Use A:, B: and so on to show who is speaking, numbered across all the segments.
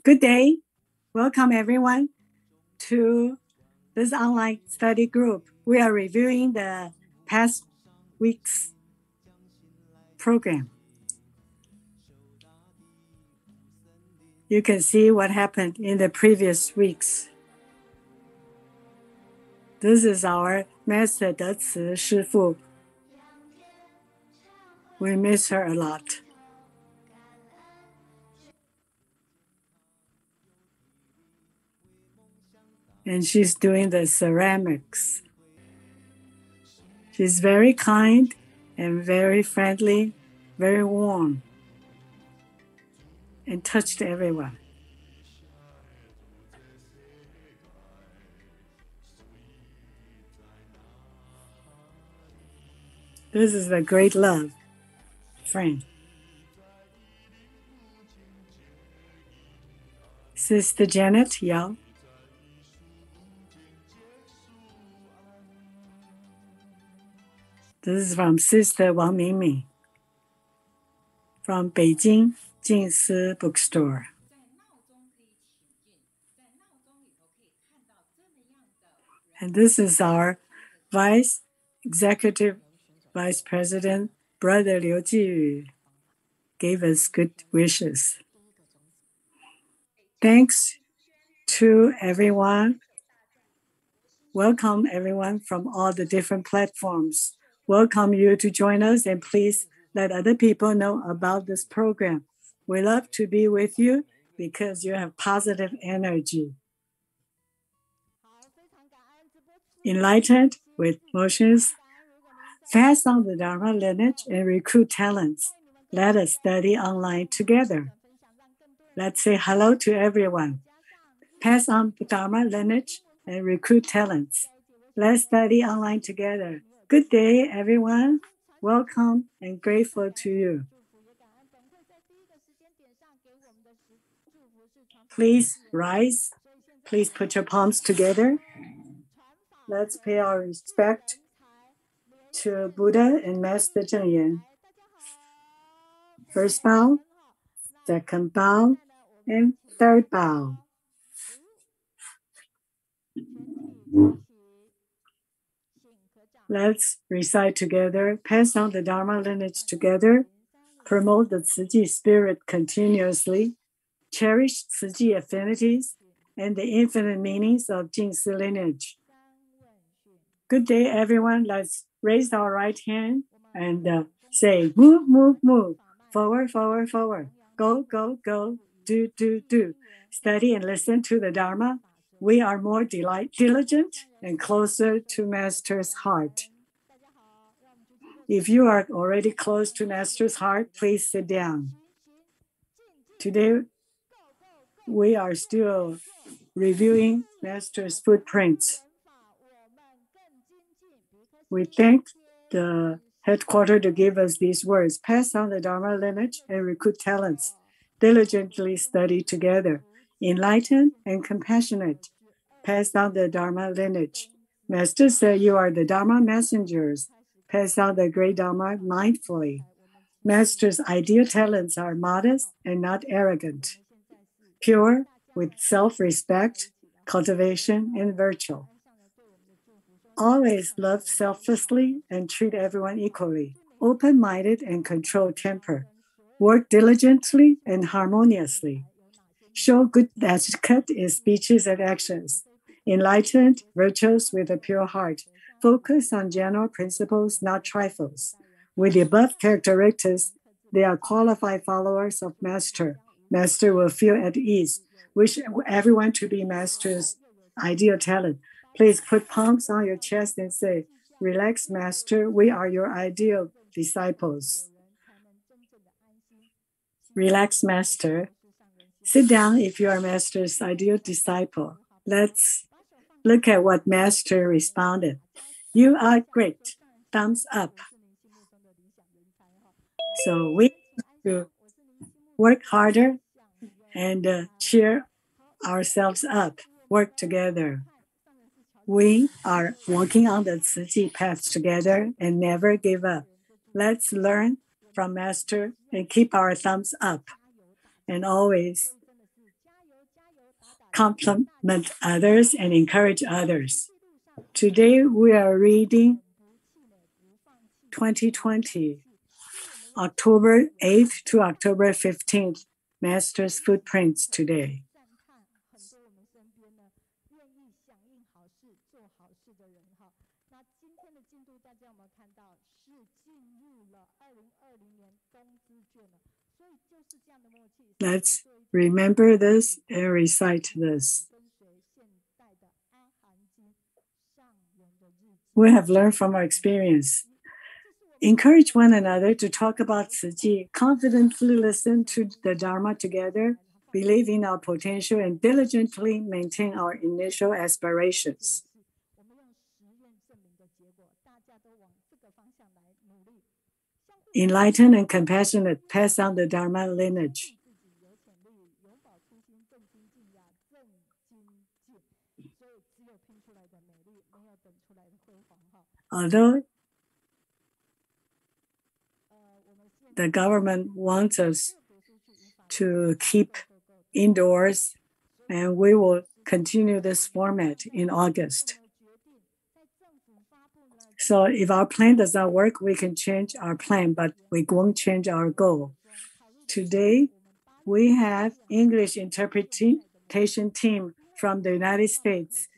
A: Good day. Welcome everyone to this online study group. We are reviewing the past week's program. You can see what happened in the previous weeks. This is our Master Deci Shifu. We miss her a lot. And she's doing the ceramics. She's very kind and very friendly, very warm, and touched everyone. This is a great love, friend. Sister Janet Yao. This is from Sister Wang Mingming from Beijing Jingsi Bookstore. And this is our Executive Vice President, Brother Liu Jiyu, gave us good wishes. Thanks to everyone. Welcome everyone from all the different platforms. Welcome you to join us, and please let other people know about this program. We love to be with you because you have positive energy. Enlightened with motions, fast on the Dharma lineage and recruit talents. Let us study online together. Let's say hello to everyone. Pass on the Dharma lineage and recruit talents. Let's study online together. Good day, everyone. Welcome and grateful to you. Please rise. Please put your palms together. Let's pay our respect to Buddha and Master Cheng Yen. First bow, second bow, and third bow. Let's recite together, pass on the Dharma lineage together, promote the Ciji spirit continuously, cherish Ciji affinities, and the infinite meanings of Jingsi lineage. Good day, everyone. Let's raise our right hand and say, move, move, move, forward, forward, forward, go, go, go, do, do, do. Study and listen to the Dharma. We are more diligent and closer to Master's heart. If you are already close to Master's heart, please sit down. Today, we are still reviewing Master's footprints. We thank the headquarters to give us these words. Pass on the Dharma lineage and recruit talents. Diligently study together. Enlightened and compassionate. Pass down the Dharma lineage. Master said you are the Dharma messengers. Pass down the great Dharma mindfully. Master's ideal talents are modest and not arrogant. Pure with self-respect, cultivation, and virtue. Always love selflessly and treat everyone equally. Open-minded and controlled temper. Work diligently and harmoniously. Show good etiquette in speeches and actions. Enlightened, virtuous with a pure heart. Focus on general principles, not trifles. With the above characteristics, they are qualified followers of Master. Master will feel at ease. Wish everyone to be Master's ideal talent. Please put palms on your chest and say, relax, Master, we are your ideal disciples. Relax, Master. Sit down if you are Master's ideal disciple. Let's look at what Master responded. You are great. Thumbs up. So we have to work harder and cheer ourselves up. Work together. We are walking on the Tzu Chi path together and never give up. Let's learn from Master and keep our thumbs up and always compliment others and encourage others. Today we are reading 2020, October 8th to October 15th, Master's Footprints today. Let's remember this and recite this. We have learned from our experience. Encourage one another to talk about Tzu Chi, confidently listen to the Dharma together, believe in our potential, and diligently maintain our initial aspirations. Enlighten and compassionate, pass on the Dharma lineage. Although the government wants us to keep indoors, and we will continue this format in August. So if our plan does not work, we can change our plan, but we won't change our goal. Today, we have English interpretation team from the United States,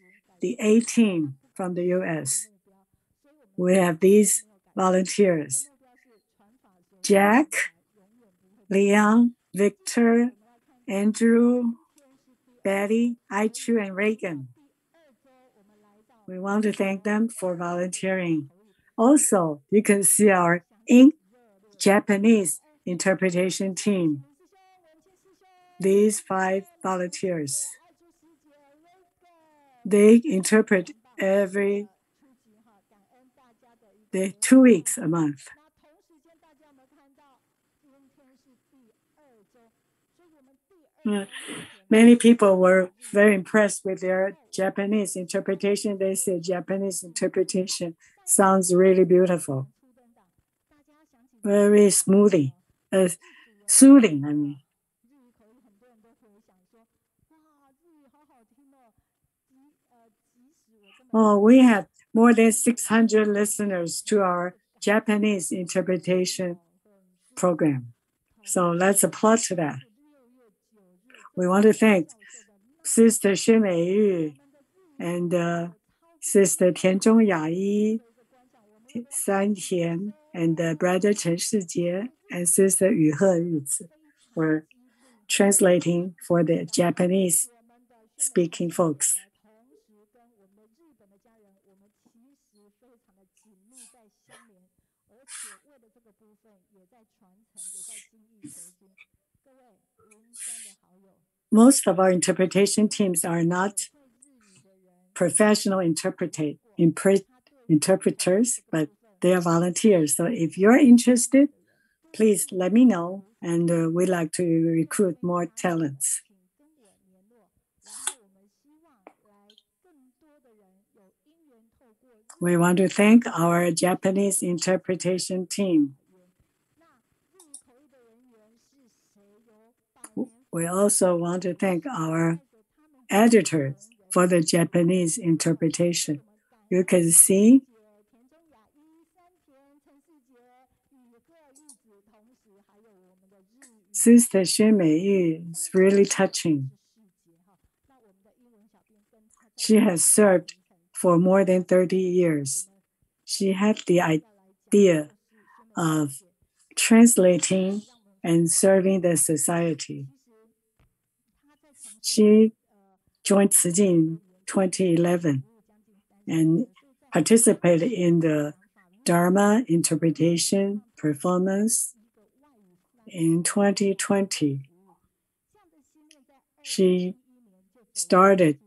A: the A team from the US. We have these volunteers: Jack, Leon, Victor, Andrew, Betty, Aichu, and Reagan. We want to thank them for volunteering. Also, you can see our Japanese interpretation team. These 5 volunteers. They interpret every 2 weeks a month. Many people were very impressed with their Japanese interpretation. They said Japanese interpretation sounds really beautiful. Very soothing, I mean. Oh, we had more than 600 listeners to our Japanese interpretation program. So let's applaud to that. We want to thank Sister Xue Meiyu and Sister Tian Zhongyayi, San Tian, and Brother Chen Shijie, and Sister Yu He Yuzi were translating for the Japanese speaking folks. Most of our interpretation teams are not professional interpreters, but they are volunteers. So if you're interested, please let me know, and we'd like to recruit more talents. We want to thank our Japanese interpretation team. We also want to thank our editors for the Japanese interpretation. You can see Sister Xue Meiyu is really touching. She has served for more than 30 years. She had the idea of translating and serving the society. She joined Tzu Chi in 2011 and participated in the Dharma interpretation performance in 2020. She started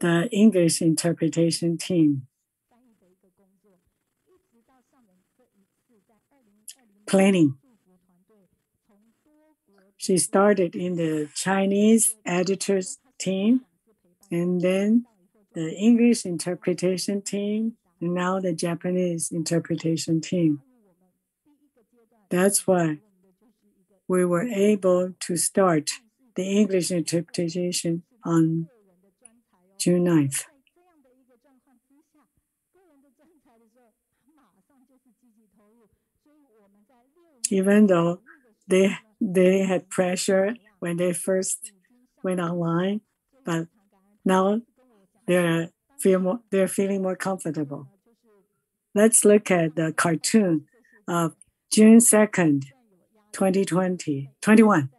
A: the English interpretation team. Planning. She started in the Chinese editors team and then the English interpretation team, and now the Japanese interpretation team. That's why we were able to start the English interpretation on June 9th. Even though they had pressure when they first went online, but now they're feeling more comfortable. Let's look at the cartoon of June 2nd, 2021,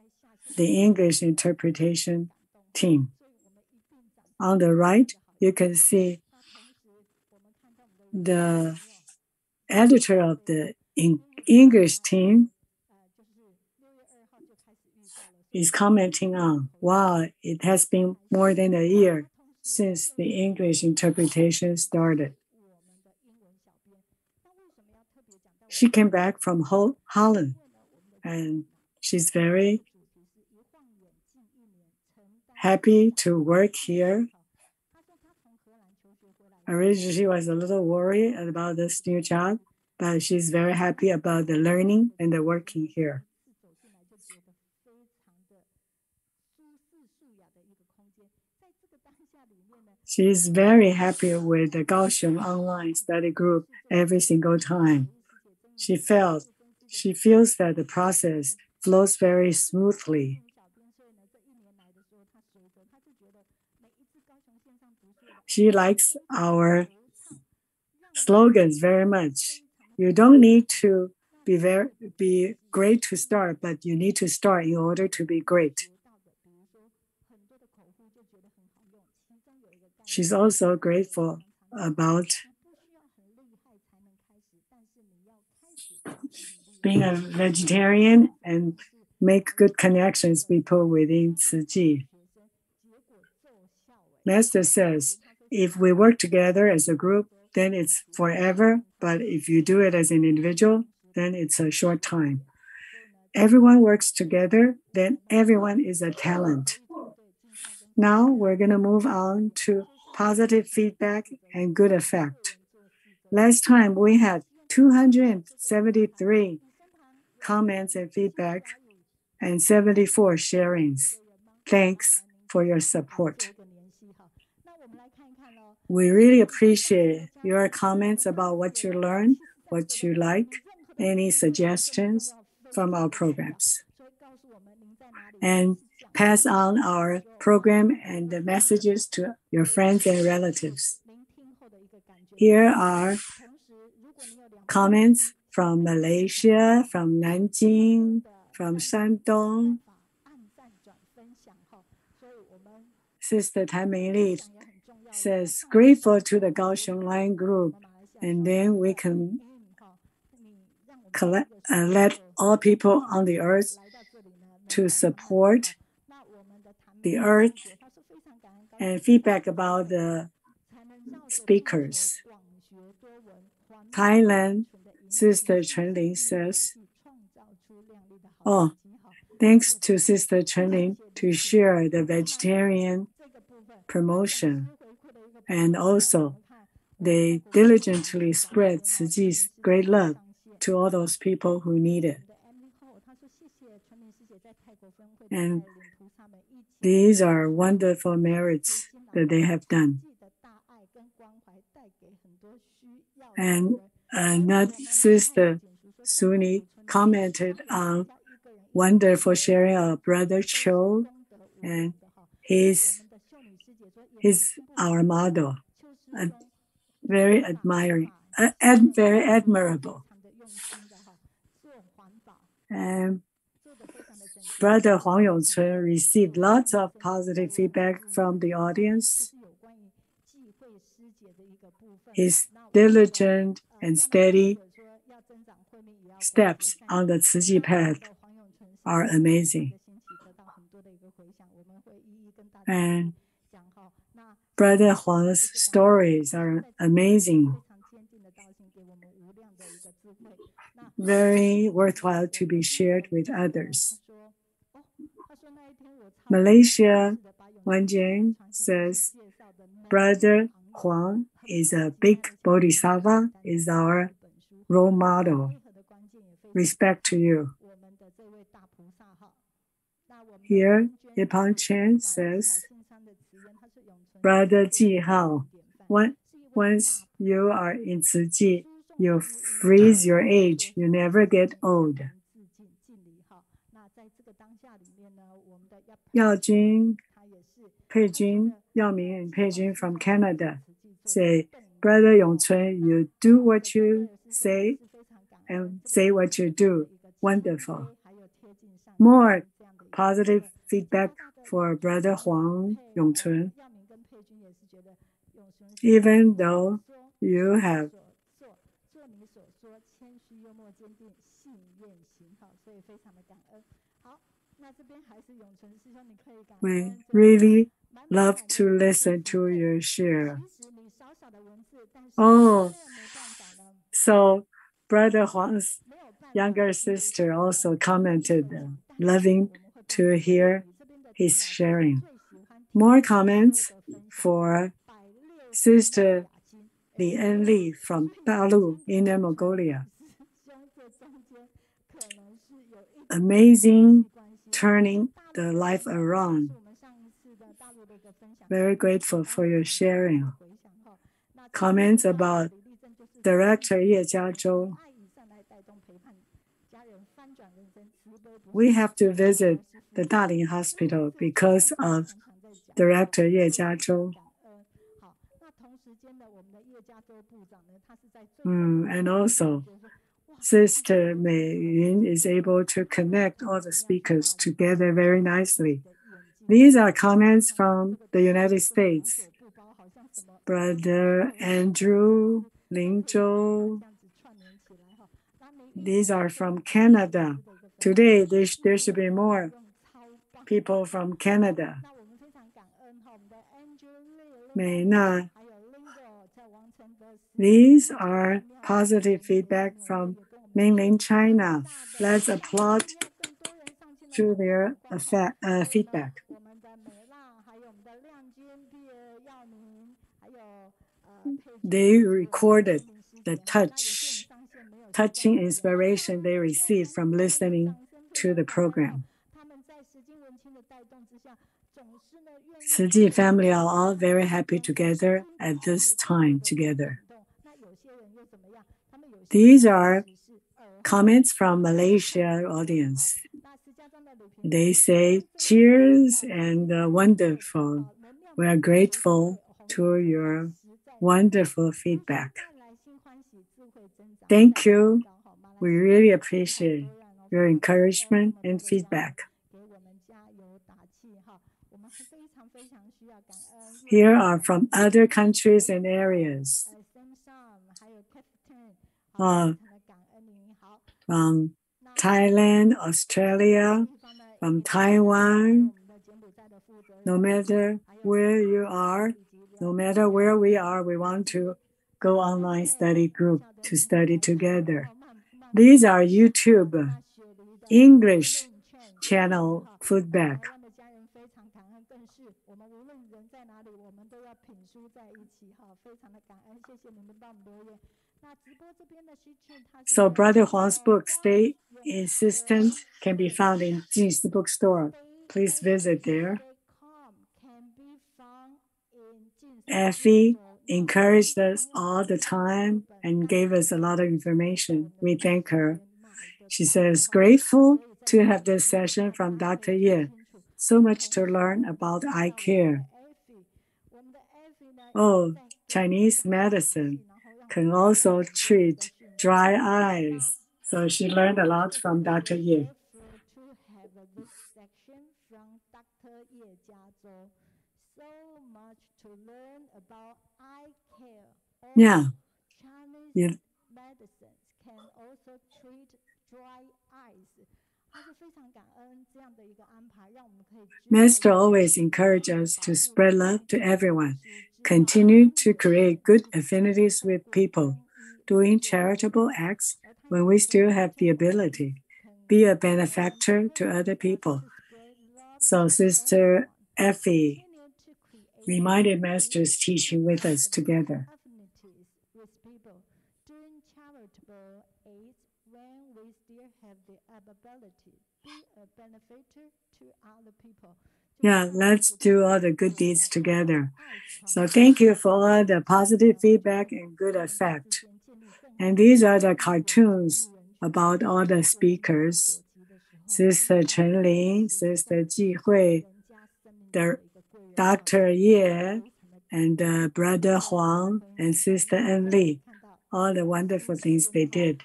A: the English interpretation team. On the right, you can see the editor of the English team is commenting on, wow, it has been more than a year since the English interpretation started. She came back from Holland, and she's very happy to work here. Originally, she was a little worried about this new job, but she's very happy about the learning and the working here. She's very happy with the Kaohsiung online study group every single time. She feels that the process flows very smoothly. She likes our slogans very much. You don't need to be great to start, but you need to start in order to be great. She's also grateful about being a vegetarian and make good connections with people within Tzu Chi. Master says, if we work together as a group, then it's forever, but if you do it as an individual, then it's a short time. Everyone works together, then everyone is a talent. Now we're going to move on to positive feedback and good effect. Last time we had 273 comments and feedback and 74 sharings. Thanks for your support. We really appreciate your comments about what you learned, what you like, any suggestions from our programs. And pass on our program and the messages to your friends and relatives. Here are comments from Malaysia, from Nanjing, from Shandong. Sister Tan Mingli says, grateful to the Kaohsiung Line group, and then we can let all people on the earth to support the earth, and feedback about the speakers. Thailand, Sister Chenling says, oh, thanks to Sister Chenling to share the vegetarian promotion. And also, they diligently spread Tzu Chi's great love to all those people who need it. And these are wonderful merits that they have done. And not Sister Suni commented on wonderful sharing of Brother Cho, and he's our model, very admiring, very admirable. And Brother Huang Yongchun received lots of positive feedback from the audience. His diligent and steady steps on the Tzu Chi path are amazing. And Brother Huang's stories are amazing. Very worthwhile to be shared with others. Malaysia Wenqing says, Brother Huang is a big bodhisattva, is our role model. Respect to you. Here, Ipang Chen says, Brother Ji Hao, once you are in Tzu Ji, you freeze your age, you never get old. Yao Jun, Yao Ming and Pei Jun from Canada say, Brother Yongcun, you do what you say and say what you do. Wonderful. More positive feedback for Brother Huang Yongcun. Even though you have we really love to listen to your share. Oh, so Brother Huang's younger sister also commented, loving to hear his sharing. More comments for Sister Li Enli from Dalu, Inner Mongolia. Amazing turning the life around. Very grateful for your sharing. Comments about Director Ye Jiazhou. We have to visit the Daling Hospital because of Director Ye Jiazhou. And also, Sister Meihua is able to connect all the speakers together very nicely. These are comments from the United States. Brother Andrew, Ling Zhou. These are from Canada. Today, there should be more people from Canada. Meihua. These are positive feedback from mainland China. Let's applaud to their feedback. They recorded the touching inspiration they received from listening to the program. Tzu Ji family are all very happy together at this time together. These are comments from Malaysia audience. They say, cheers and wonderful. We are grateful to your wonderful feedback. Thank you. We really appreciate your encouragement and feedback. Here are from other countries and areas. From Thailand, Australia, from Taiwan. No matter where you are, no matter where we are, we want to go online study group to study together. These are YouTube English channel feedback. So Brother Huang's book, Stay Insistent, can be found in Jin's bookstore. Please visit there. Effie encouraged us all the time and gave us a lot of information. We thank her. She says, grateful to have this session from Dr. Ye. So much to learn about eye care. Oh, Chinese medicine can also treat dry eyes. So she learned a lot from Dr. Ye. Yeah. Master always encourages us to spread love to everyone, continue to create good affinities with people, doing charitable acts when we still have the ability, be a benefactor to other people. So Sister Effie reminded Master's teaching with us together. Yeah, let's do all the good deeds together. So thank you for all the positive feedback and good effect. And these are the cartoons about all the speakers. Sister Chen Ling, Sister Ji Hui, Dr. Ye, and Brother Huang, and Sister En Li, all the wonderful things they did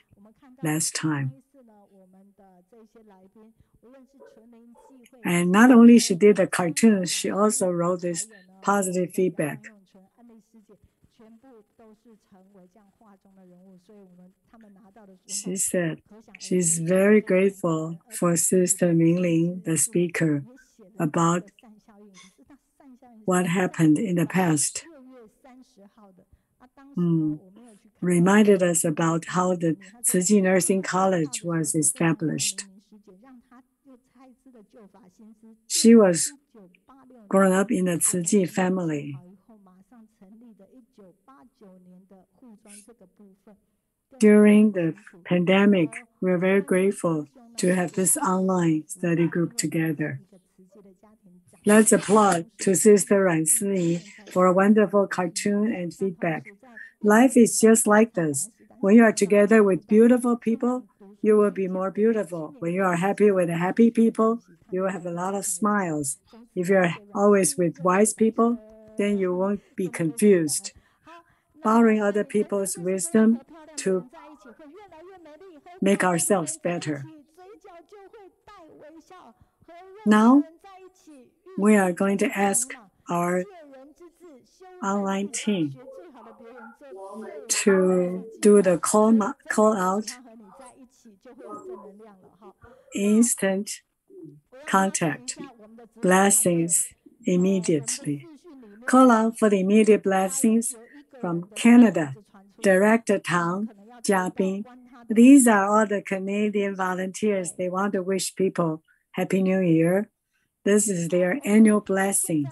A: last time. And not only she did the cartoons, she also wrote this positive feedback. She said she's very grateful for Sister Mingling, the speaker, about what happened in the past. Reminded us about how the Tzu Chi Nursing College was established. She was grown up in a Tzu Chi family. During the pandemic, we're very grateful to have this online study group together. Let's applaud to Sister Ran Si for a wonderful cartoon and feedback. Life is just like this. When you are together with beautiful people, you will be more beautiful. When you are happy with happy people, you will have a lot of smiles. If you're always with wise people, then you won't be confused. Borrowing other people's wisdom to make ourselves better. Now, we are going to ask our online team to do the call out, instant contact, blessings immediately. Call out for the immediate blessings from Canada, Director Tang Jiabin. These are all the Canadian volunteers. They want to wish people Happy New Year. This is their annual blessing.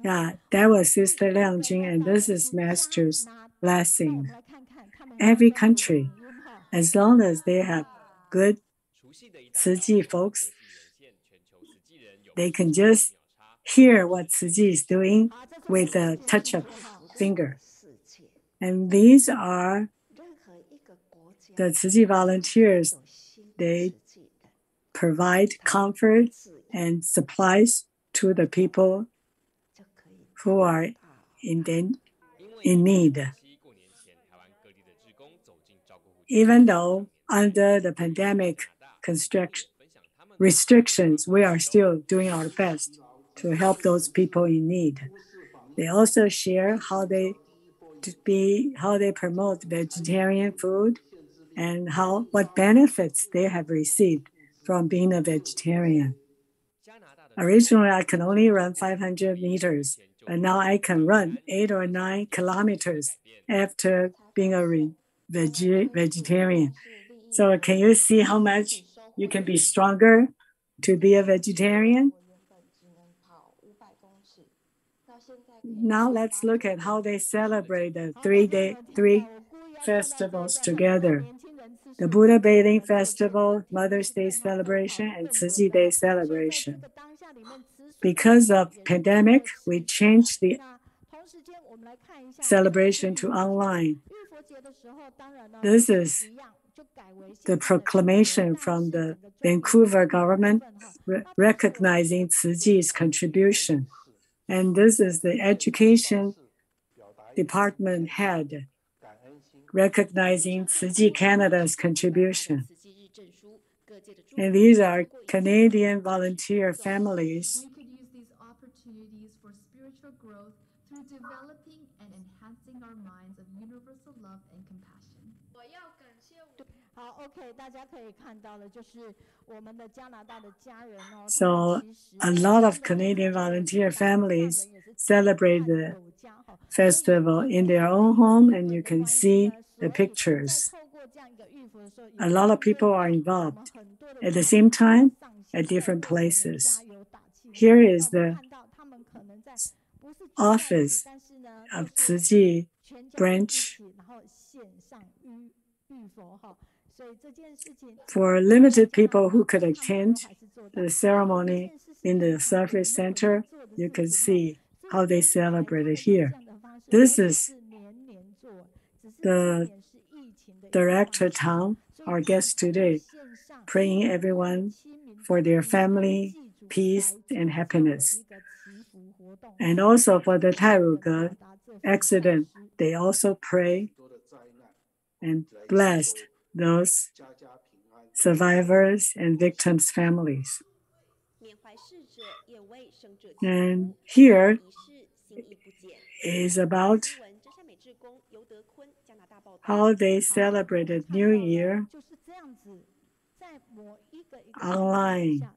A: Yeah, that was Sister Liang Jing, and this is Master's blessing. Every country, as long as they have good Tzu Chi folks, they can just hear what Tzu Chi is doing with a touch of finger. And these are the Tzu Chi volunteers. They provide comfort and supplies to the people who are in need. Even though under the pandemic restrictions, we are still doing our best to help those people in need. They also share how they promote vegetarian food and what benefits they have received from being a vegetarian. Originally, I can only run 500 meters, but now I can run 8 or 9 kilometers after being a vegetarian. So can you see how much you can be stronger to be a vegetarian? Now let's look at how they celebrate the three festivals together. The Buddha Bathing Festival, Mother's Day celebration, and Tzu Chi Day celebration. Because of pandemic, we changed the celebration to online. This is the proclamation from the Vancouver government recognizing Tzu Chi's contribution. And this is the education department head recognizing Tzu Chi Canada's contribution. And these are Canadian volunteer families.
B: We could use these opportunities for spiritual growth through developing and enhancing our minds of universal love and compassion.
A: So a lot of Canadian volunteer families celebrate the festival in their own home, and you can see the pictures. A lot of people are involved at the same time at different places. Here is the office of Tzu Chi branch. For limited people who could attend the ceremony in the service center, you can see how they celebrated here. This is the Director Tang, our guest today, praying everyone for their family, peace, and happiness. And also for the Tairuge accident, they also pray and blessed those survivors and victims' families. And here is about how they celebrated New Year online.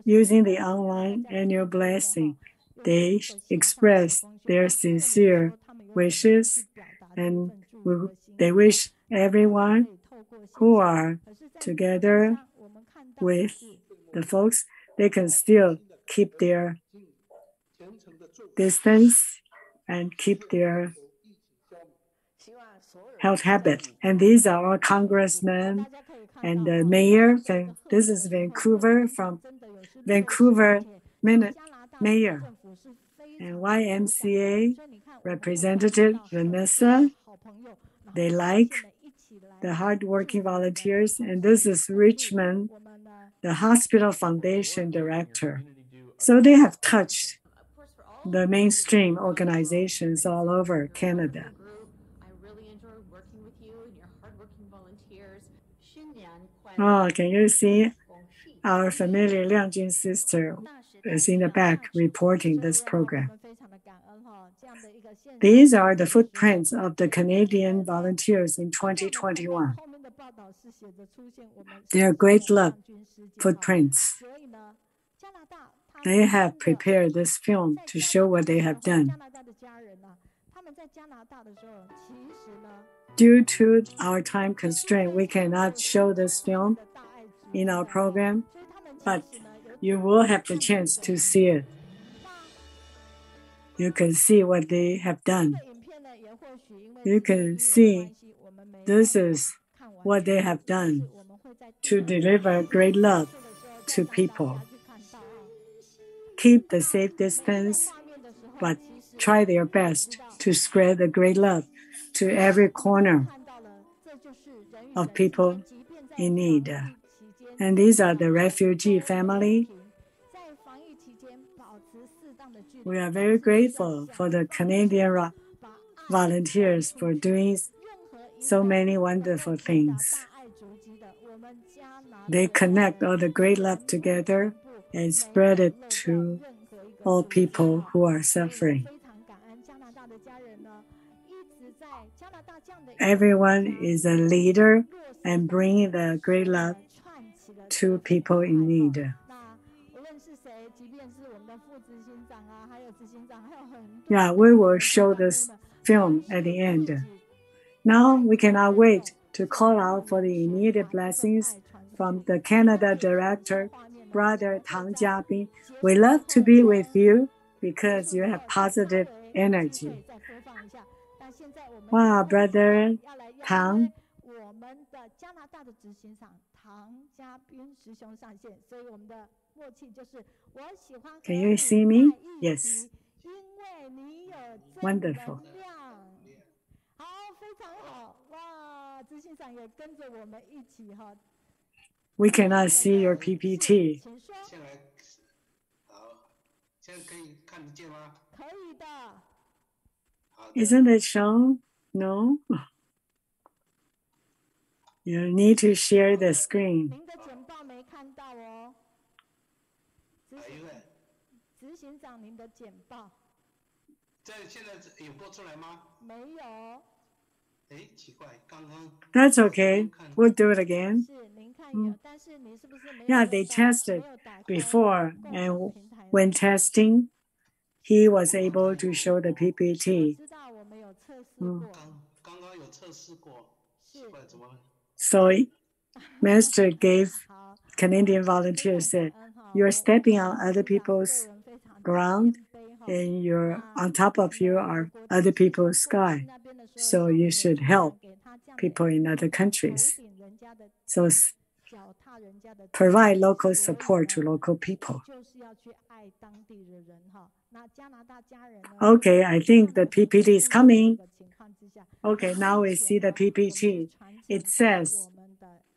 A: Using the online annual blessing, they express their sincere wishes and they wish everyone who are together with the folks, they can still keep their distance and keep their health habit. And these are our congressmen and the mayor. This is Vancouver, from Vancouver mayor, and YMCA representative Vanessa. They like the hardworking volunteers. And this is Richmond, the hospital foundation director. So they have touched the mainstream organizations all over Canada. Oh, can you see our familiar Liangjun sister is in the back reporting this program. These are the footprints of the Canadian volunteers in 2021. They are great love footprints. They have prepared this film to show what they have done. Due to our time constraint, we cannot show this film in our program, but you will have the chance to see it. You can see what they have done. You can see this is what they have done to deliver great love to people. Keep the safe distance, but try their best to spread the great love to every corner of people in need. And these are the refugee family. We are very grateful for the Canadian volunteers for doing so many wonderful things. They connect all the great love together and spread it to all people who are suffering. Everyone is a leader and bringing the great love to people in need. Yeah, we will show this film at the end. Now we cannot wait to call out for the immediate blessings from the Canada Director, Brother Tang Jiabin. We love to be with you because you have positive energy. Wow, Brother Tang. Can you see me? Yes. Wonderful. We cannot see your PPT. Isn't it shown? No? You need to share the screen. That's okay. We'll do it again. Yeah, they tested before, and when testing, he was able to show the PPT. So Master gave Canadian volunteers said, "You're stepping on other people's ground, and on top of you are other people's sky. So you should help people in other countries. So provide local support to local people. Okay, I think the PPT is coming. Okay, now we see the PPT. It says,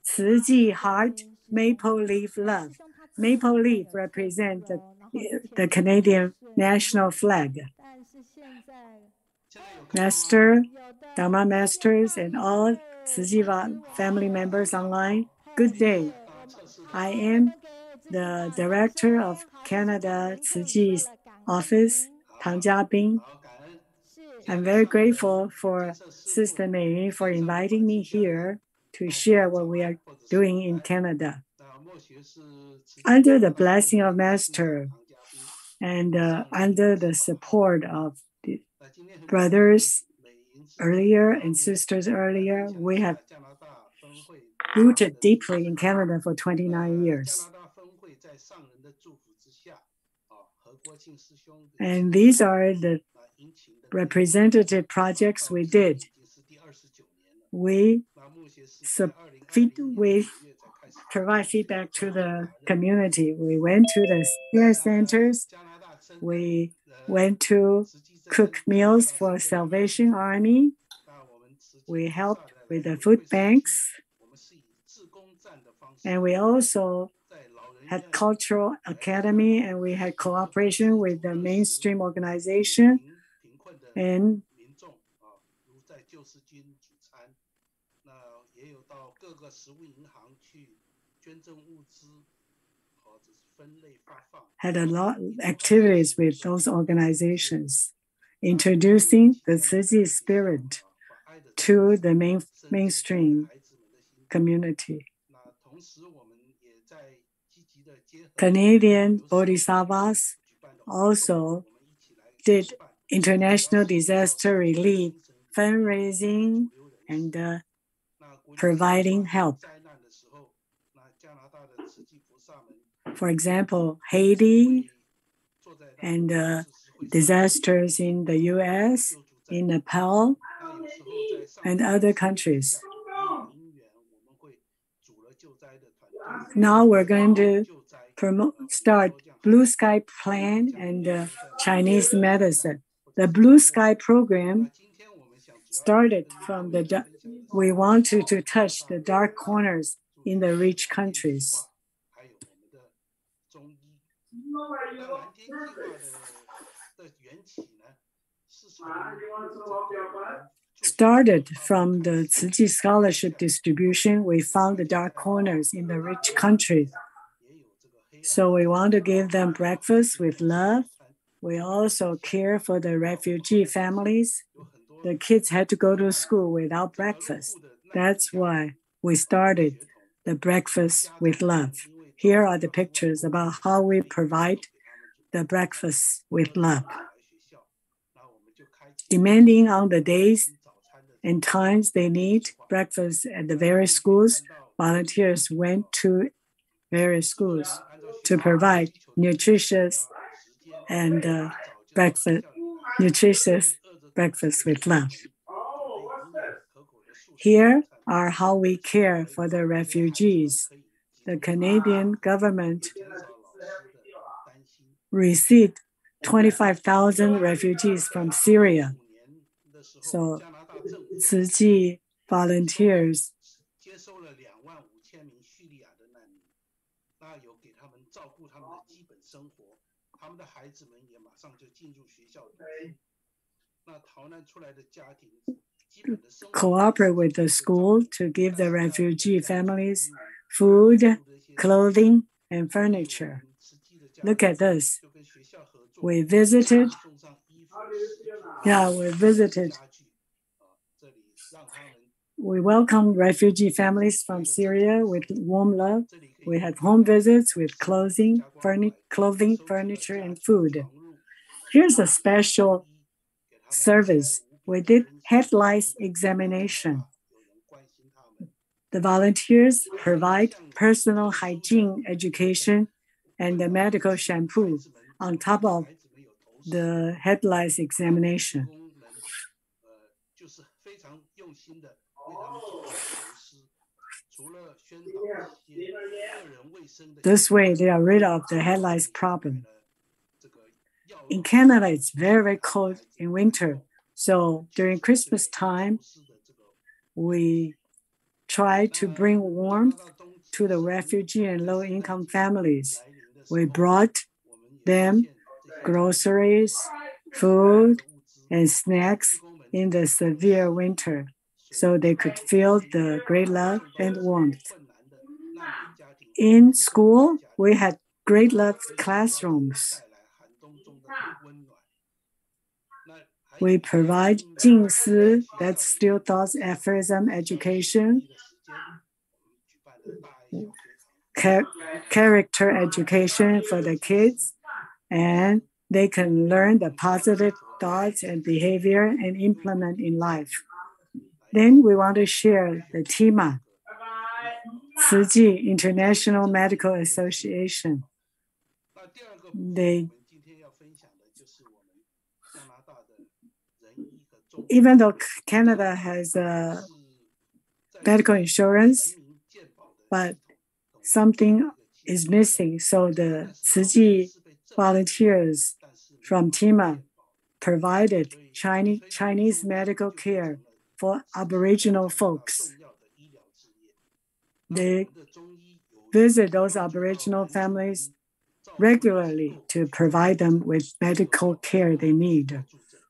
A: 慈济 heart, maple leaf love. Maple leaf represents the Canadian national flag. Master, Dharma masters, and all Tzu Chi family members online, good day. I am the director of Canada Tzu Chi's office, Tang Jiabin. I'm very grateful for Sister Meihua for inviting me here to share what we are doing in Canada. Under the blessing of Master and under the support of the brothers earlier and sisters earlier, we have rooted deeply in Canada for 29 years. And these are the representative projects we did. We provide feedback to the community. We went to the care centers. We went to cook meals for Salvation Army. We helped with the food banks. And we also had cultural academy, and we had cooperation with the mainstream organization. And had a lot of activities with those organizations, introducing the Tzu Chi spirit to the mainstream community. Canadian Bodhisattvas also did international disaster relief, fundraising, and providing help. For example, Haiti and disasters in the US, in Nepal, and other countries. Now we're going to start Blue Sky Plan and Chinese medicine. The Blue Sky program started from we wanted to touch the dark corners in the rich countries. Started from the Tzu Chi scholarship distribution, we found the dark corners in the rich countries. So we want to give them breakfast with love. We also care for the refugee families. The kids had to go to school without breakfast. That's why we started the breakfast with love. Here are the pictures about how we provide the breakfast with love. Depending on the days and times they need breakfast at the various schools, volunteers went to various schools to provide nutritious breakfast with love. Here are how we care for the refugees. The Canadian government received 25,000 refugees from Syria. So Tzu Chi volunteers cooperate with the school to give the refugee families food, clothing, and furniture. Look at this. We visited. We welcomed refugee families from Syria with warm love. We had home visits with clothing, furniture, and food. Here's a special service. We did head lice examination. The volunteers provide personal hygiene education and the medical shampoo. on top of the head lice examination. This way, they are rid of the head lice problem. In Canada, it's very, very cold in winter. So during Christmas time, we try to bring warmth to the refugee and low-income families. We brought them groceries, food, and snacks in the severe winter so they could feel the great love and warmth. In school, we had great love classrooms. We provide Jingsi, that's still thoughts, aphorism, education, character education for the kids, and they can learn the positive thoughts and behavior and implement in life. Then we want to share the Teema, Shijing International Medical Association. Even though Canada has medical insurance, but something is missing. So the Shijing volunteers from Teema provided Chinese medical care for Aboriginal folks. They visit those Aboriginal families regularly to provide them with medical care they need.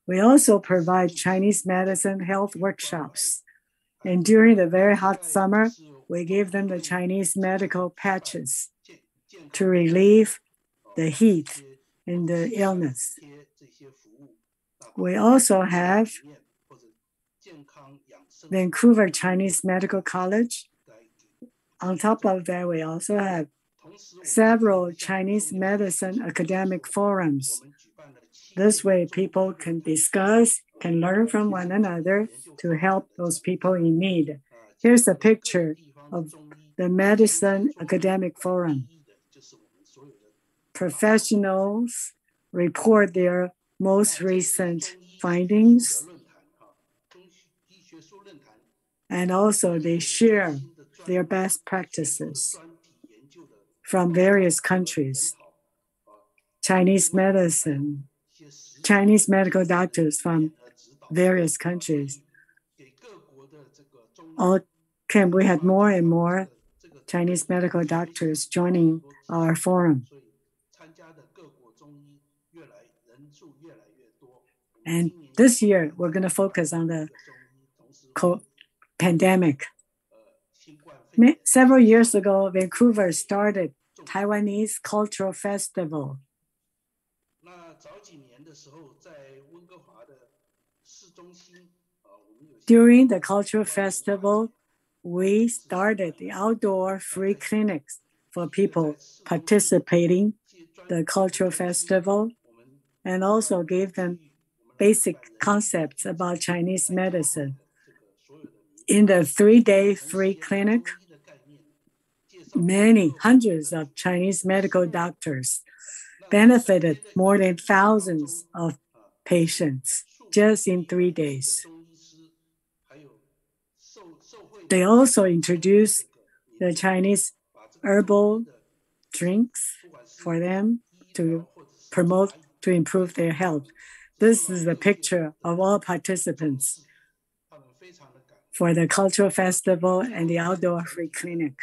A: We also provide Chinese medicine health workshops. And during the very hot summer, we give them the Chinese medical patches to relieve the heat and the illness. We also have Vancouver Chinese Medical College. On top of that, we also have several Chinese medicine academic forums. This way, people can discuss, can learn from one another to help those people in need. Here's a picture of the Medicine Academic Forum. Professionals report their most recent findings, and also they share their best practices from various countries. Chinese medicine, Chinese medical doctors from various countries. We had more and more Chinese medical doctors joining our forum. And this year, we're going to focus on the pandemic. Several years ago, Vancouver started Taiwanese Cultural Festival. During the cultural festival, we started the outdoor free clinics for people participating the cultural festival, and also gave them basic concepts about Chinese medicine. In the 3-day free clinic, hundreds of Chinese medical doctors benefited more than thousands of patients just in 3 days. They also introduced the Chinese herbal drinks for them to promote, to improve their health. This is a picture of all participants for the cultural festival and the outdoor free clinic.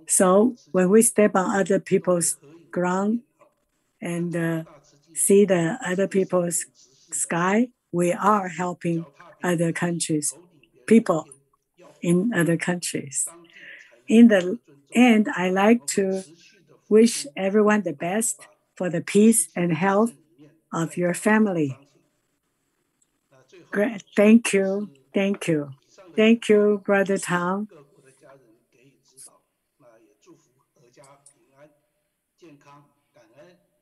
A: So when we step on other people's ground and see the other people's sky, we are helping other countries, people in other countries. In the end, I like to wish everyone the best for the peace and health of your family. Great. Thank you. Thank you. Thank you, Brother Tang.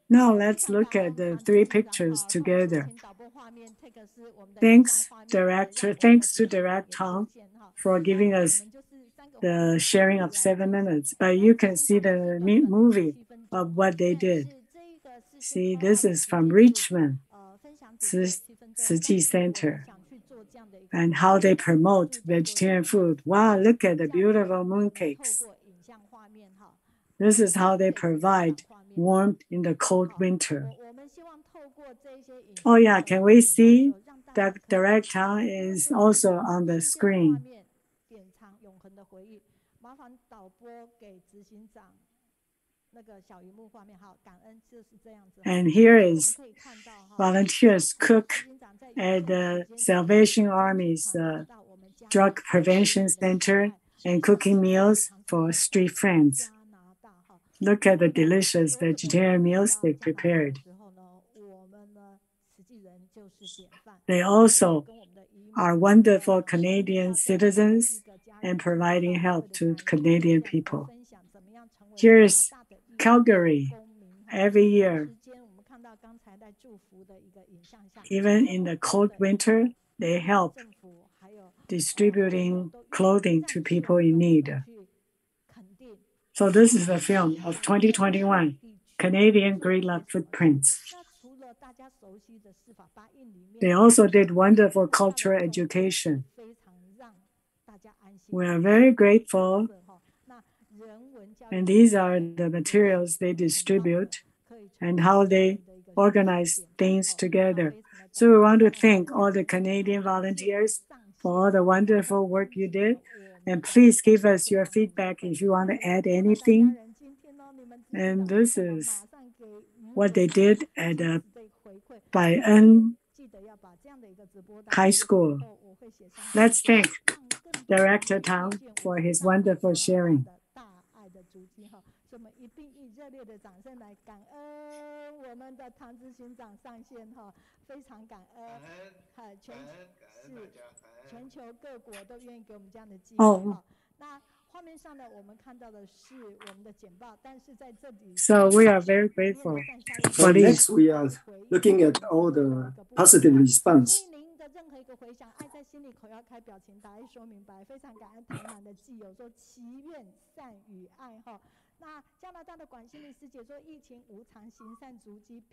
A: Now let's look at the 3 pictures together. Thanks to Director Tang for giving us the sharing of 7 minutes. But you can see the movie of what they did. See, this is from Richmond, Shijing Center, and how they promote vegetarian food. Wow, look at the beautiful mooncakes. This is how they provide warmth in the cold winter. Oh yeah, can we see that direct town is also on the screen? And here is volunteers cook at the Salvation Army's Drug Prevention Center and cooking meals for street friends. Look at the delicious vegetarian meals they prepared. They also are wonderful Canadian citizens and providing help to Canadian people. Here's Calgary. Every year, even in the cold winter, they help distributing clothing to people in need. So this is a film of 2021, Canadian Guerrilla Footprints. They also did wonderful cultural education. We are very grateful. And these are the materials they distribute and how they organize things together. So we want to thank all the Canadian volunteers for all the wonderful work you did. And please give us your feedback if you want to add anything. And this is what they did at Baiyuan High School. Let's thank Director Tang for his wonderful sharing. Oh. So we are very grateful.
C: So next, we are looking at all the positive response.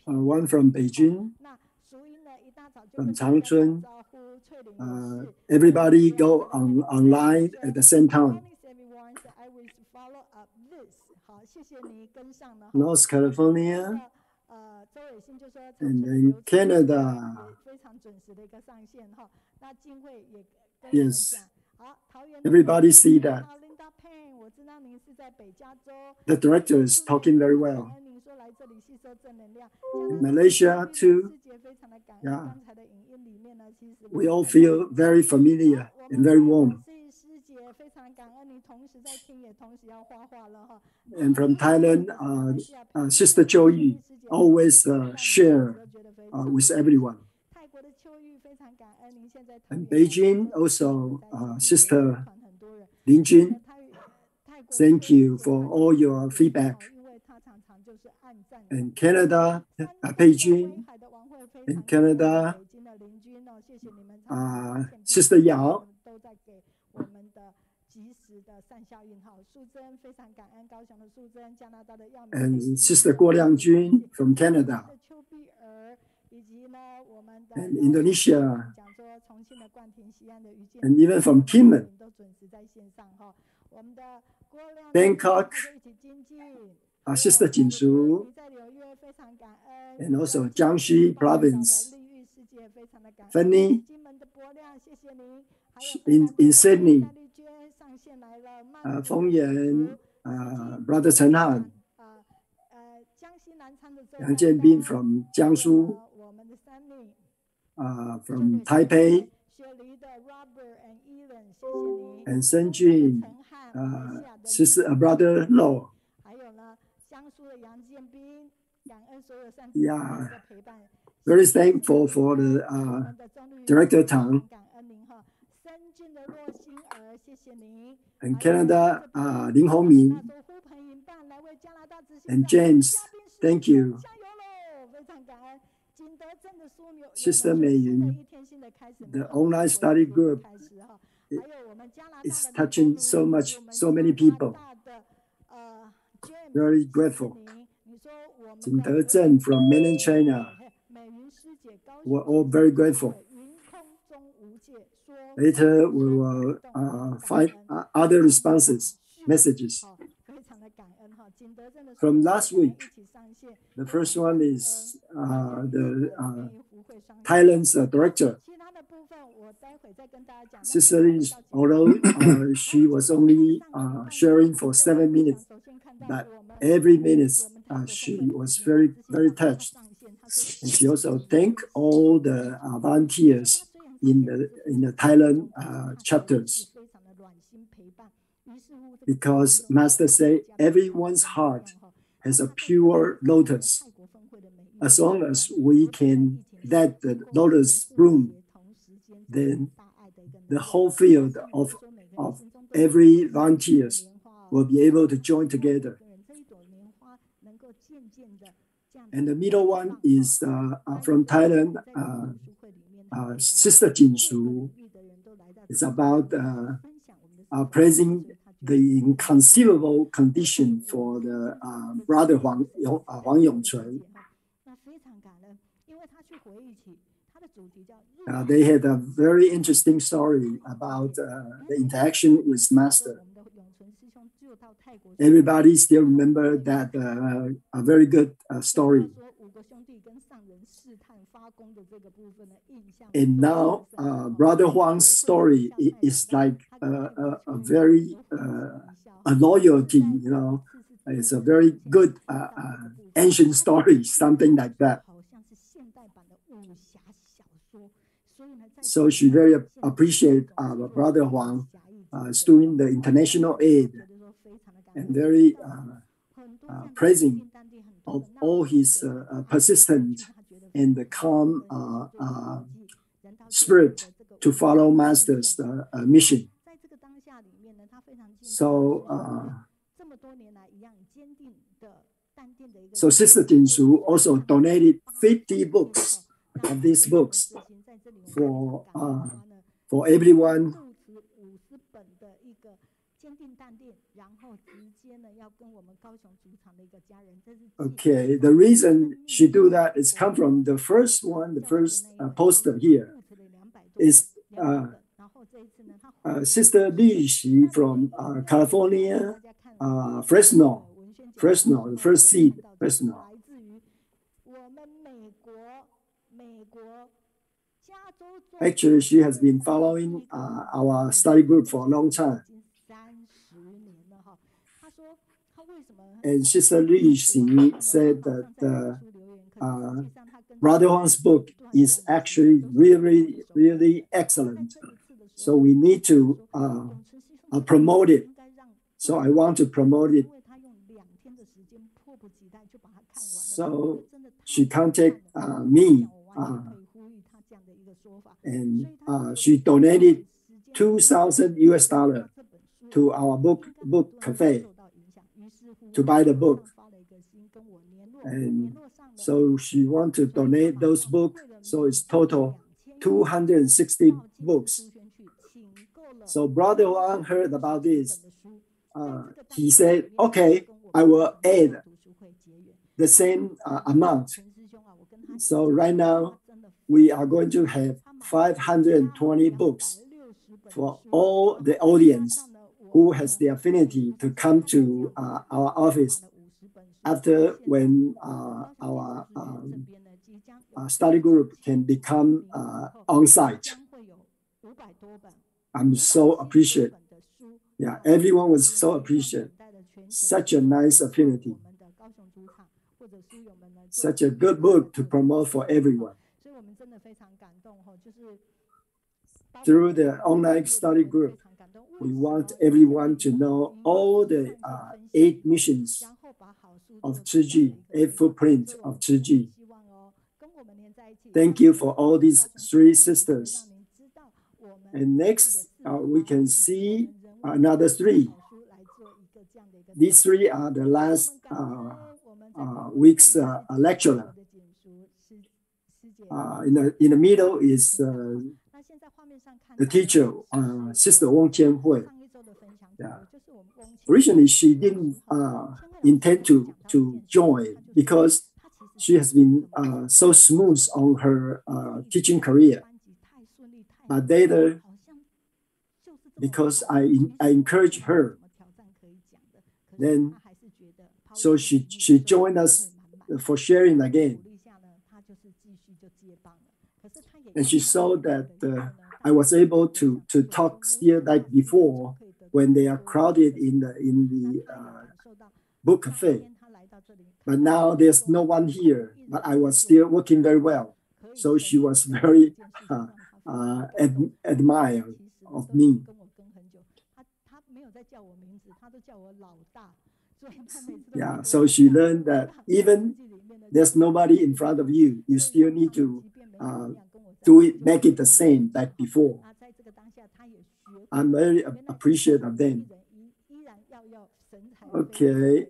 C: One from Beijing, from Changchun. Everybody go online at the same time. North California, and then Canada. Yes, everybody see that. The director is talking very well. In Malaysia too, yeah, we all feel very familiar and very warm. And from Thailand, Sister Joey always share with everyone. And Beijing also, Sister Ling, thank you for all your feedback. And Canada, Beijing, in Canada, Sister Yao, and Sister Guo Liangjun from Canada, and Indonesia, and even from Teema, Bangkok, Sister Jinshu, and also Jiangxi province, Fanny, in Sydney, Feng Yan, Brother Chen Han, Yang Jianbin from Jiangsu, from Taipei, and Shijing, Brother Lo. Yeah, very thankful for the Director Tang. And Canada, Ling Hongmin, and James, thank you. Sister Meiyun, the online study group is touching so many people. Very grateful. Jin Dezhen from mainland China were all very grateful. Later, we will find other responses, messages. From last week, the first one is Thailand's director. Sister Ling, although she was only sharing for 7 minutes, but every minute she was very, very touched. And she also thanked all the volunteers in the Thailand chapters, because Master said everyone's heart has a pure lotus. As long as we can let the lotus bloom, then the whole field of every volunteers will be able to join together. And the middle one is from Thailand, Sister Jinsu. It's about praising the inconceivable condition for the brother Huang Yongchun. They had a very interesting story about the interaction with Master. Everybody still remember that a very good story. And now, Brother Huang's story is like a very a loyalty, you know. It's a very good ancient story, something like that. So she very appreciate Brother Huang doing the international aid, and very praising of all his persistent and the calm spirit to follow Master's mission. So, so Sister Jinsu also donated 50 books of these books for everyone. Okay, the reason she do that is come from the first one, the first poster here is Sister Li Xi from California, Fresno, the first seed, Fresno. Actually, she has been following our study group for a long time. And Sister Li Xi said that Brother Huang's book is actually really, really excellent. So we need to promote it. So I want to promote it. So she contacted me, and she donated $2,000 to our book cafe to buy the book. And so she wants to donate those books. So it's total 260 books. So Brother Huang heard about this. He said, okay, I will add the same amount. So right now, we are going to have 520 books for all the audience who has the affinity to come to our office after when our study group can become on-site. I'm so appreciative. Yeah, everyone was so appreciative. Such a nice affinity. Such a good book to promote for everyone. Through the online study group, we want everyone to know all the 8 missions of Shijing, 8 footprints of Shijing. Thank you for all these 3 sisters. And next, we can see another 3. These 3 are the last week's lecturer. In the middle is the teacher, Sister Wenqing. Yeah. Originally, she didn't intend to join because she has been so smooth on her teaching career. But later, because I encouraged her, then so she joined us for sharing again. And she saw that I was able to talk still like before when they are crowded in the book cafe. But now there's no one here, but I was still working very well. So she was very admired of me. Yeah, so she learned that even there's nobody in front of you, you still need to do it, make it the same like before. I'm very appreciative of them. Okay,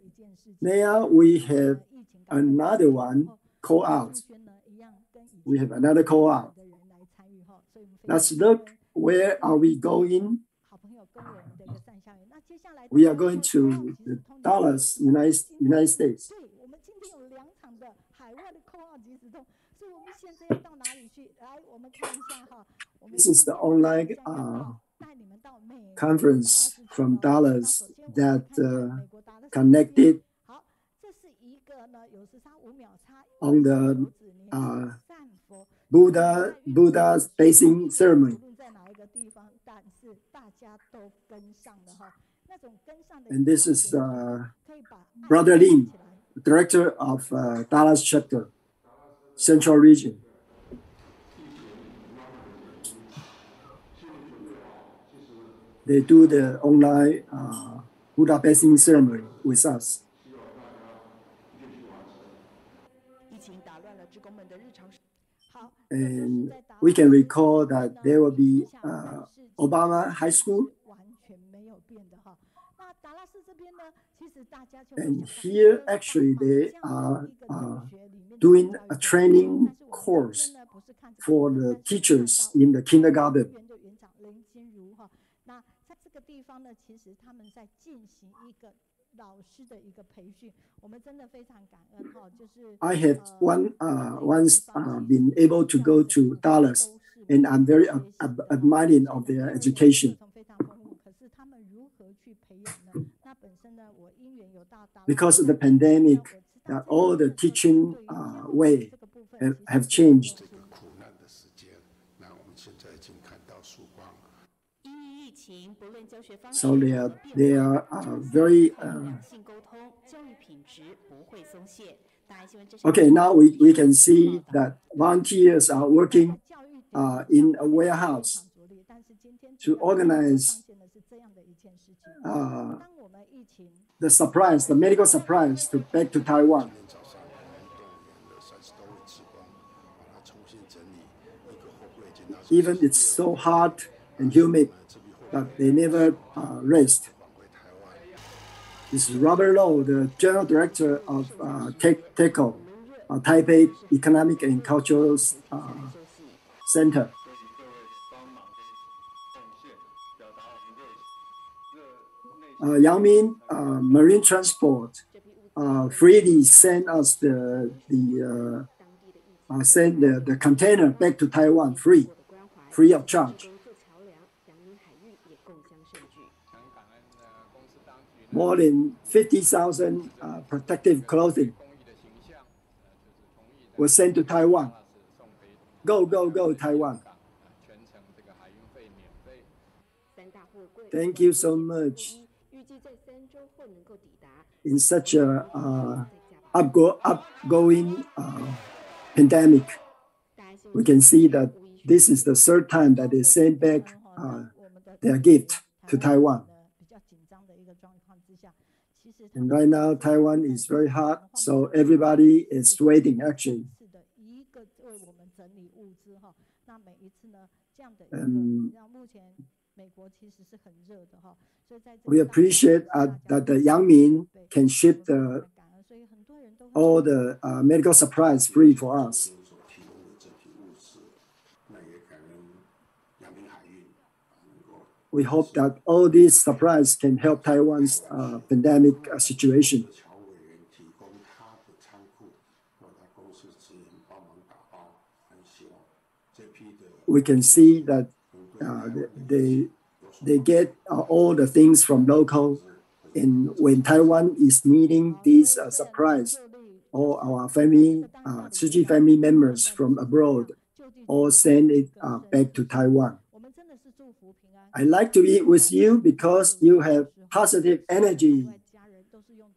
C: now we have another one call out. We have another call out. Let's look, where are we going? We are going to the Dallas, United States. This is the online conference from Dallas that connected on the Buddha's basing ceremony. And this is Brother Ling, Director of Dallas Chapter, Central Region. They do the online Buddha basing ceremony with us. And we can recall that there will be Obama High School. And here, actually, they are doing a training course for the teachers in the kindergarten. I have once been able to go to Dallas, and I'm very admiring of their education. Because of the pandemic, all the teaching way have changed. So they are very okay. Now we can see that volunteers are working in a warehouse to organize the supplies, the medical supplies, back to Taiwan. Even it's so hot and humid, but they never rest. This is Robert Lowe, the General Director of TECO, Taipei Economic and Cultural Center. Yang Min Marine Transport freely sent us the container back to Taiwan free of charge. More than 50,000 protective clothing was sent to Taiwan. Go, go, go, Taiwan. Thank you so much. In such a upgoing pandemic, we can see that this is the third time that they send back their gift to Taiwan. And right now, Taiwan is very hot, so everybody is waiting, actually. We appreciate that the Yang Min can ship all the medical supplies free for us. We hope that all these supplies can help Taiwan's pandemic situation. we can see that they get all the things from local. And when Taiwan is needing these supplies, all our family, Shijing family members from abroad, all send it back to Taiwan. I like to eat with you because you have positive energy.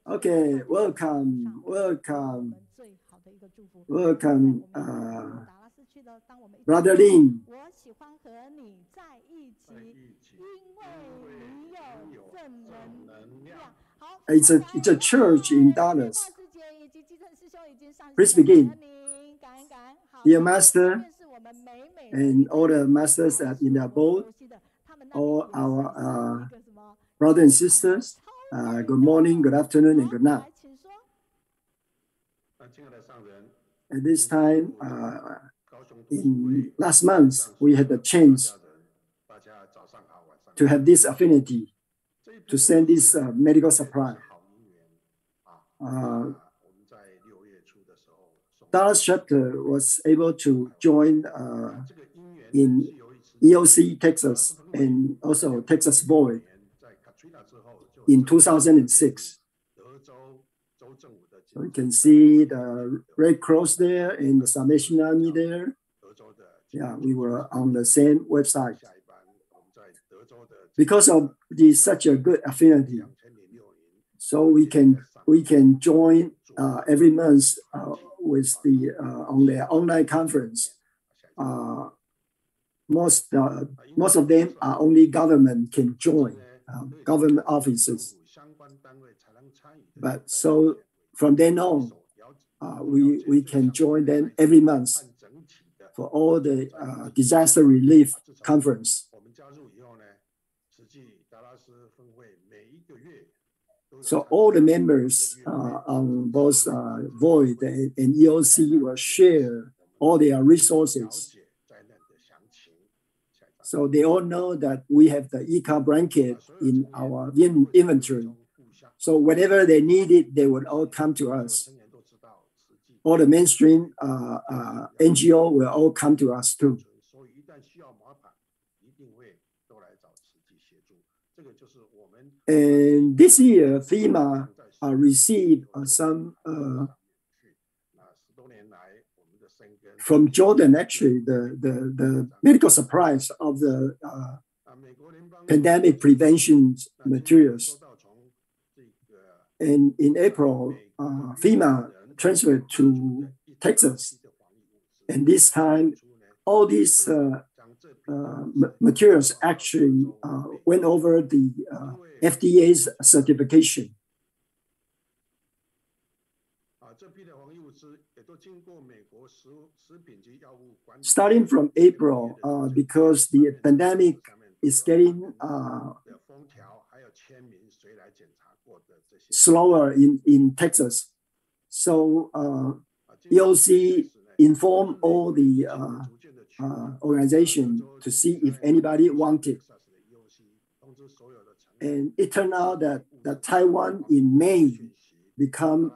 C: Okay, welcome, welcome, welcome, Brother Ling. It's a church in Dallas. Please begin. Dear Master, and all the masters that in their boat, all our brothers and sisters, good morning, good afternoon, and good night. At this time, in last month, we had the chance to have this affinity to send this medical supply. Dallas chapter was able to join in EOC Texas and also Texas Boy in 2006. So you can see the Red Cross there and the Salvation Army there. Yeah, we were on the same website. Because of such a good affinity, so we can join every month with the on their online conference. Most of them are only government can join, government offices. But so from then on, we can join them every month for all the disaster relief conference. So all the members on both Void and EOC will share all their resources. So they all know that we have the ECA blanket in our inventory. So whatever they needed, they would all come to us. All the mainstream NGO will all come to us too. And this year, Teema received some from Jordan, actually, the medical supplies of the pandemic prevention materials. And in April, Teema transferred to Texas. And this time, all these materials actually went over the FDA's certification. Starting from April, because the pandemic is getting slower in Texas, so EOC informed all the organization to see if anybody wanted. And it turned out that Taiwan in May become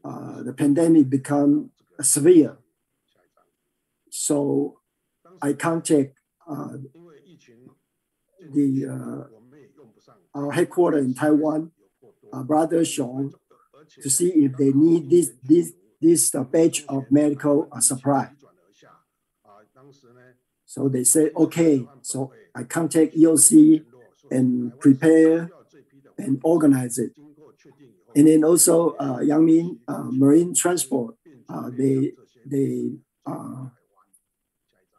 C: the pandemic become severe. So I contact our headquarters in Taiwan, Brother Sean, to see if they need this batch of medical supply. So they said, okay. So I contact EOC and prepare and organize it. And then also Yangmin Marine Transport, they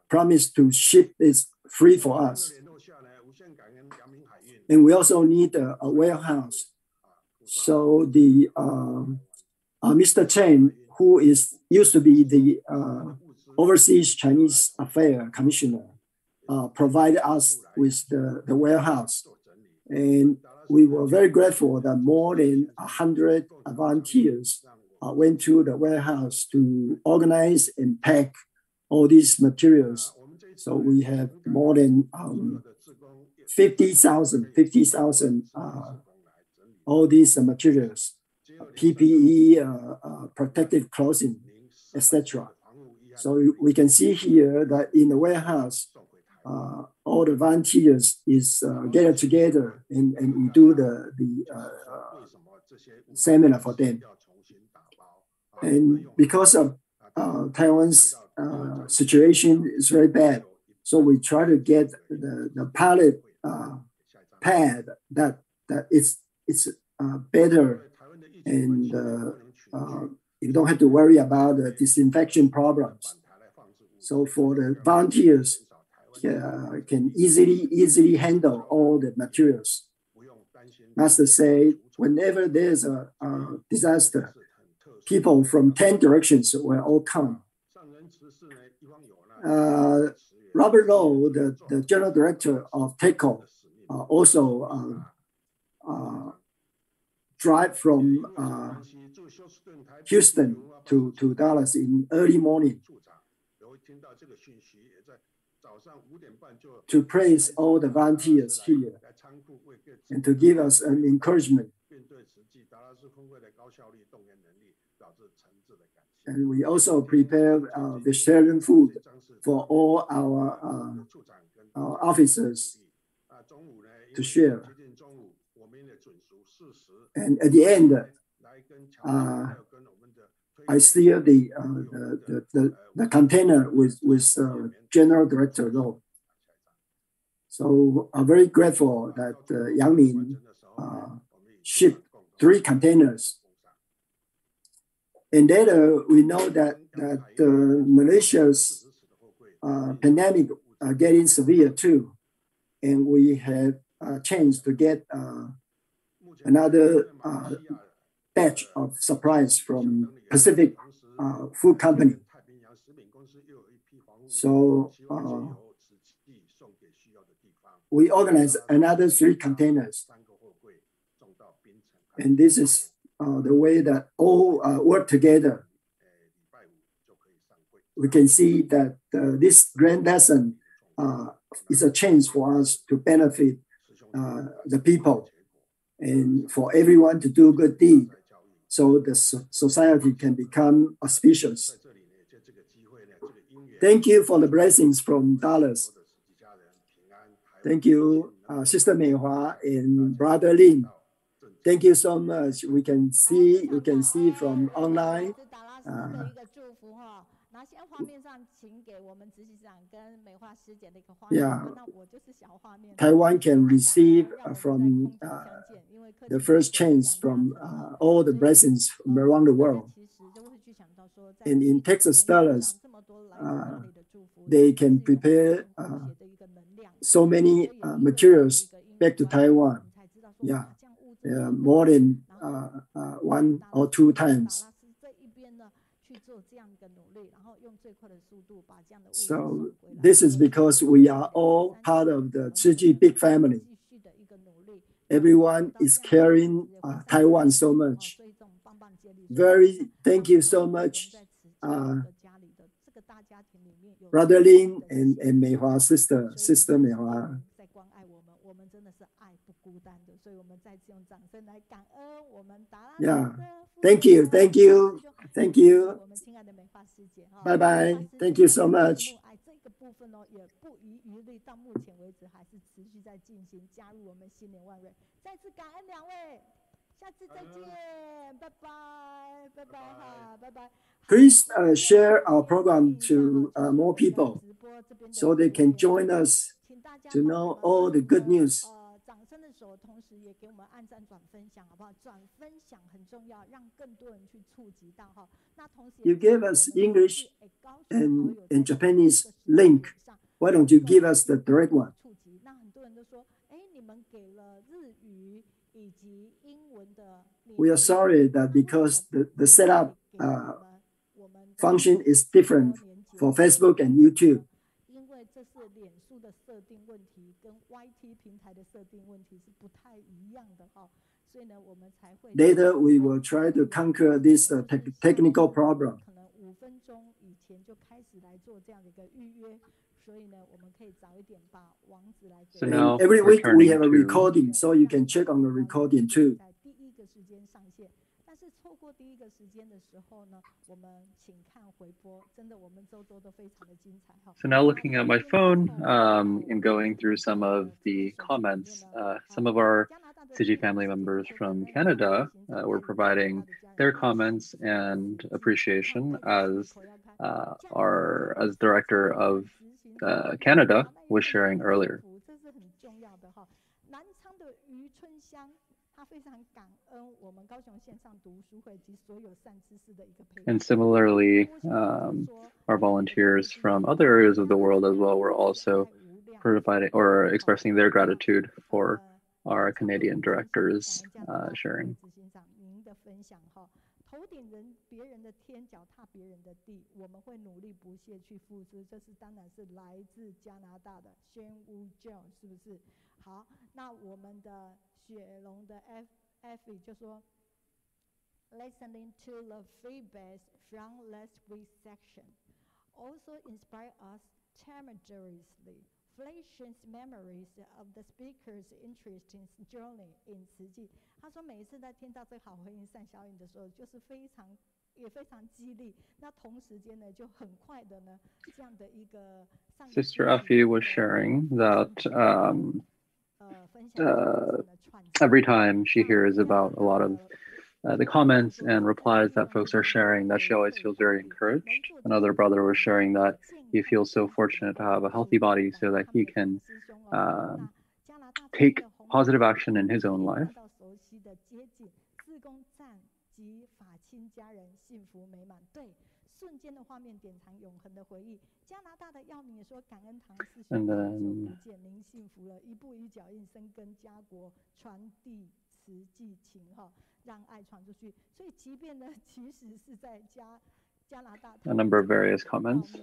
C: promised to ship this free for us. And we also need a warehouse. So the Mr. Chen, who used to be the Overseas Chinese Affairs Commissioner, provided us with the warehouse. And we were very grateful that more than 100 volunteers went to the warehouse to organize and pack all these materials. So we have more than 50,000 all these materials, PPE, protective clothing, etc. So we can see here that in the warehouse, all the volunteers is get together and we do the seminar for them. And because of Taiwan's situation is very bad, so we try to get the pilot pad that it's better, and you don't have to worry about the disinfection problems. So for the volunteers, can easily handle all the materials. That's to say, whenever there's a disaster, people from 10 directions will all come. Robert Lowe, the general director of TECO, also drive from Houston to Dallas in early morning to praise all the volunteers here and to give us an encouragement. And we also prepare vegetarian food for all our officers to share. And at the end, I steer the container with General Director Lowe. So I'm very grateful that Yang Min shipped 3 containers. And later, we know that Malaysia's pandemic are getting severe too. And we have a chance to get another batch of supplies from Pacific Food Company. So we organized another 3 containers. And this is the way that all work together. We can see that this grand lesson is a chance for us to benefit the people and for everyone to do good deed, so the society can become auspicious. Thank you for the blessings from Dallas. Thank you, Sister Meihua and Brother Ling. Thank you so much. You can see from online. Yeah, Taiwan can receive from the first chance from all the blessings from around the world. And in Texas, Dallas, they can prepare so many materials back to Taiwan. Yeah, more than 1 or 2 times. So this is because we are all part of the Shijing big family. Everyone is caring Taiwan so much. Thank you so much, Brother Ling and Meihua, Sister Meihua. Yeah, thank you. Bye bye. Thank you so much. Please share our program to more people so they can join us to know all the good news. You gave us English and Japanese link. Why don't you give us the direct one? We are sorry that because the setup function is different for Facebook and YouTube. Later, we will try to conquer this technical problem.
D: So now
C: every week we have a recording, so you can check on the recording too.
D: So now looking at my phone and going through some of the comments, some of our Shijing family members from Canada were providing their comments and appreciation as as director of Canada was sharing earlier. And similarly, our volunteers from other areas of the world as well were also providing or expressing their gratitude for our Canadian directors sharing.
E: Listening to the feedback from last week's section also inspire us tremendously. Flashes memories of the speaker's interesting journey in 慈济。他说每一次在听到这个好回应善效应的时候，就是也非常激励。那同时间呢，就很快的呢，这样的一个。
D: Sister Effie was sharing that every time she hears about a lot of the comments and replies that folks are sharing, that she always feels very encouraged. Another brother was sharing that he feels so fortunate to have a healthy body so that he can take positive action in his own life. And then a number of various comments.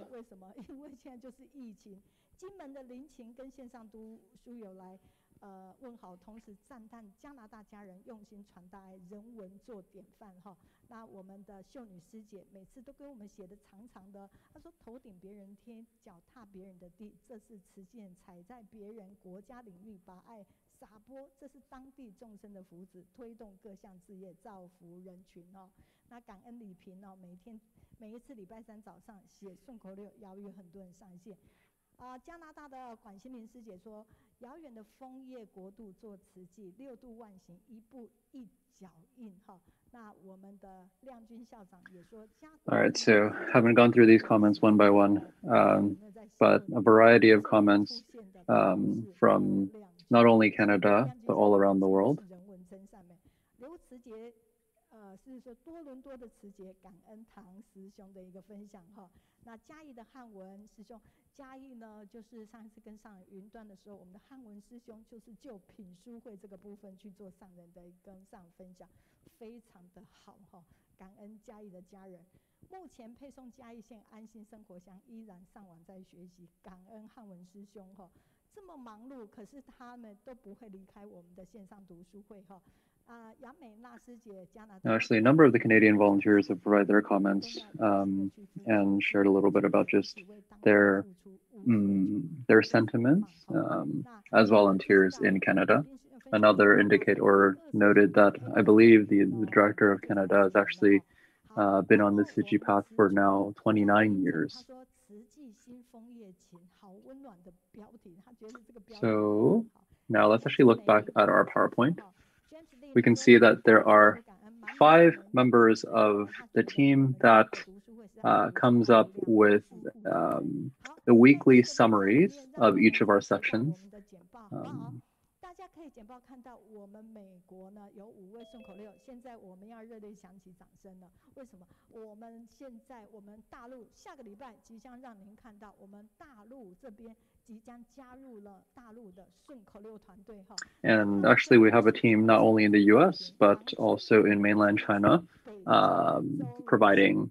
D: All right, so haven't gone through these comments one by one, but a variety of comments from not only Canada, but all around the world. Actually, a number of the Canadian volunteers have provided their comments and shared a little bit about just their sentiments as volunteers in Canada. Another indicated or noted that I believe the director of Canada has actually been on the Shiji path for now 29 years. So now let's actually look back at our PowerPoint. We can see that there are 5 members of the team that comes up with the weekly summaries of each of our sections. And actually, we have a team not only in the US, but also in mainland China, providing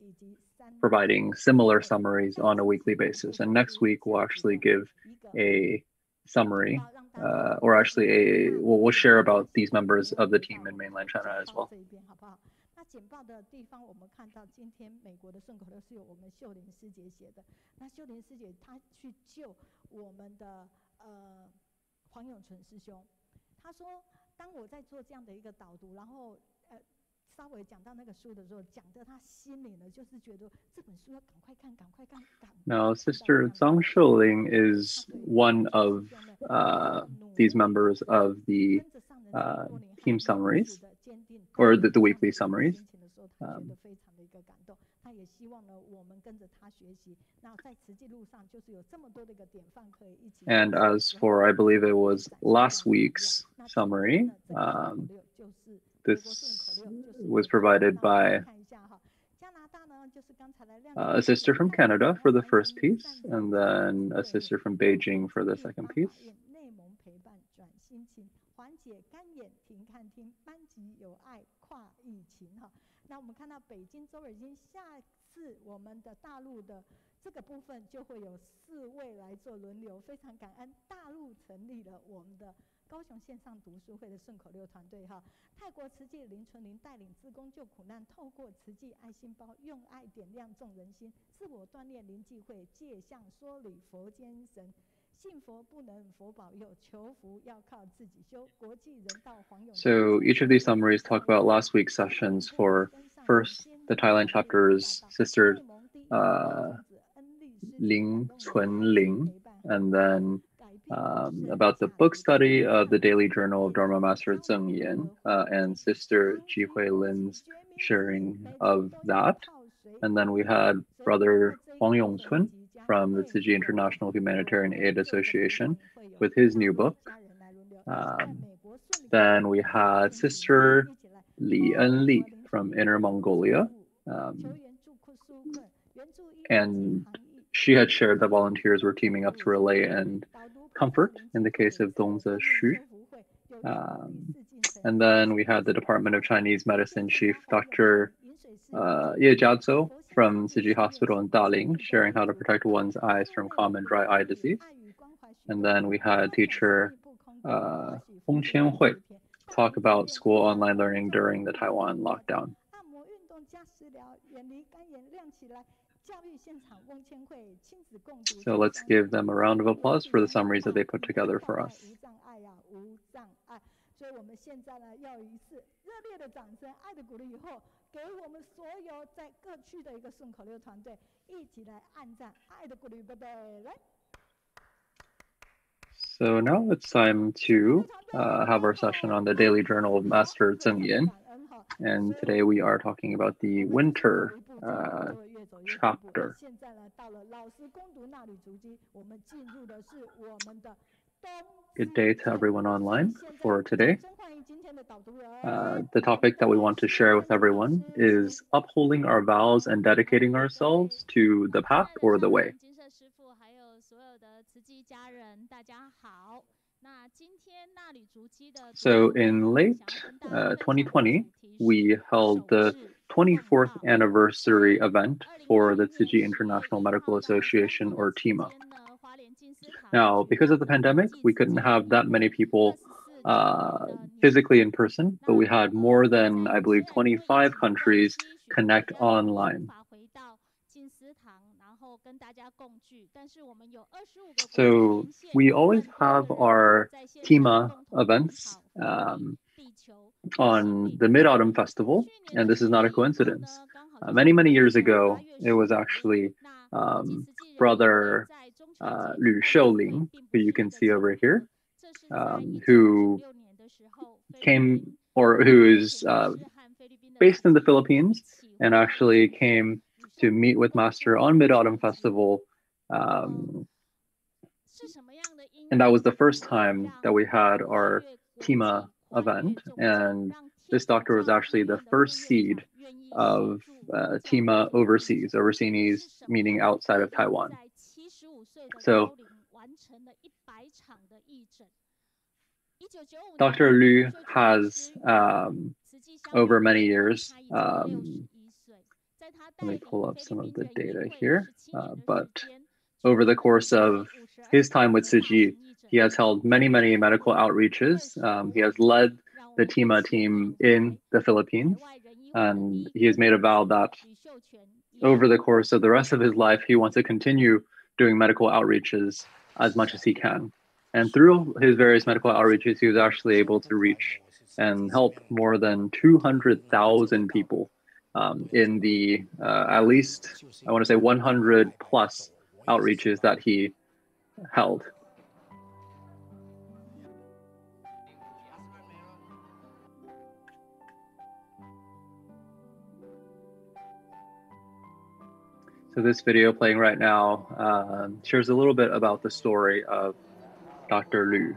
D: similar summaries on a weekly basis. And next week, we'll actually give a summary, or actually we'll share about these members of the team in mainland China as well.
E: 稍微讲到那个书的时候，讲得他心里呢，就是觉得这本书要赶快看，赶快看。
D: Now, Sister Zhang Shouling is one of these members of the team summaries, or the weekly summaries. And as for, I believe it was last week's summary, this was provided by a sister from Canada for the first piece, and then a sister from Beijing for the second piece. So each of these summaries talk about last week's sessions. For first, the Thailand chapter's sister Ling, and then about the book study of the Daily Journal of Dharma Master Zheng Yin, and Sister Jihui Lin's sharing of that. And then we had Brother Huang Yongcun from the Tzu Chi International Humanitarian Aid Association with his new book. Then we had Sister Li En from Inner Mongolia. And she had shared that volunteers were teaming up to relay and comfort in the case of Dongzi Xu. And then we had the Department of Chinese Medicine Chief Dr. Ye Jiazhou from Tzu Chi Hospital in Daling, sharing how to protect one's eyes from common dry eye disease. And then we had teacher Hong Qianhui talk about school online learning during the Taiwan lockdown. So let's give them a round of applause for the summaries that they put together for us. So now it's time to have our session on the Daily Journal of Master Zheng Yin. And today we are talking about the winter chapter. Good day to everyone online for today. The topic that we want to share with everyone is upholding our vows and dedicating ourselves to the path or the way. So in late 2020, we held the 24th anniversary event for the Tzu Chi International Medical Association, or Teema. Now, because of the pandemic, we couldn't have that many people physically in person, but we had more than, I believe, 25 countries connect online. So we always have our Teema events on the Mid-Autumn Festival, and this is not a coincidence. Many years ago, it was actually Brother Lu Shouling, who you can see over here, who came, or who is based in the Philippines, and actually came to meet with Master on Mid-Autumn Festival. And that was the first time that we had our Teema event. And this doctor was actually the first seed of Teema overseas meaning outside of Taiwan. So Dr. Lu has, over many years, let me pull up some of the data here, but over the course of his time with Tzu Chi, he has held many medical outreaches. He has led the Teema team in the Philippines, and he has made a vow that over the course of the rest of his life, he wants to continue doing medical outreaches as much as he can. And through his various medical outreaches, he was actually able to reach and help more than 200,000 people in the at least, I want to say 100 plus outreaches that he held. So this video playing right now shares a little bit about the story of Dr. Liu.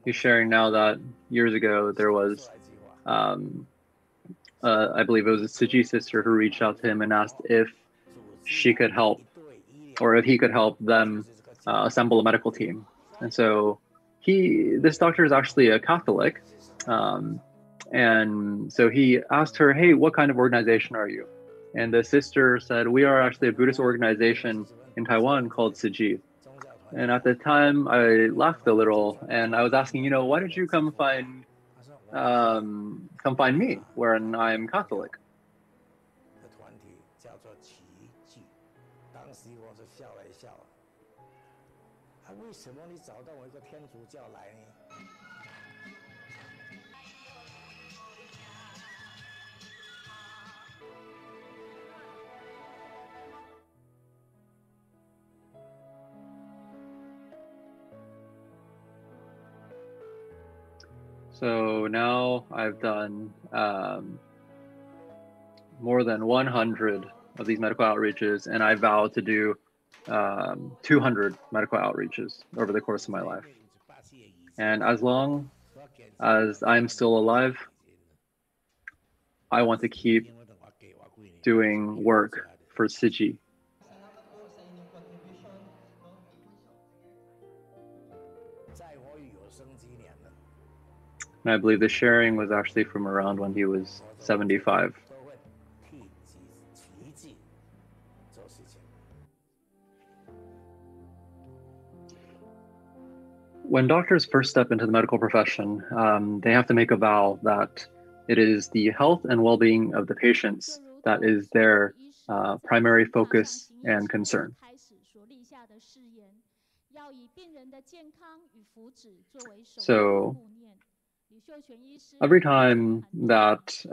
D: He's sharing now that years ago there was, I believe it was a Shijing sister who reached out to him and asked if she could help, or if he could help them assemble a medical team. And so this doctor is actually a Catholic. And so he asked her, hey, what kind of organization are you? And the sister said, we are actually a Buddhist organization in Taiwan called Shijing. And at the time I laughed a little and I was asking, why did you come find me when I'm Catholic? So now I've done more than 100 of these medical outreaches, and I vow to do 200 medical outreaches over the course of my life. And as long as I'm still alive, I want to keep doing work for Shijing. And I believe the sharing was actually from around when he was 75. When doctors first step into the medical profession, they have to make a vow that it is the health and well-being of the patients that is their primary focus and concern. So every time that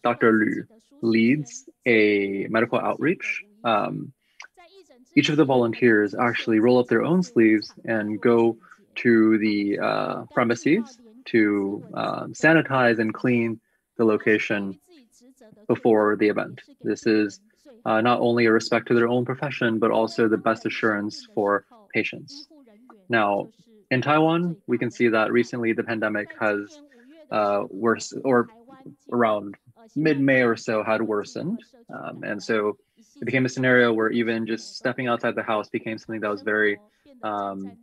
D: Dr. Liu leads a medical outreach, each of the volunteers actually roll up their own sleeves and go to the premises to sanitize and clean the location before the event. This is not only a respect to their own profession, but also the best assurance for patients. Now, in Taiwan, we can see that recently the pandemic has worsened, or around mid-May or so had worsened. And so it became a scenario where even just stepping outside the house became something that was very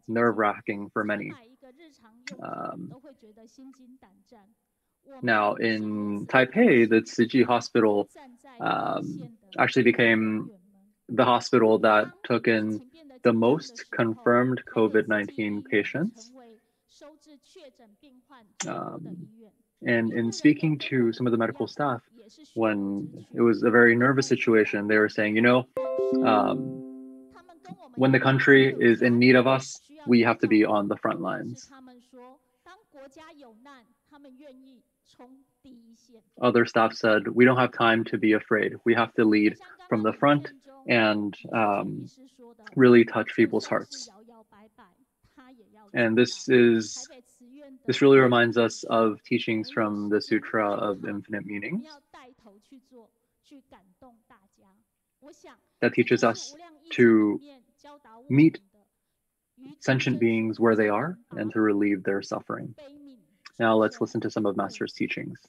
D: nerve-wracking for many. Now in Taipei, the Tzu Hospital actually became the hospital that took in the most confirmed COVID-19 patients. And in speaking to some of the medical staff, when it was a very nervous situation, they were saying, when the country is in need of us, we have to be on the front lines. Other staff said, we don't have time to be afraid. We have to lead from the front and really touch people's hearts. And this really reminds us of teachings from the Sutra of Infinite Meanings that teaches us to meet sentient beings where they are and to relieve their suffering. Now let's listen to some of Master's teachings.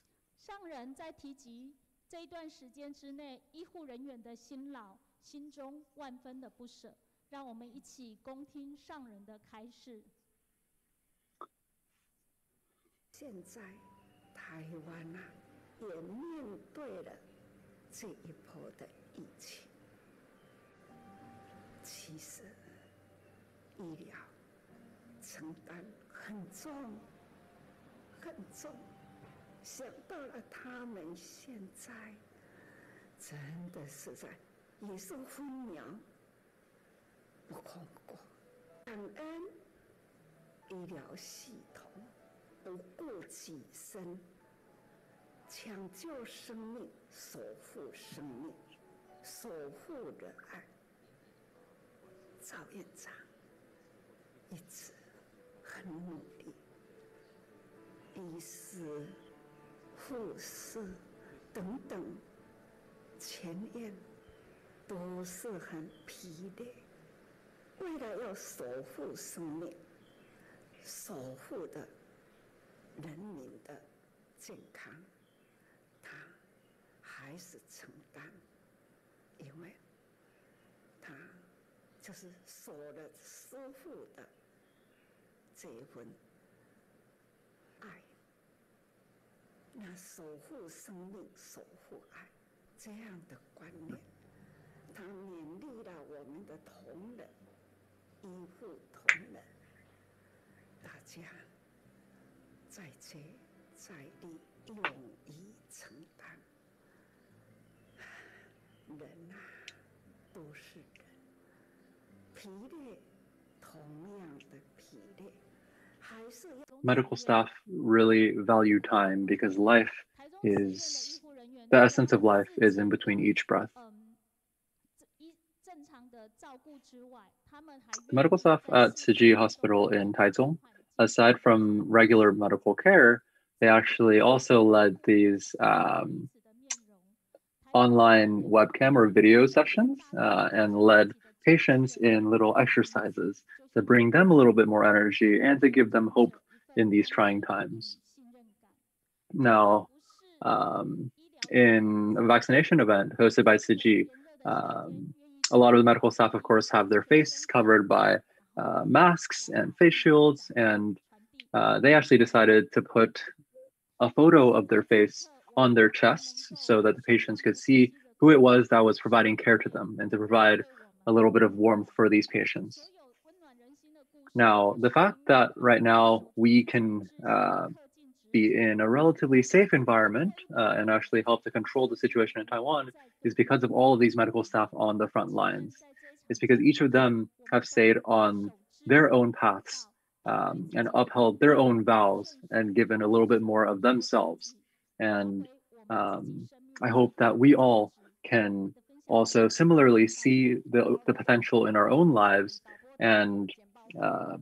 F: 不空过。感恩医疗系统不顾己身，抢救生命，守护生命，守护仁爱。赵院长一直很努力，医师、护士等等前院都是很疲累，为了要守护生命，守护的人民的健康，他还是承担，因为他就是守了师父的这一份爱。那守护生命，守护爱这样的观念，他勉励了我们的同仁，医护同仁，大家再接再厉，勇于承担。人啊，都是人，疲累，同样的疲累，还是要。
D: Medical staff really value time because the essence of life is in between each breath. The medical staff at Shijing Hospital in Taichung, aside from regular medical care, they actually also led these online webcam or video sessions and led patients in little exercises to bring them a little bit more energy and to give them hope in these trying times. Now, in a vaccination event hosted by Shijing, a lot of the medical staff, of course, have their face covered by masks and face shields, and they actually decided to put a photo of their face on their chests so that the patients could see who it was that was providing care to them and to provide a little bit of warmth for these patients. Now, the fact that right now we can be in a relatively safe environment and actually help to control the situation in Taiwan is because of all of these medical staff on the front lines. It's because each of them have stayed on their own paths and upheld their own vows and given a little bit more of themselves. And I hope that we all can also similarly see the potential in our own lives and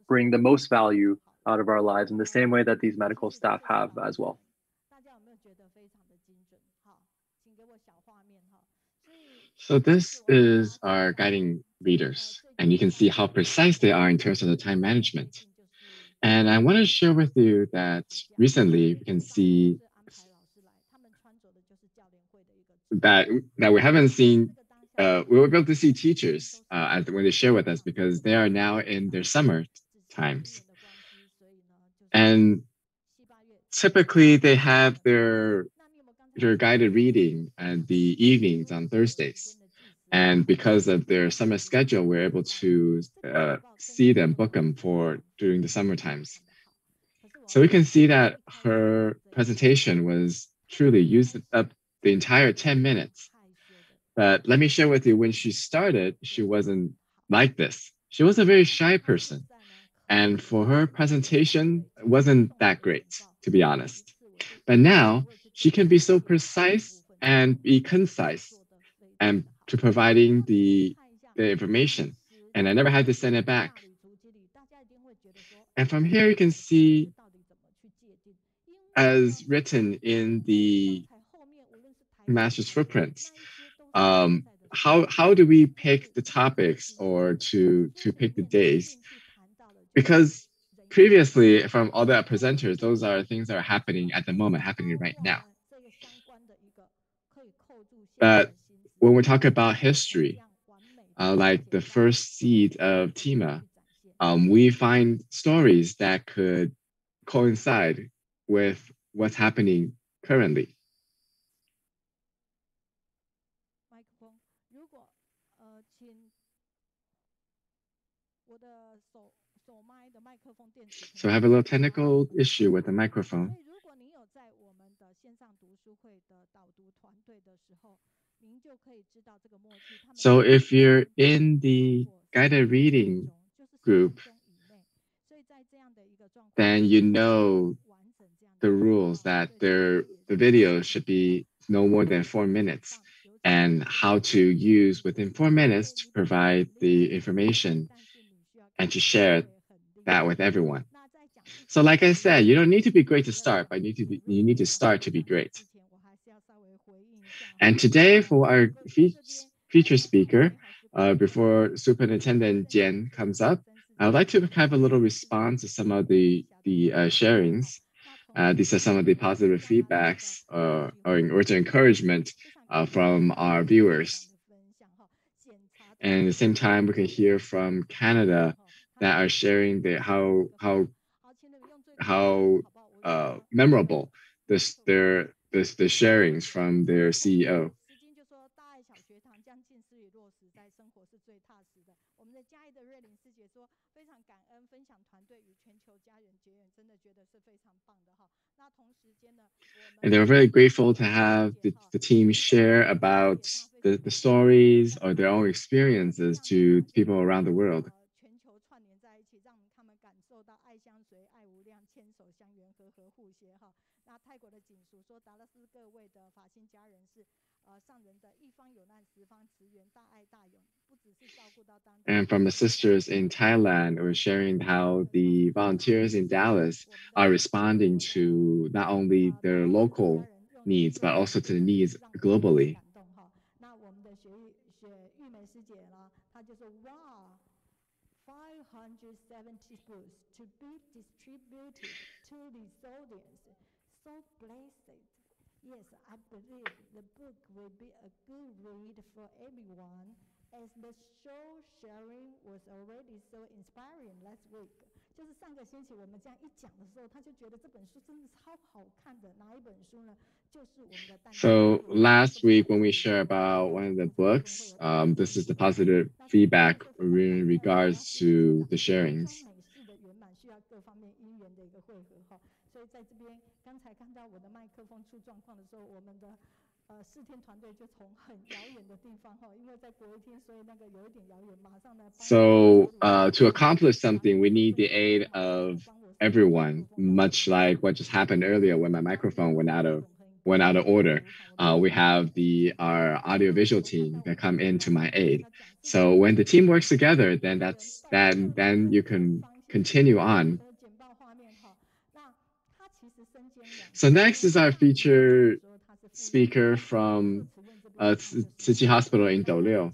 D: bring the most value out of our lives in the same way that these medical staff have as well.
G: So this is our guiding readers, and you can see how precise they are in terms of the time management. And I want to share with you that recently we can see that we haven't seen, we were able to see teachers when they share with us because they are now in their summer times. And typically they have their guided reading at the evenings on Thursdays. And because of their summer schedule, we're able to see them, book them for during the summer times. So we can see that her presentation was truly used up the entire 10 minutes. But let me share with you, when she started, she wasn't like this. She was a very shy person. And for her presentation, it wasn't that great, to be honest. But now she can be so precise and be concise and to providing the information. And I never had to send it back. And from here, you can see, as written in the master's footprints, how do we pick the topics or to pick the days? Because previously, from all the presenters, those are things that are happening at the moment, happening right now. But when we talk about history, like the first seed of Teema, we find stories that could coincide with what's happening currently. So I have a little technical issue with the microphone. So if you're in the guided reading group, then you know the rules that the video should be no more than 4 minutes and how to use within 4 minutes to provide the information and to share that with everyone. So like I said, you don't need to be great to start, but you need to start to be great. And today for our feature speaker, before Superintendent Jian comes up, I would like to have a little response to some of the sharings. These are some of the positive feedbacks or words of encouragement from our viewers. And at the same time, we can hear from Canada that are sharing how memorable the sharings from their CEO. And they're very grateful to have the team share about the stories or their own experiences to people around the world. And from the sisters in Thailand, we're sharing how the volunteers in Dallas are responding to not only their local needs, but also to the needs globally. Books to be distributed to this audience. So blessed. Yes, I believe the book will be a good read for everyone, as the show sharing was already so inspiring last week. 就是上个星期我们这样一讲的时候，他就觉得这本书真的超好看的。哪一本书呢？就是我们的。So last week when we share about one of the books, this is the positive feedback in regards to the sharings. 所以在这边，刚才看到我的麦克风出状况的时候，我们的视听团队就从很遥远的地方因为在国一厅，所以那个有一点遥远，马上呢。So to accomplish something, we need the aid of everyone. Much like what just happened earlier when my microphone went out of order. We have our audiovisual team that come into my aid. So when the team works together, then you can continue on. So next is our feature speaker from Tzu Chi Hospital in Douliu.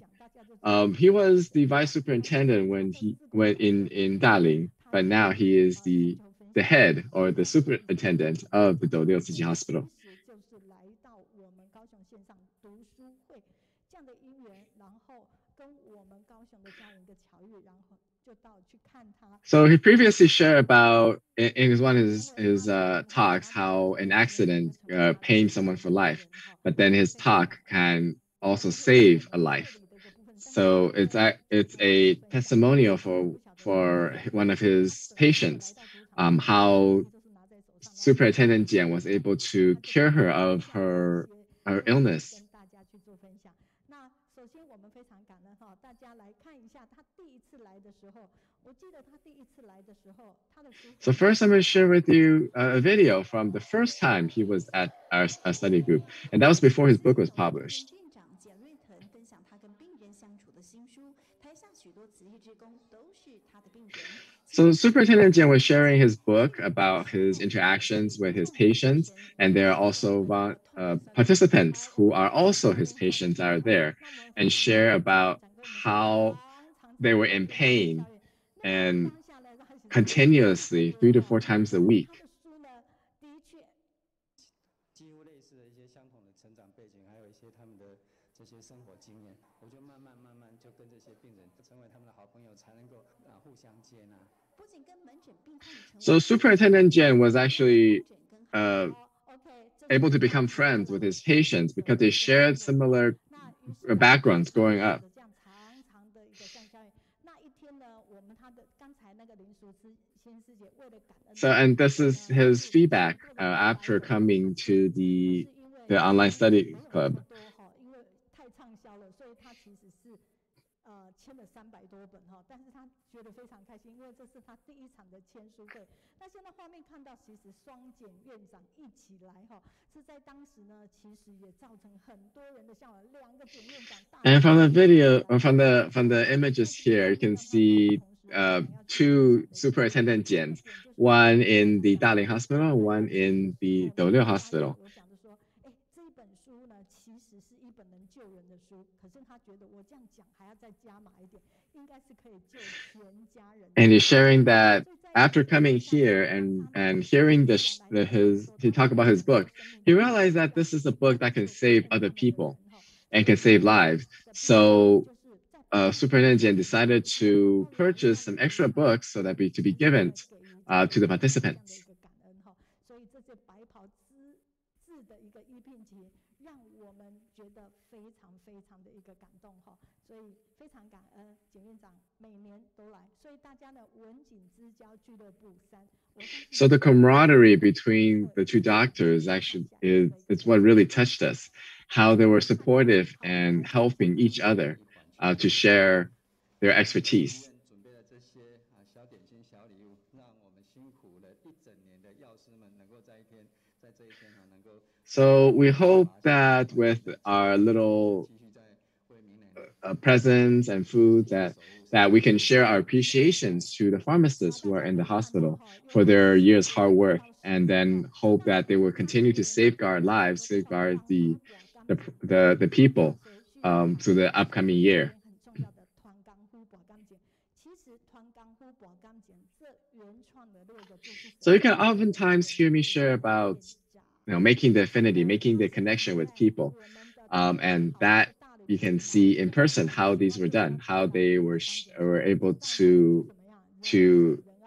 G: He was the vice superintendent when he went in Daling, but now he is the head or the superintendent of the Douliu Tzu Chi Hospital. So he previously shared about in one of his talks how an accident pained someone for life, but then his talk can also save a life. So it's a testimonial for one of his patients, how Superintendent Jian was able to cure her of her illness. So first, I'm going to share with you a video from the first time he was at our study group, and that was before his book was published. So Superintendent Jian was sharing his book about his interactions with his patients, and there are also participants who are also his patients are there, and share about how they were in pain and continuously 3 to 4 times a week. So Superintendent Jian was actually able to become friends with his patients because they shared similar backgrounds growing up. So, and this is his feedback after coming to the online study club.
E: 签了300多本哈，但是他觉得非常开心，因为这是他第一场的签书会。那现在画面看到，其实双检院长一起来哈，是在当时呢，其实也造成很多人的向往。2个检院长。
G: And from the video, from the images here, you can see 2 superintendent Jians, one in the Daling Hospital, one in the Douliu Hospital.
E: 书呢，其实是一本能救人的书，可是他觉得我这样讲还要再加码一点，应该是可以救全家人。
G: And he's sharing that after coming here and hearing he talk about his book, he realized that this is a book that can save other people and can save lives. So Superintendent decided to purchase some extra books so that to be given to the participants.
E: 所以这些白袍字的一个一聘集，让我们觉得非常的一个感动哈，所以非常感恩检院长每年都来，所以大家呢文景之交俱乐部3。
G: So the camaraderie between the 2 doctors actually is what really touched us, how they were supportive and helping each other to share their expertise. So we hope that with our little presents and food that we can share our appreciations to the pharmacists who are in the hospital for their year's hard work, and then hope that they will continue to safeguard lives, safeguard the people through the upcoming year. So you can oftentimes hear me share about making the affinity, making the connection with people, and that you can see in person how these were done, how they were able to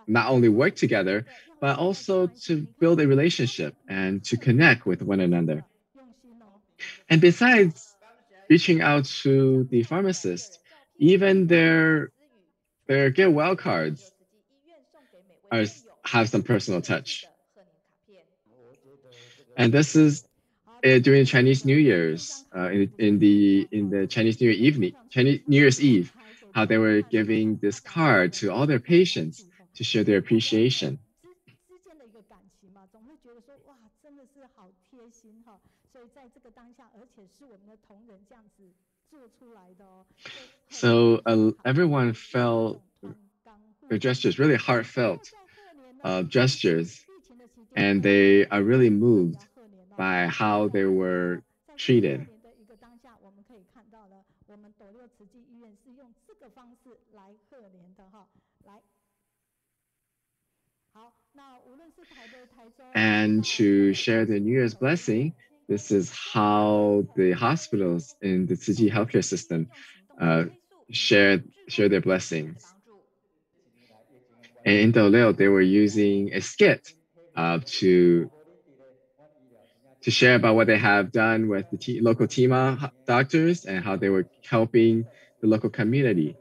G: not only work together, but also to build a relationship and to connect with one another. And besides reaching out to the pharmacist, even their get well cards have some personal touch. And this is during Chinese New Year's, in the Chinese New Year's Eve, how they were giving this card to all their patients to show their appreciation. So everyone felt their gestures, really heartfelt gestures, and they are really moved by how they were treated. And to share the New Year's blessing, this is how the hospitals in the Tzu Chi healthcare system share their blessings. And in Douliu, they were using a skit to share about what they have done with the local Teema doctors and how they were helping the local community,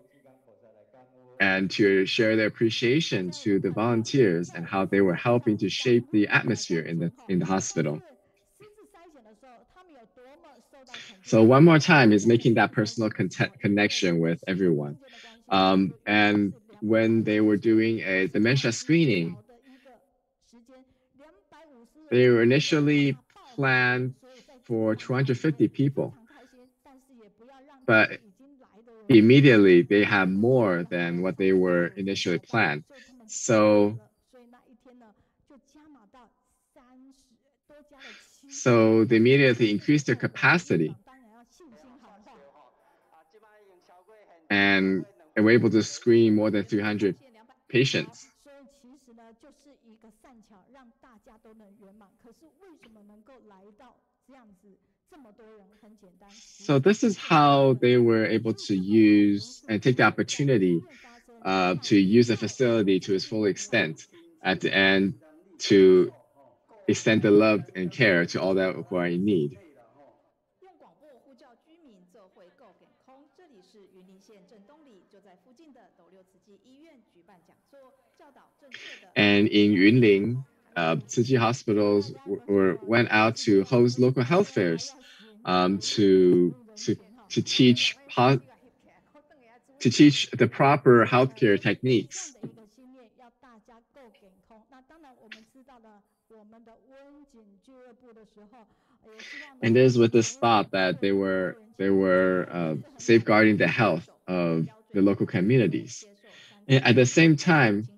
G: and to share their appreciation to the volunteers and how they were helping to shape the atmosphere in the hospital. So one more time is making that personal connection with everyone. And when they were doing a dementia screening, they were initially planned for 250 people, but immediately they have more than what they were initially planned. So they immediately increased their capacity and were able to screen more than 300 patients. So this is how they were able to use and take the opportunity to use the facility to its full extent at the end, to extend the love and care to all that who are in need.
B: 用广播呼叫居民做会够健康，这里是云林县镇东里，就在附近的斗六慈济医院举办讲座。
G: And in Yunling, Tzu Chi hospitals went out to host local health fairs to teach the proper healthcare techniques. And this with this thought that they were safeguarding the health of the local communities. And at the same time,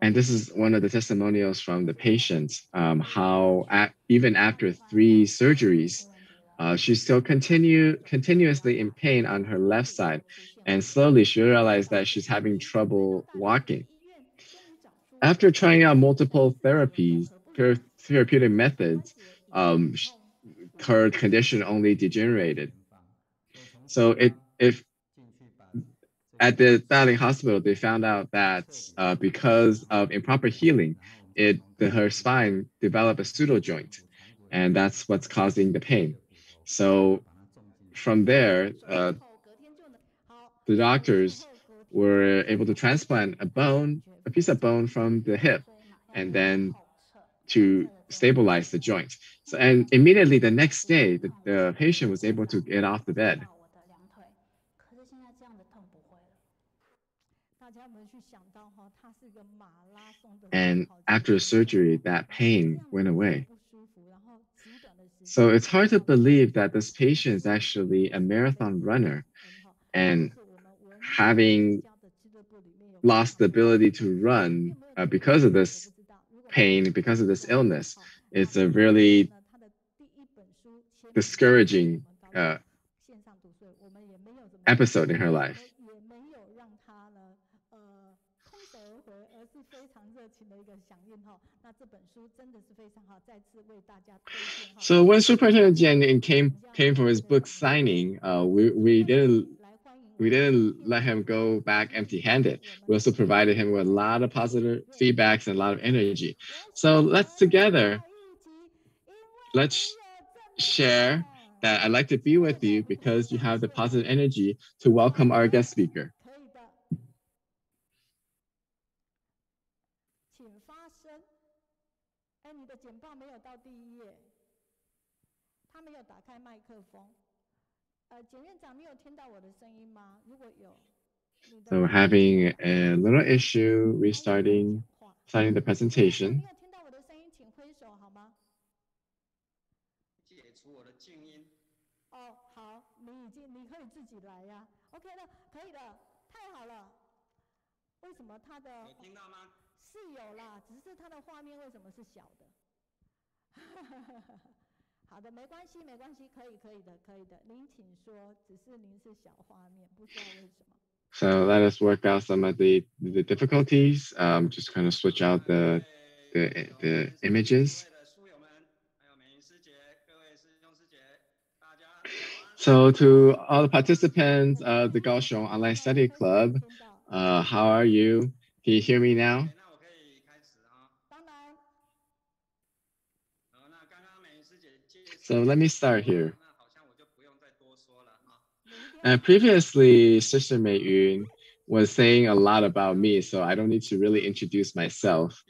G: and this is one of the testimonials from the patient, how even after 3 surgeries, she's still continuously in pain on her left side. And slowly she realized that she's having trouble walking. After trying out multiple therapeutic methods, her condition only degenerated. So if at the Daling hospital, they found out that because of improper healing, her spine developed a pseudo joint, and that's what's causing the pain. So from there, the doctors were able to transplant a piece of bone from the hip, and then to stabilize the joint. So, and immediately the next day, the patient was able to get off the bed. And after surgery, that pain went away. So it's hard to believe that this patient is actually a marathon runner, and having lost the ability to run because of this pain, because of this illness, it's a really discouraging episode in her life. So when Superintendent Jian came for his book signing, we didn't let him go back empty-handed. We also provided him with a lot of positive feedbacks and a lot of energy. So let's share that I'd like to be with you because you have the positive energy to welcome our guest speaker. So we're having a little issue starting the presentation. So let us work out some of the difficulties. Just kind of switch out the images. So to all the participants of the Kaohsiung Online Study Club, how are you? Can you hear me now? So let me start here. Previously, Sister Meihua was saying a lot about me, so I don't need to really introduce myself.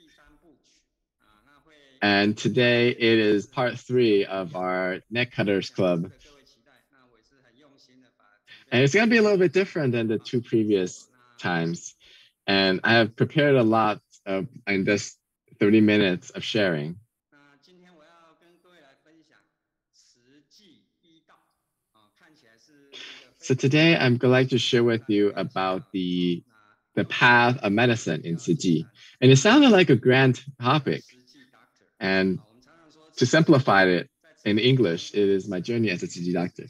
G: And today it is part 3 of our Neck Cutters Club. And it's going to be a little bit different than the 2 previous times. And I have prepared a lot in this 30 minutes of sharing. So today I'm going to share with you about the path of medicine in Tzu Chi. And it sounded like a grand topic. And to simplify it in English, it is my journey as a Tzu Chi doctor.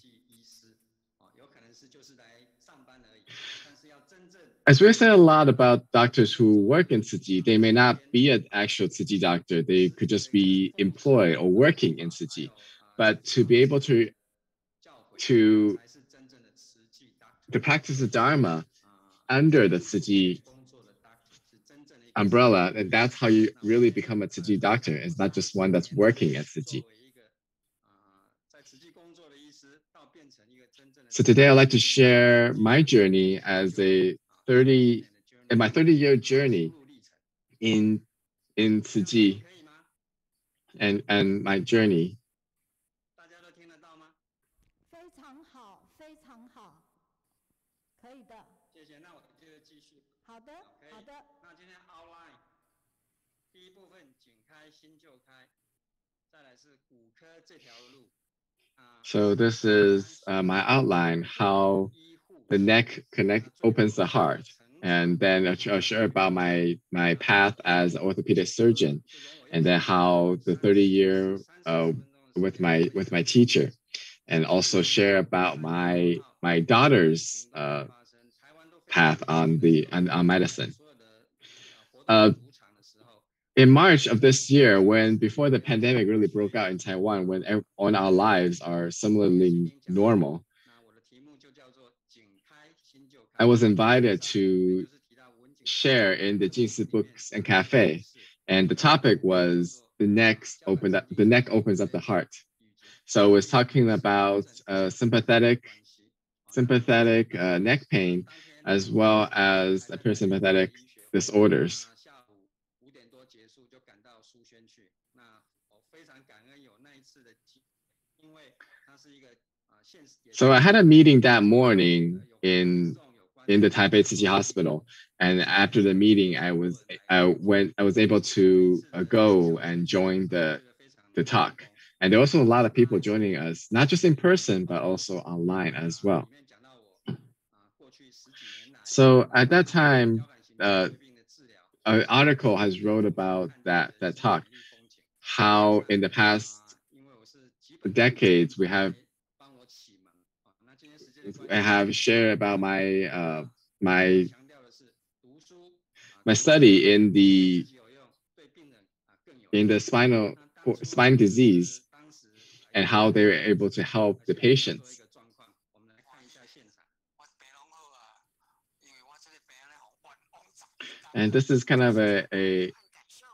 G: As we said a lot about doctors who work in Tzu Chi, they may not be an actual Tzu Chi doctor. They could just be employed or working in Tzu Chi. But to be able to practice the Dharma under the Tzu Chi umbrella, and that's how you really become a Tzu Chi doctor. It's not just one that's working at Tzu Chi. So today I'd like to share my journey as a 30-year journey in Tzu Chi and my journey.
E: 非常好，非常好，可以的。
H: 谢谢，那我就继续。
E: 好的，好的。
H: 那今天 outline 第一部分紧开新旧开，再来是骨科这条路。
G: So this is my outline, how the neck opens the heart, and then I'll share about my path as an orthopedic surgeon, and then how the 30-year with my teacher, and also share about my daughter's path on medicine. In March of this year, before the pandemic really broke out in Taiwan, when all our lives are similarly normal, I was invited to share in the Jinsi Books and Cafe, and the topic was the neck opens up the heart. So I was talking about sympathetic neck pain, as well as parasympathetic disorders. So I had a meeting that morning in the Taipei Tzu Chi Hospital, and after the meeting, I was able to go and join the talk. And there were also a lot of people joining us, not just in person, but also online as well. So at that time, an article has wrote about that talk, how in the past decades I have shared about my study in the spine disease and how they were able to help the patients. And this is kind of a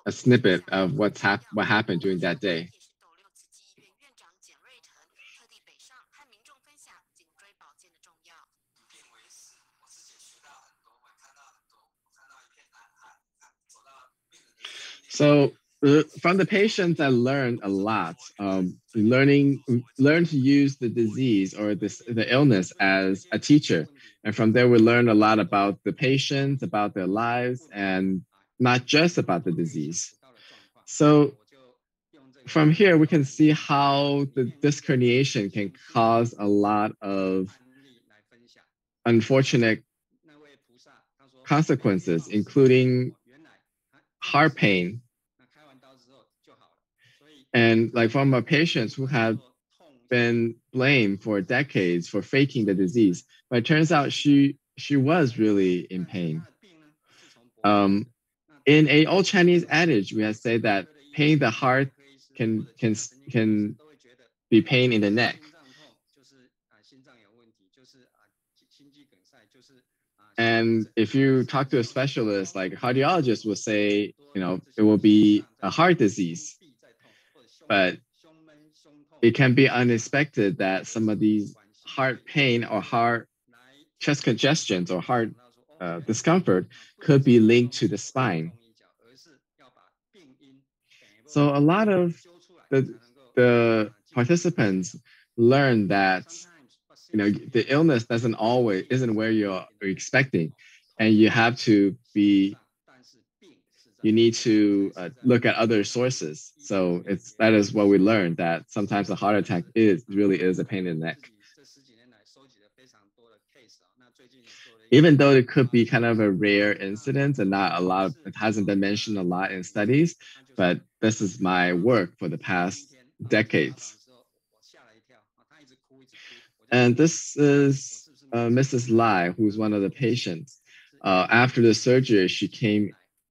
G: snippet of what happened during that day. So from the patients, I learned a lot. Learn to use the disease or the illness as a teacher. And from there, we learn a lot about the patients, about their lives, and not just about the disease. So from here, we can see how the disc herniation can cause a lot of unfortunate consequences, including heart pain. And like from our patients who have been blamed for decades for faking the disease, but it turns out she was really in pain. In an old Chinese adage, we have said that pain in the heart can be pain in the neck. And if you talk to a specialist, like a cardiologist will say, it will be a heart disease. But it can be unexpected that some of these heart pain or heart chest congestions or heart discomfort could be linked to the spine. So a lot of the participants learn that the illness isn't where you're expecting, and you have to you need to look at other sources. So that is what we learned, that sometimes a heart attack really is a pain in the neck. Even though it could be kind of a rare incident and it hasn't been mentioned a lot in studies, but this is my work for the past decades. And this is Mrs. Lai, who's one of the patients. After the surgery,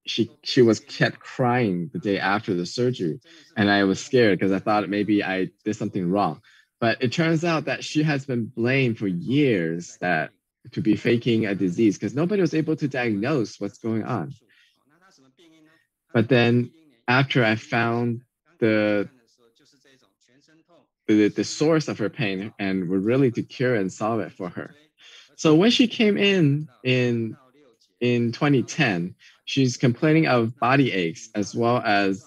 G: she was kept crying the day after the surgery, and I was scared because I thought maybe I did something wrong. But it turns out that she has been blamed for years to be faking a disease because nobody was able to diagnose what's going on. But then after I found the the source of her pain and were really to cure and solve it for her. So when she came in 2010, she's complaining of body aches as well as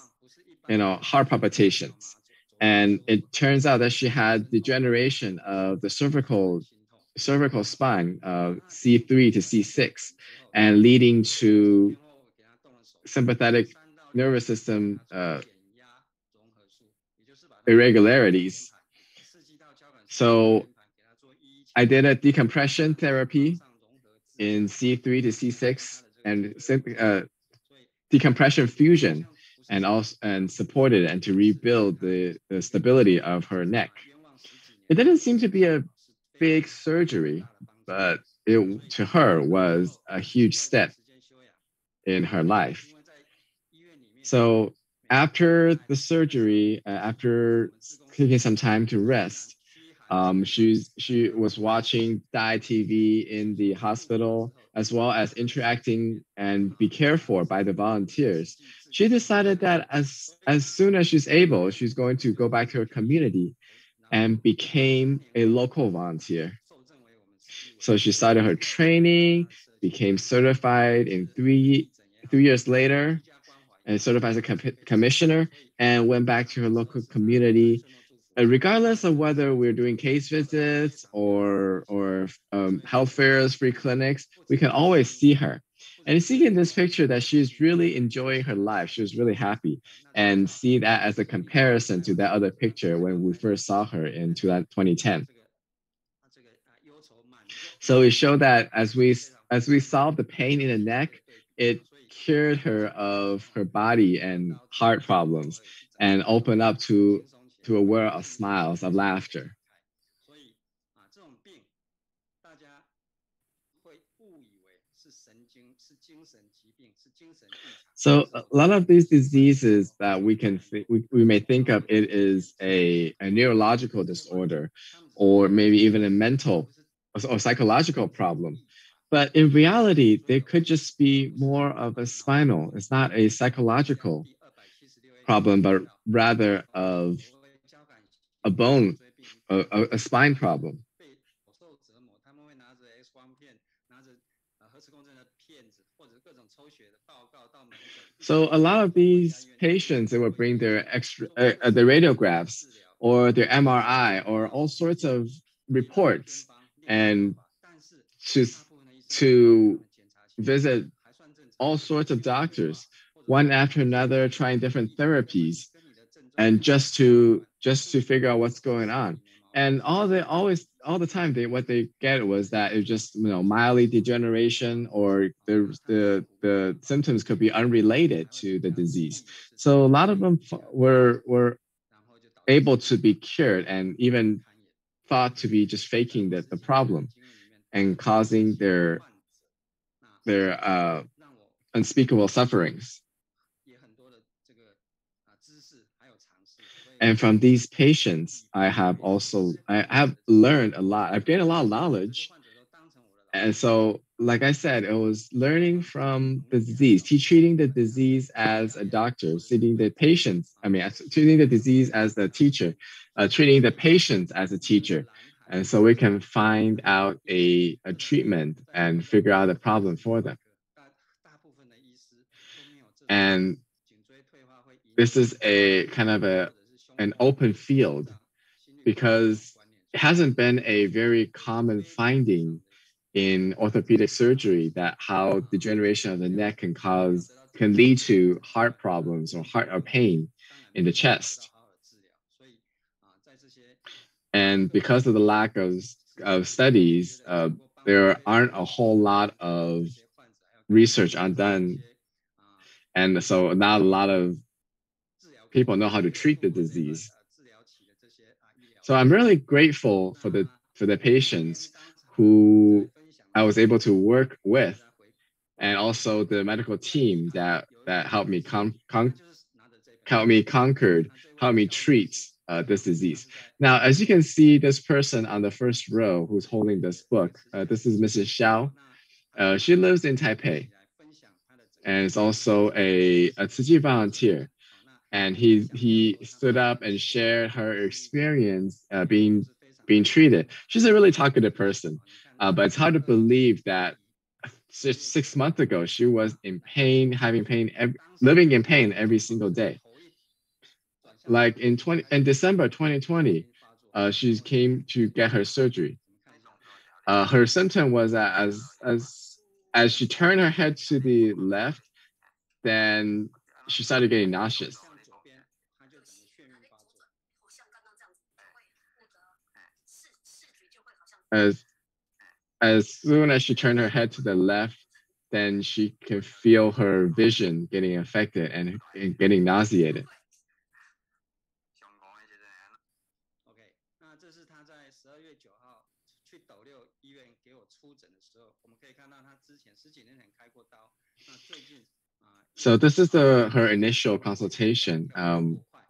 G: heart palpitations. And it turns out that she had degeneration of the cervical spine, C3 to C6, and leading to sympathetic nervous system irregularities. So I did a decompression therapy in C3 to C6 and decompression fusion, and supported it and to rebuild the stability of her neck. It didn't seem to be a big surgery, but it to her was a huge step in her life. So after the surgery, after taking some time to rest, she was watching Dai TV in the hospital, as well as interacting and be cared for by the volunteers. She decided that as soon as she's able, she's going to go back to her community and became a local volunteer. So she started her training, became certified in 3 years later, and certified as a commissioner, and went back to her local community. Regardless of whether we're doing case visits or health fairs, free clinics, we can always see her. And see in this picture that she's really enjoying her life. She was really happy, and see that as a comparison to that other picture when we first saw her in 2010. So it showed that as we solved the pain in the neck, it cured her of her body and heart problems, and opened up to a world of smiles, of laughter. So a lot of these diseases that we may think of it is a neurological disorder, or maybe even a mental or psychological problem. But in reality, they could just be more of a spinal. It's not a psychological problem, but rather of a bone, a spine problem. So a lot of these patients, they will bring their the radiographs or their MRI or all sorts of reports, and to visit all sorts of doctors, one after another, trying different therapies, and just to figure out what's going on. And all the time what they get was that it just mildly degeneration, or the symptoms could be unrelated to the disease. So a lot of them were able to be cured, and even thought to be just faking the problem and causing their unspeakable sufferings. And from these patients, I have learned a lot. I've gained a lot of knowledge. And so, like I said, it was learning from the disease, treating the disease as a doctor, treating the disease as the teacher, treating the patients as a teacher. And so we can find out a treatment and figure out a problem for them. And this is a kind of an open field, because it hasn't been a very common finding in orthopedic surgery that how degeneration of the neck can lead to heart problems or pain in the chest. And because of the lack of studies, there aren't a whole lot of research done. And so not a lot of people know how to treat the disease. So I'm really grateful for the patients who I was able to work with, and also the medical team that helped me help me treat this disease. Now, as you can see, this person on the first row who's holding this book, this is Mrs. Xiao. She lives in Taipei, and is also a Tzu Chi volunteer. and he stood up and shared her experience being treated. She's a really talkative person, but it's hard to believe that 6 months ago she was in pain, having pain, living in pain every single day. Like in December 2020, she came to get her surgery. Her symptom was that as she turned her head to the left, then she started getting nauseous. As soon as she turned her head to the left, then she can feel her vision getting affected and getting nauseated. So this is her initial consultation.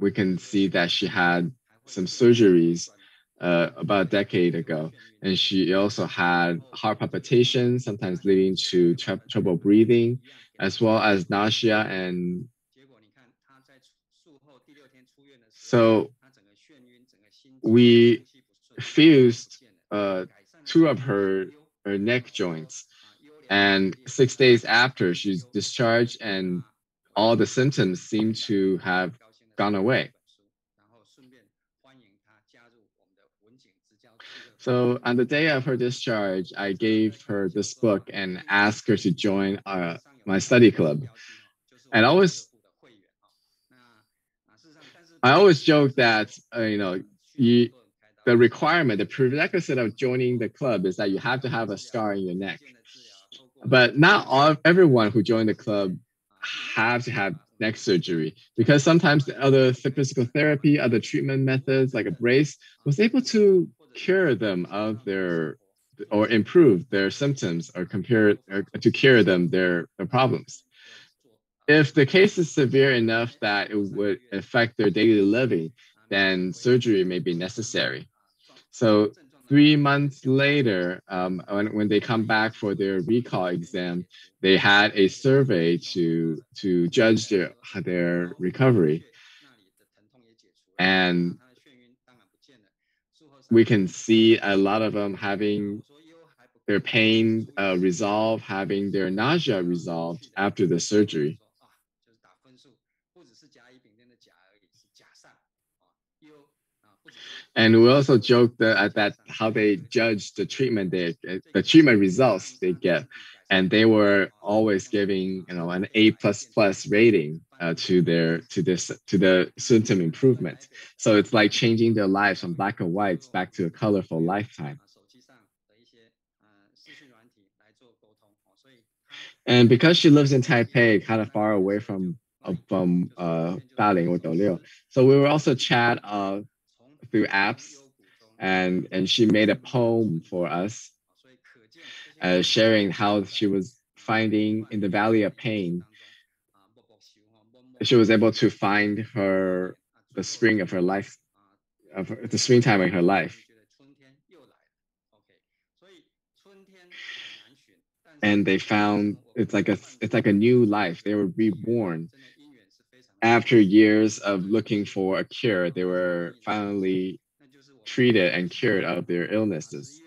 G: We can see that she had some surgeries about a decade ago, and she also had heart palpitations, sometimes leading to trouble breathing, as well as nausea. And so we fused two of her neck joints, and 6 days after she's discharged, and all the symptoms seem to have gone away. So on the day of her discharge, I gave her this book and asked her to join my study club. And I always joke that the requirement, the prerequisite of joining the club is that you have to have a scar in your neck. But not everyone who joined the club have to have neck surgery, because sometimes the other physical therapy, other treatment methods like a brace was able to cure them of their or improve their symptoms or to cure them their problems. If the case is severe enough that it would affect their daily living, then surgery may be necessary. So 3 months later, when they come back for their recall exam, they had a survey to judge their recovery. And we can see a lot of them having their pain resolved, having their nausea resolved after the surgery. And we also joked that how they judge the treatment results they get, and they were always giving an A++ rating to the symptom improvement. So it's like changing their lives from black and white back to a colorful lifetime. And because she lives in Taipei, kind of far away from Daling or Douliu, so we will also chat through apps, and she made a poem for us, sharing how she was finding in the valley of pain. She was able to find the spring of her life, the springtime in her life. And they found it's like a new life. They were reborn. After years of looking for a cure, they were finally treated and cured of their illnesses.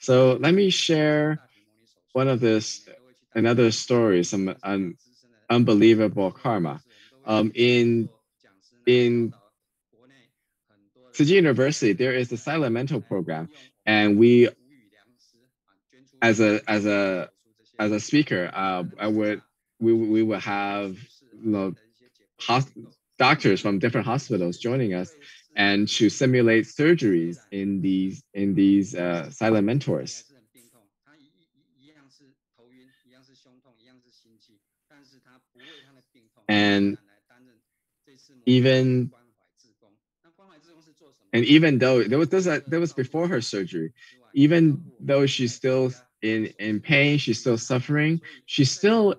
G: So let me share another story, some unbelievable karma. In Shijing University, there is a silent mental program, and we, as a speaker, we will have doctors from different hospitals joining us, and to simulate surgeries in these silent mentors. And even though that was before her surgery, even though she's still in pain, she's still suffering, she still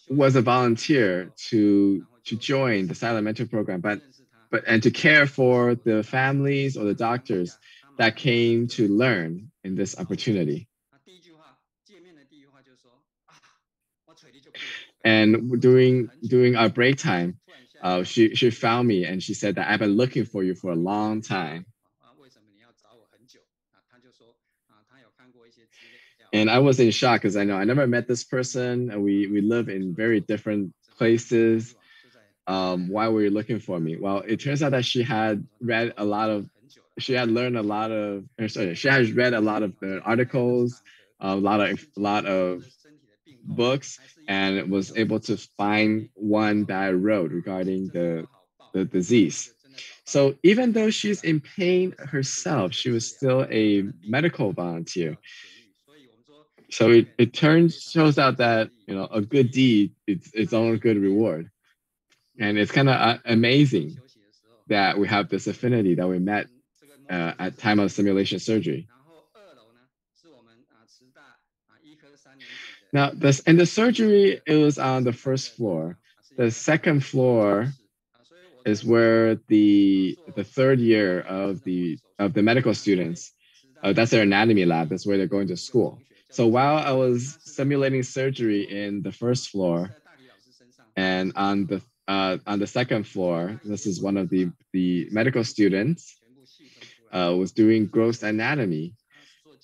G: was a volunteer to join the silent mentor program, and to care for the families or the doctors that came to learn in this opportunity. And during our break time, she found me and she said that I've been looking for you for a long time. And I was in shock because I know I never met this person, and we live in very different places. Why were you looking for me? Well, it turns out that she had read a lot of, she had learned a lot of, sorry, she has read a lot of the articles, a lot of books, and was able to find one that I wrote regarding the disease. So even though she's in pain herself, she was still a medical volunteer. So it shows out that a good deed it's its own good reward, and it's kind of amazing that we have this affinity that we met at time of simulation surgery. Now this and the surgery it was on the first floor. The second floor is where the third year of the medical students. That's their anatomy lab. That's where they're going to school. So while I was simulating surgery in the first floor, and on the second floor, this is one of the medical students was doing gross anatomy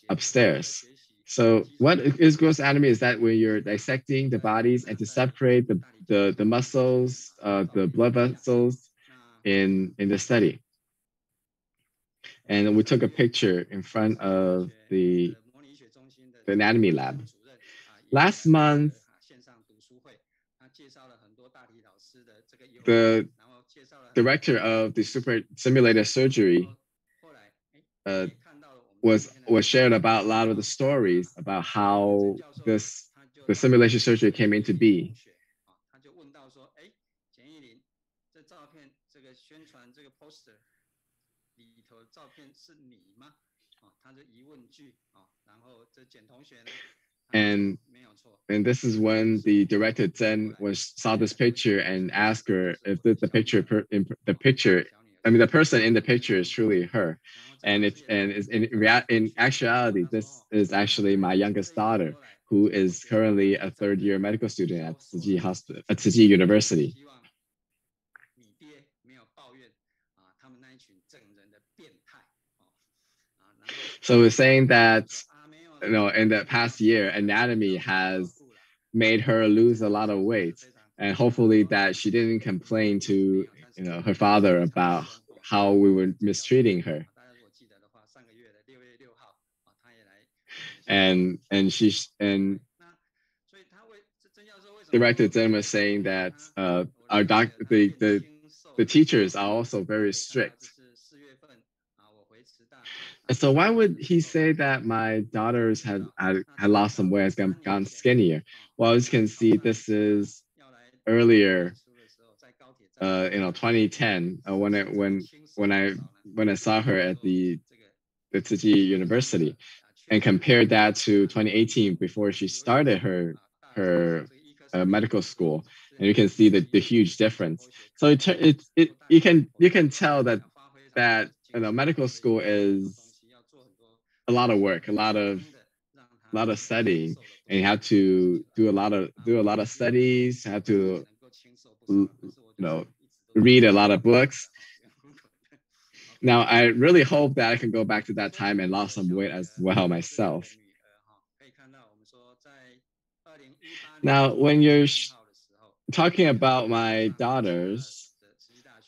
G: upstairs. So what is gross anatomy is that when you're dissecting the bodies and to separate the muscles, the blood vessels in the study. And we took a picture in front of the anatomy lab. Last month, the director of the super simulated surgery was shared about a lot of the stories about how the simulation surgery came into be. And this is when the director Zhen saw this picture and asked her if the person in the picture is truly her, and in actuality this is actually my youngest daughter, who is currently a third-year medical student at Shijing University. So we're saying that in the past year, anatomy has made her lose a lot of weight, and hopefully that she didn't complain to her father about how we were mistreating her. And Director Zhen was saying that the teachers are also very strict. And so why would he say that my daughters had lost some weight, has gone skinnier? Well, as you can see, this is earlier, 2010, when I saw her at the Tsinghua University, and compared that to 2018 before she started her medical school, and you can see the huge difference. So you can tell that medical school is a lot of work, a lot of studying, and you have to do a lot of studies, have to read a lot of books. Now I really hope that I can go back to that time and lose some weight as well myself. Now when you're talking about my daughters,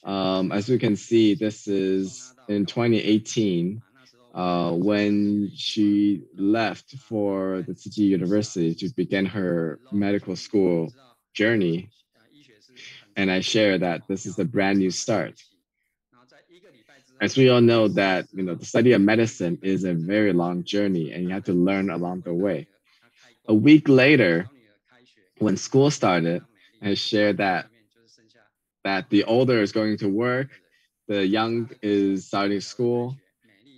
G: as we can see, this is in 2018. When she left for the Tsinghua University to begin her medical school journey. And I share that this is a brand new start. As we all know that, the study of medicine is a very long journey and you have to learn along the way. A week later, when school started, I shared that the older is going to work, the young is starting school,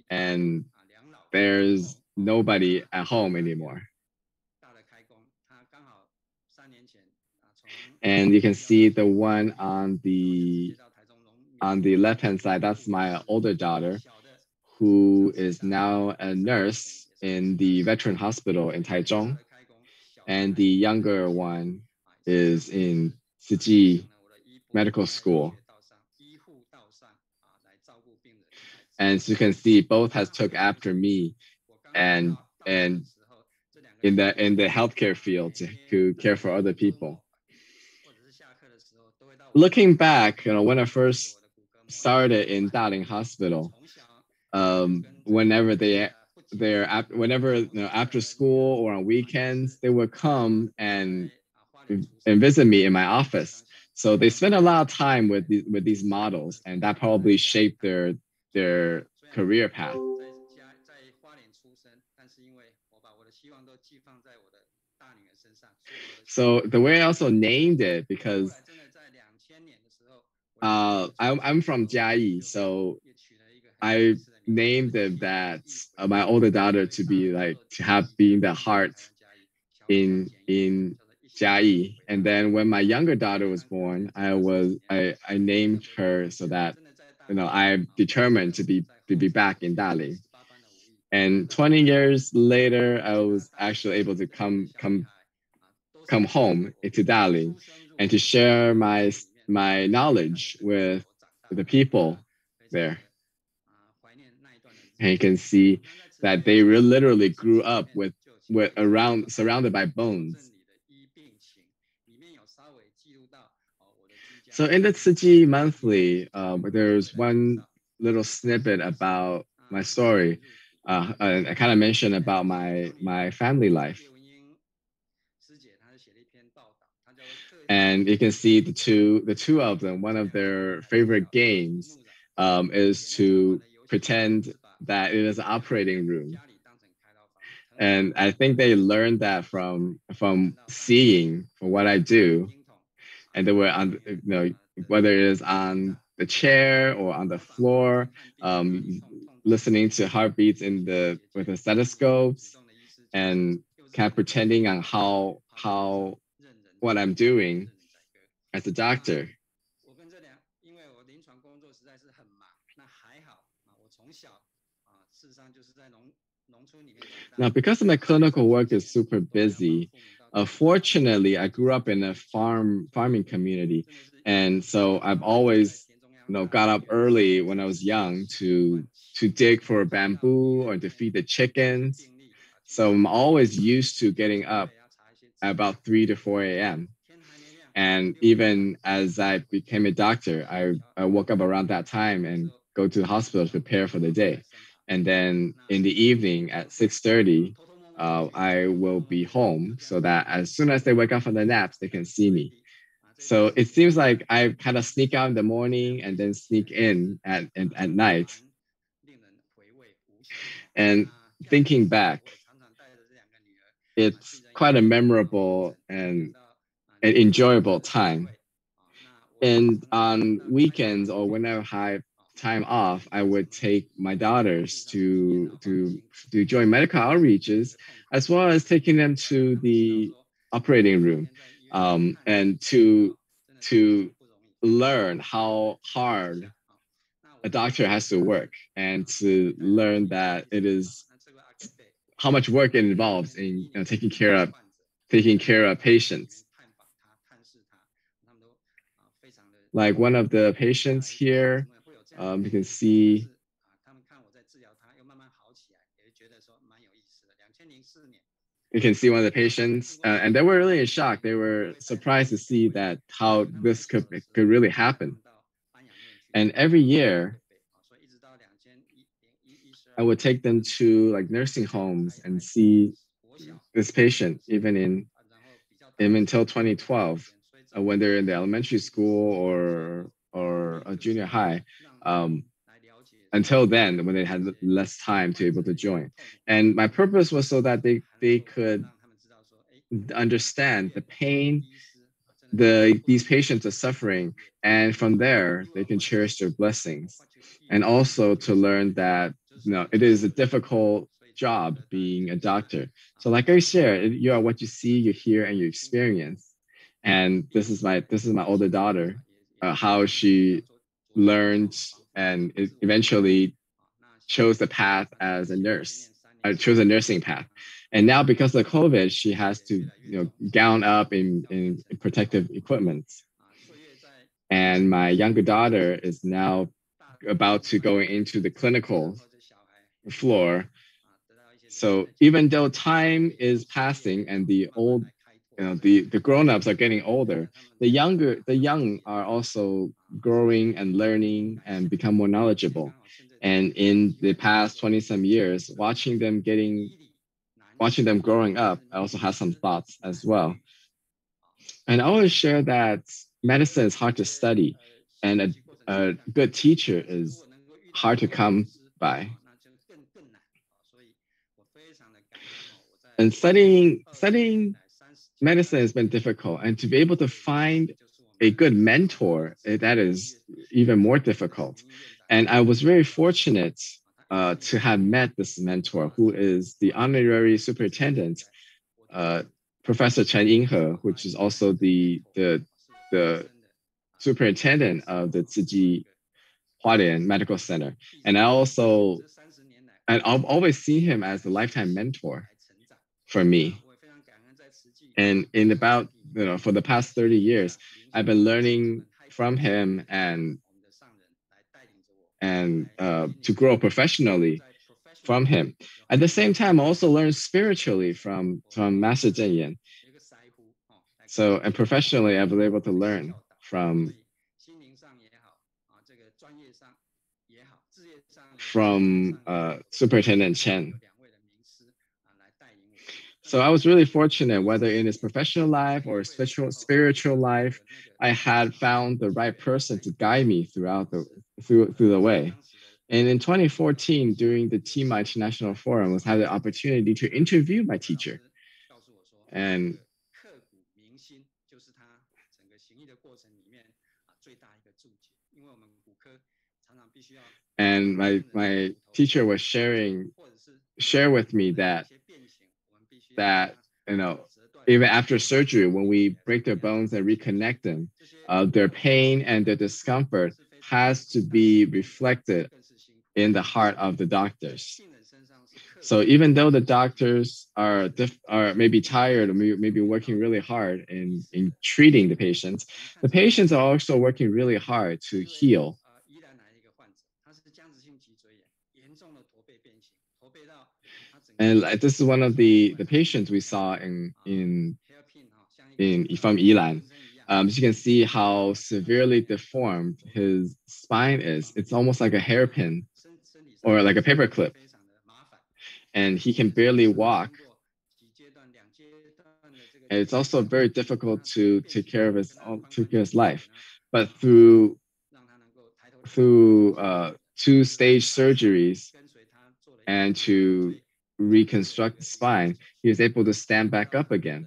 G: and there's nobody at home anymore. And you can see the one on the left-hand side, that's my older daughter, who is now a nurse in the veteran hospital in Taichung. and the younger one is in Shijing Medical School. And as you can see, both has took after me and in the healthcare field to care for other people. Looking back, when I first started in Daling Hospital, whenever after school or on weekends, they would come and visit me in my office. So they spend a lot of time with these models, and that probably shaped their career path. So the way I also named it, because I'm from Jiayi, so I named it that my older daughter to be being the heart in Jiayi. And then when my younger daughter was born, I named her so that I'm determined to be back in Dali. And 20 years later, I was actually able to come home to Dali and to share my knowledge with the people there. And you can see that they literally grew up with surrounded by bones. So in the Tsuji Monthly, there's one little snippet about my story. I kind of mentioned about my family life. And you can see the two of them, one of their favorite games is to pretend that it is an operating room. And I think they learned that from seeing what I do. And they were on, whether it is on the chair or on the floor, listening to heartbeats with the stethoscopes, and kind of pretending on how what I'm doing as a doctor. Now, because my clinical work is super busy, fortunately, I grew up in a farming community, and so I've always, got up early when I was young to dig for bamboo or to feed the chickens. So I'm always used to getting up at about 3 to 4 a.m. And even as I became a doctor, I woke up around that time and go to the hospital to prepare for the day. And then in the evening at 6:30, I will be home so that as soon as they wake up from their naps, they can see me. So it seems like I kind of sneak out in the morning and then sneak in at night. And thinking back, it's quite a memorable and an enjoyable time. And on weekends or whenever I have time off, I would take my daughters to join medical outreaches, as well as taking them to the operating room, and to learn how hard a doctor has to work, and to learn that it is how much work it involves in taking care of patients. Like one of the patients here, you can see one of the patients, and they were really in shock. They were surprised to see that how this could really happen. And every year, I would take them to like nursing homes and see this patient, even until 2012, when they're in the elementary school or a junior high. Until then, when they had less time to be able to join. And my purpose was so that they could understand the pain these patients are suffering, and from there they can cherish their blessings, and also to learn that it is a difficult job being a doctor. So like I shared, you are what you see, you hear, and you experience. And this is my older daughter, how she learned and eventually chose the path as a nurse, chose a nursing path. And now because of COVID, she has to gown up in protective equipment. And my younger daughter is now about to go into the clinical floor. So even though time is passing and the grown-ups are getting older, the young are also growing and learning and become more knowledgeable. And in the past 20 some years, watching them growing up, I also have some thoughts as well. And I always share that medicine is hard to study, and a good teacher is hard to come by. And studying medicine has been difficult, and to be able to find a good mentor, that is even more difficult. And I was very fortunate to have met this mentor, who is the honorary superintendent, Professor Chen Yinghe, which is also the superintendent of the Tzu Hualien Medical Center. And I've always seen him as a lifetime mentor for me. And in about, for the past 30 years, I've been learning from him and to grow professionally from him. At the same time, I also learned spiritually from Master Zhen Yan. So, and professionally, I've been able to learn from Superintendent Chen. So I was really fortunate, whether in his professional life or spiritual life, I had found the right person to guide me throughout through the way. And in 2014, during the Teema International Forum, I was had the opportunity to interview my teacher. And my teacher was share with me that even after surgery, when we break their bones and reconnect them, their pain and their discomfort has to be reflected in the heart of the doctors. So even though the doctors are maybe tired or maybe working really hard in treating the patients are also working really hard to heal. And this is one of the patients we saw from Yilan. As you can see how severely deformed his spine is. It's almost like a hairpin or like a paperclip. And he can barely walk. And it's also very difficult to take care of his life. But through 2-stage surgeries and to reconstruct the spine, he was able to stand back up again.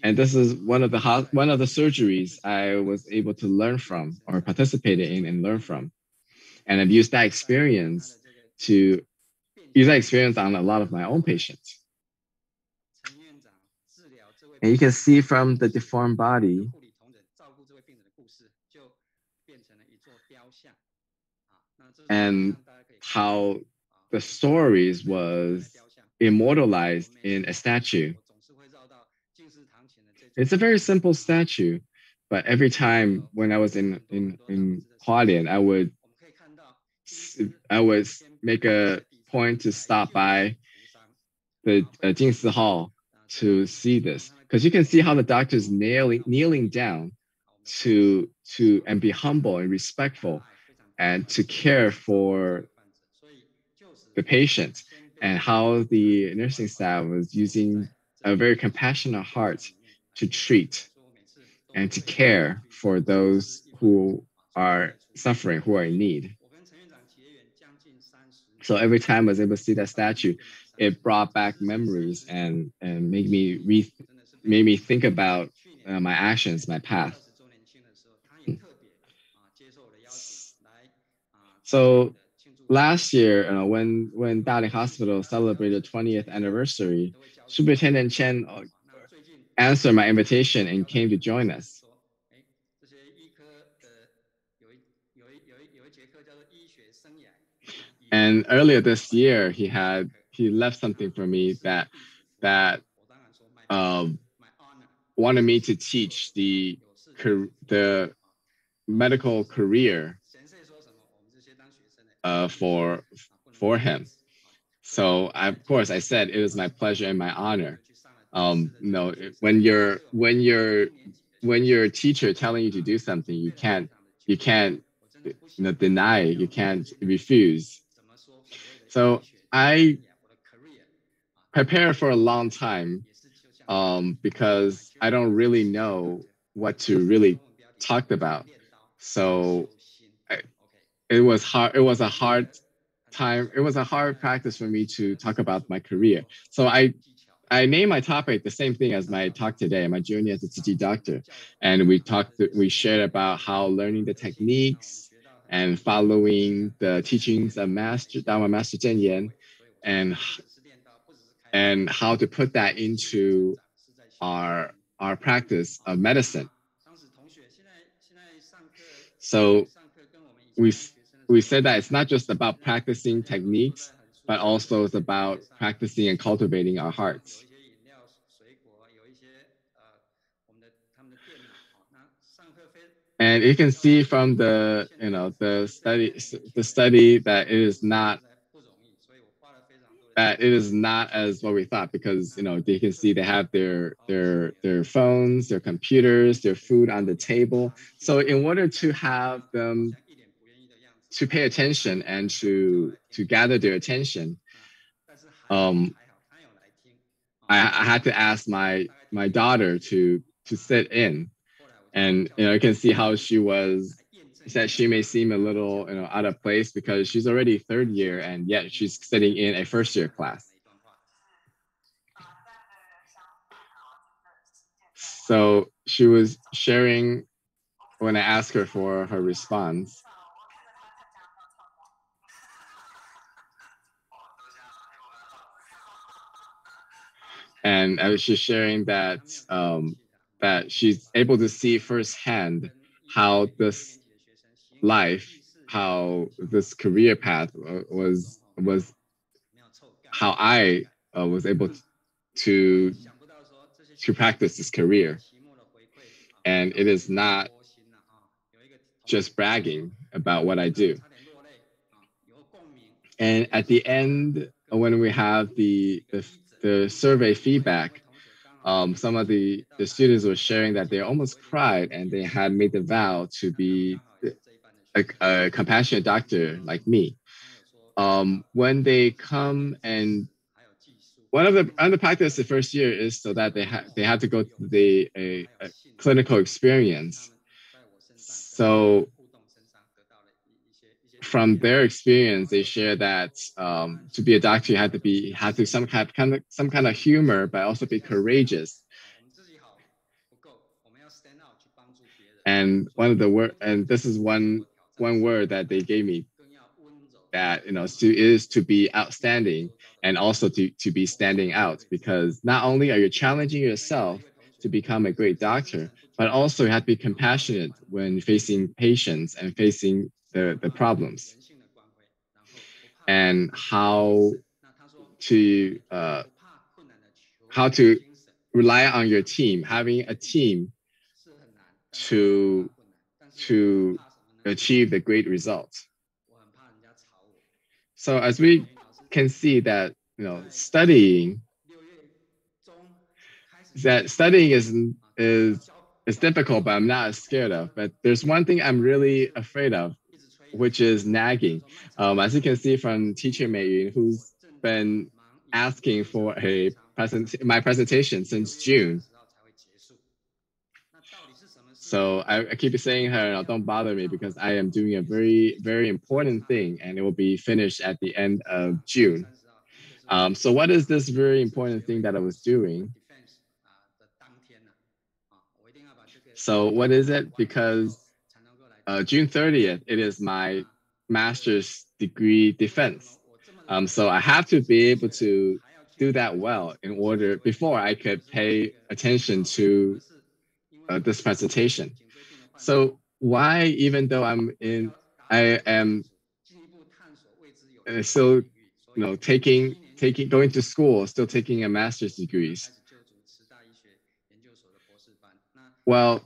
G: And this is one of the surgeries I was able to learn from or participated in and learn from. And I've used that experience on a lot of my own patients. And you can see from the deformed body and how the stories was immortalized in a statue. It's a very simple statue, but every time when I was in Hualien, I would make a point to stop by the Jingsi Hall to see this, because you can see how the doctors kneeling down to and be humble and respectful and to care for the patient, and how the nursing staff was using a very compassionate heart to treat and to care for those who are suffering, who are in need. So every time I was able to see that statue, it brought back memories and made me think about my actions, my path. So last year, when Dali Hospital celebrated 20th anniversary, Superintendent Chen answered my invitation and came to join us. And earlier this year, he left something for me that wanted me to teach the medical career for him. So of course I said it was my pleasure and my honor. No, when your teacher telling you to do something, you can't deny it, you can't refuse. So I prepared for a long time because I don't really know what to really talk about. So it was hard. It was a hard time. It was a hard practice for me to talk about my career. So I named my topic the same thing as my talk today, my journey as a Tzu doctor. And we shared about how learning the techniques and following the teachings of Dharma Master Zhen Yan and how to put that into our practice of medicine. So we said that it's not just about practicing techniques, but also it's about practicing and cultivating our hearts. And you can see from the study that it is not as what we thought, because they can see they have their phones, their computers, their food on the table. So in order to have them to pay attention and to gather their attention, I had to ask my daughter to sit in, and you can see how she was. That she may seem a little out of place because she's already third year and yet she's sitting in a first year class. So she was sharing when I asked her for her response. And I was just sharing that that she's able to see firsthand how this life, how this career path was how I was able to practice this career. And it is not just bragging about what I do. And at the end, when we have the survey feedback, some of the students were sharing that they almost cried and they had made the vow to be a compassionate doctor like me. When they come, and one of the practice the first year is so that they have to go through a clinical experience. So from their experience, they share that to be a doctor, you have to some kind of humor, but also be courageous. And this is one word that they gave me, that is to be outstanding and also to be standing out, because not only are you challenging yourself to become a great doctor, but also you have to be compassionate when facing patients and facing the problems, and how to rely on your team, having a team to achieve the great results. So as we can see that studying is difficult, but I'm not scared of. But there's one thing I'm really afraid of, which is nagging. As you can see from teacher Meihua, who's been asking for my presentation since June. So I keep saying her, don't bother me, because I am doing a very, very important thing and it will be finished at the end of June. So what is this very important thing that I was doing? So what is it? Because June 30th, it is my master's degree defense. So I have to be able to do that well before I could pay attention to this presentation. So why, even though I am still, going to school, still taking a master's degrees. Well,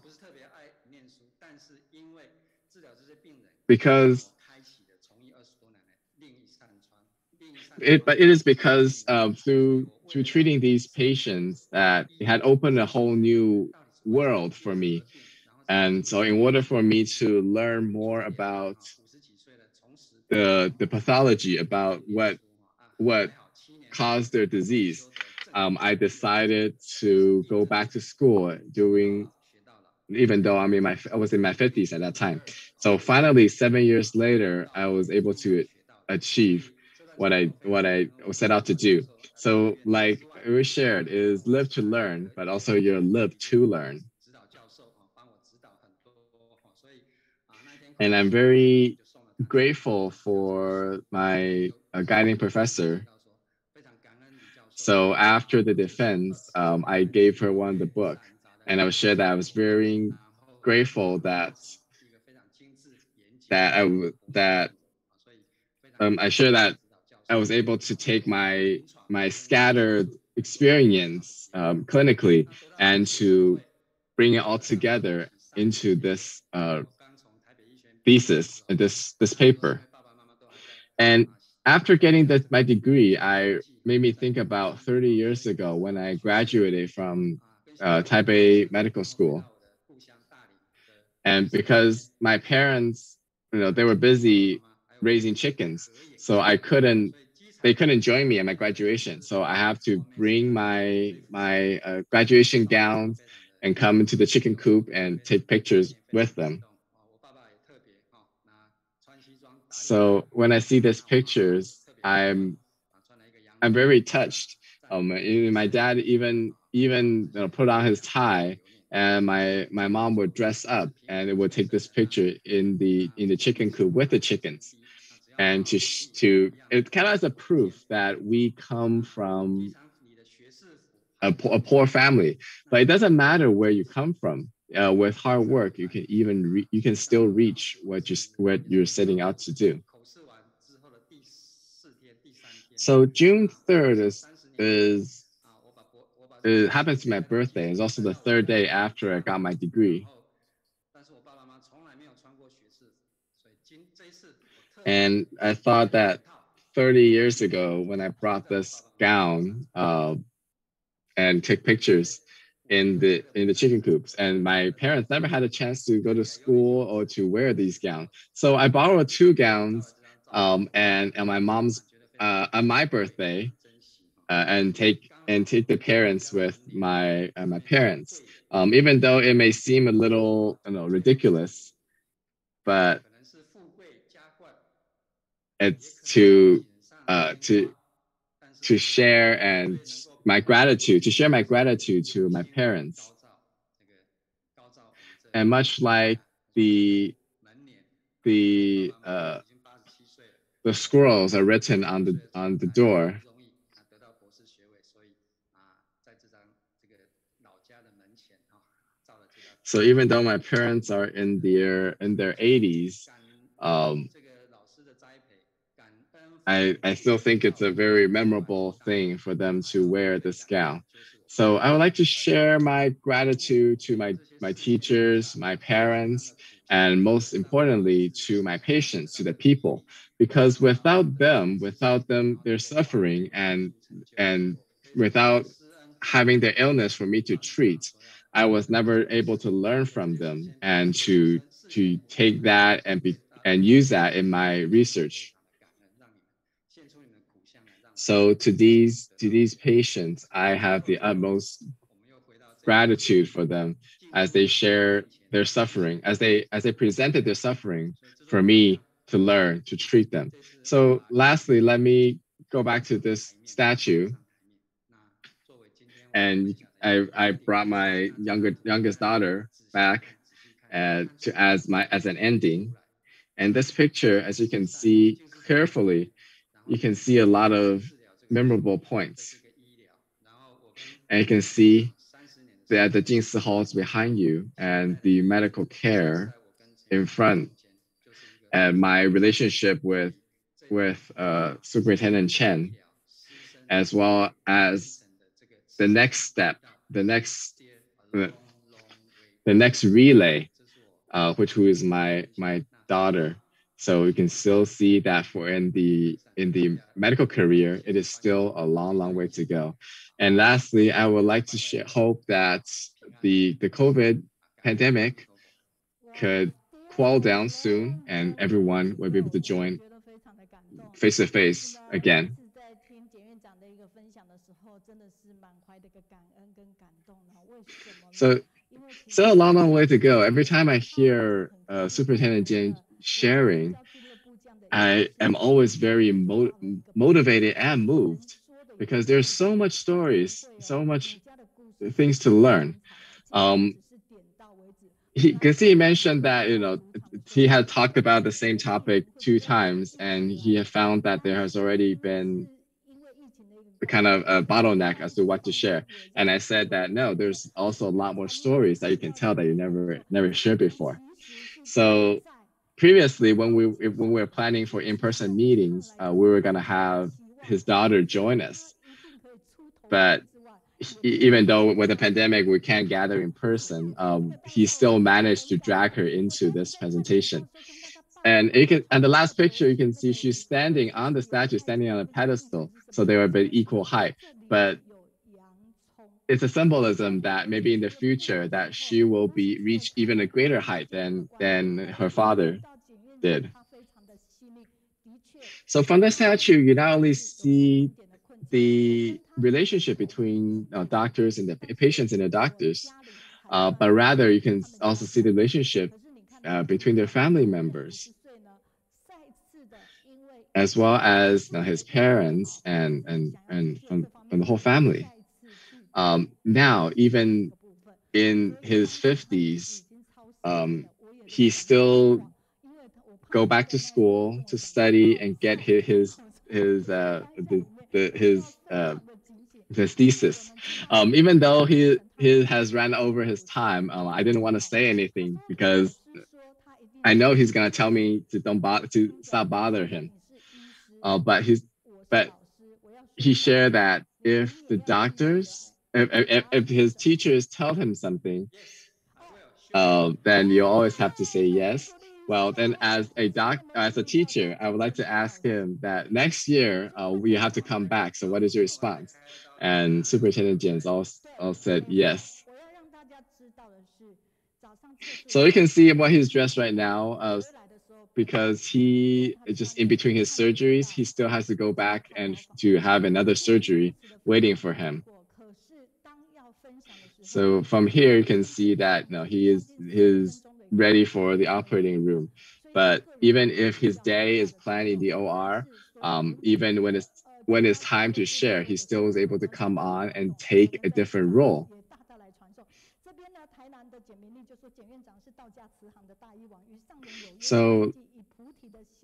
G: because but it is because through treating these patients that it had opened a whole new world for me. And so in order for me to learn more about the pathology, about what caused their disease, I decided to go back to school even though I was in my 50s at that time. So finally, 7 years later, I was able to achieve what I set out to do. So like we shared, is live to learn, but also you're live to learn. And I'm very grateful for my guiding professor. So after the defense, I gave her one of the book, and I was shared that I was very grateful that I share that I was able to take my scattered experience clinically and to bring it all together into this thesis, this paper. And after getting my degree, I made me think about 30 years ago when I graduated from Taipei Medical School. And because my parents, they were busy raising chickens, so they couldn't join me at my graduation. So I have to bring my graduation gown and come into the chicken coop and take pictures with them. So when I see these pictures, I'm very touched. My dad even put on his tie, and my mom would dress up and it would take this picture in the chicken coop with the chickens, and it kind of as a proof that we come from a poor family, but it doesn't matter where you come from. With hard work, you can still reach what you're setting out to do. So June 3rd it happens to be my birthday. It's also the third day after I got my degree. And I thought that 30 years ago, when I brought this gown and took pictures in the chicken coops, and my parents never had a chance to go to school or to wear these gowns. So I borrowed 2 gowns and on my mom's on my birthday and take the parents with my parents. Even though it may seem a little ridiculous, but it's to share my gratitude to my parents. And much like the scrolls are written on the door, so even though my parents are in their 80s, I still think it's a very memorable thing for them to wear this gown. So I would like to share my gratitude to my teachers, my parents, and most importantly, to my patients, to the people, because without them, their suffering and without having their illness for me to treat, I was never able to learn from them and to take that and use that in my research. So to these patients, I have the utmost gratitude for them as they share their suffering, as they presented their suffering for me to learn to treat them. So lastly, let me go back to this statue. And I brought my youngest daughter back as an ending. And this picture, as you can see carefully, you can see a lot of memorable points. And you can see that the Jingsi halls behind you and the medical care in front, and my relationship with Superintendent Chen, as well as the next step, the next relay, which who is my daughter. So you can still see that for in the medical career, it is still a long way to go. And lastly, I would like to hope that the COVID pandemic could cool down soon and everyone will be able to join face to face again. So still a long way to go. Every time I hear Superintendent Jian sharing, I am always very motivated and moved because there's so much stories, so much things to learn. Because he mentioned that he had talked about the same topic 2 times, and he had found that there has already been a kind of a bottleneck as to what to share. And I said that no, there's also a lot more stories that you can tell that you never shared before. So previously, when we were planning for in-person meetings, we were gonna have his daughter join us, but even though with the pandemic we can't gather in person, he still managed to drag her into this presentation. And the last picture, you can see she's standing on the statue, standing on a pedestal, so they were a bit equal height. But it's a symbolism that maybe in the future that she will reach even a greater height than her father did. So from the statue, you not only see the relationship between doctors and the patients and the doctors, but rather you can also see the relationship between their family members, as well as his parents and from the whole family. Now, even in his 50s, he still go back to school to study and get his thesis. Even though he has ran over his time, I didn't want to say anything because I know he's gonna tell me to stop bother him. But he shared that if the doctors, if his teachers tell him something, then you always have to say yes. Well, then as a teacher, I would like to ask him that next year we have to come back. So what is your response? And Superintendent Jian all said yes. So you can see what he's dressed right now, because he just in between his surgeries, he still has to go back and to have another surgery waiting for him. So from here, you can see that he is ready for the operating room. But even if his day is planned in the OR, even when it's time to share, he still is able to come on and take a different role. So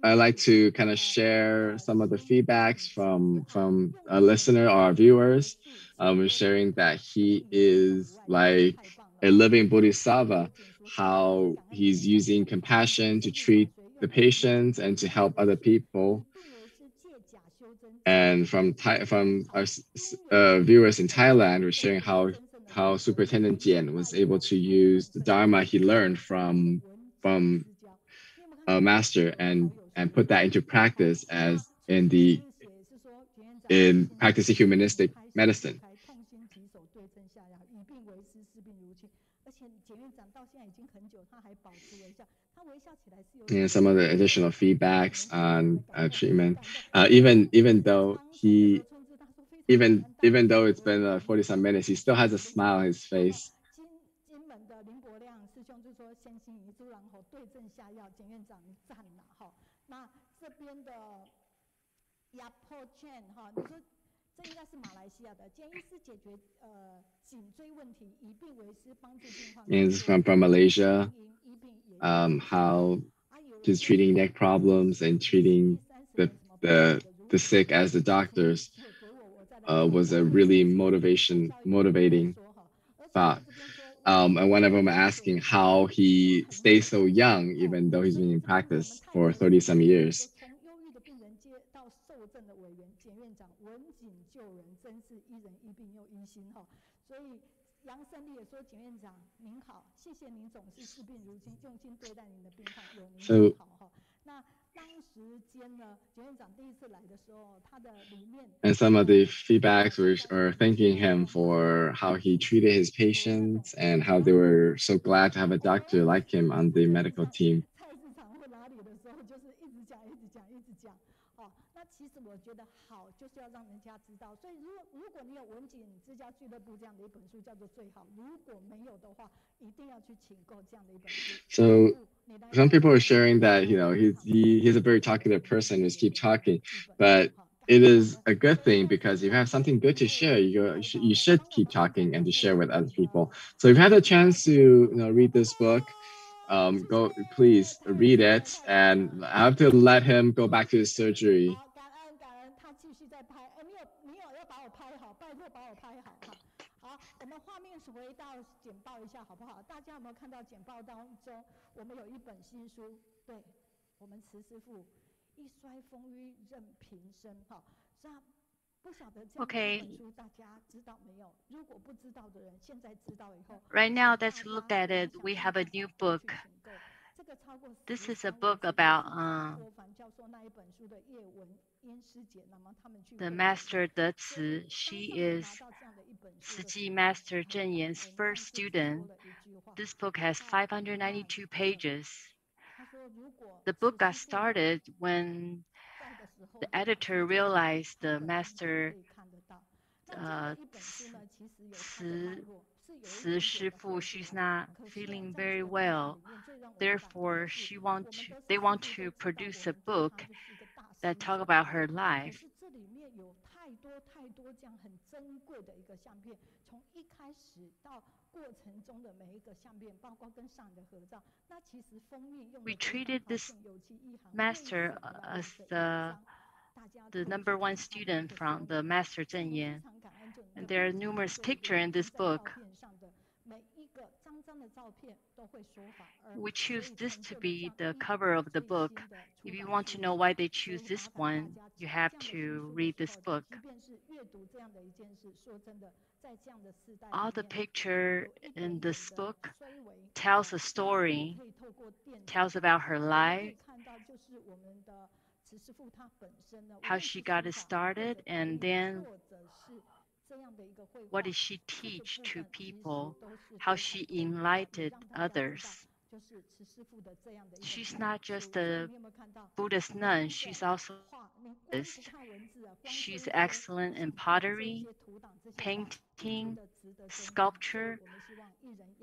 G: I like to kind of share some of the feedbacks from a listener or our viewers, sharing that he is like a living bodhisattva, how he's using compassion to treat the patients and to help other people. And from our viewers in Thailand, we're sharing how Superintendent Jian was able to use the Dharma he learned from a master and put that into practice as in practicing humanistic medicine. And some of the additional feedbacks on treatment, even though it's been 40-some minutes, he still has a smile on his face. And it's from Malaysia, how he's treating neck problems and treating the sick as the doctors was a really motivating thought. And one of them asking how he stays so young, even though he's been in practice for 30-some years.
E: 救人，真是医人医病又医心哈。所以杨胜利也说：“简院长您好，谢谢您总是视病如亲，用心对待您的病患，有您真好哈。”那当时间呢，简院长第一次来的时候，他的理念
G: And some of the feedbacks were thanking him for how he treated his patients and how they were so glad to have a doctor like him on the medical team.
E: 菜市场或哪里的时候，就是一直讲，一直讲，一直讲。哦，那其实我觉得好，就是要让人家知道。所以如果你有文景之家俱乐部这样的一本书，叫做最好。如果没有的话，一定要去请购这样的一本书。
G: So some people are sharing that he's a very talkative person, just keep talking, but it is a good thing because if you have something good to share, you should keep talking and to share with other people. So if you have a chance to read this book, go please read it, and I have to let him go back to his surgery.
E: 感恩，他继续在拍。你有要把我拍好，拜托把我拍好哈。好，我们画面回到简报一下好不好？大家有没有看到简报当中，我们有一本新书？对，我们慈师父一衰风雨任平生哈。不晓得这本书大家知道没有？如果不知道的人，现在知道以后。
I: Right now, let's look at it. We have a new book. This is a book about the master De Ci. She is Shijing Master Zhen Yan's first student. This book has 592 pages. The book got started when the editor realized the master Ci Shifu, she's not feeling very well. Therefore, they want to produce a book that talk about her life. We treated this master as the number one student from the master Zhen Yan. And there are numerous pictures in this book. We choose this to be the cover of the book. If you want to know why they choose this one, you have to read this book. All the picture in this book tells a story, tells about her life, how she got it started, and then what did she teach to people, how she enlightened others. She's not just a Buddhist nun, she's also a Buddhist. She's excellent in pottery, painting, sculpture,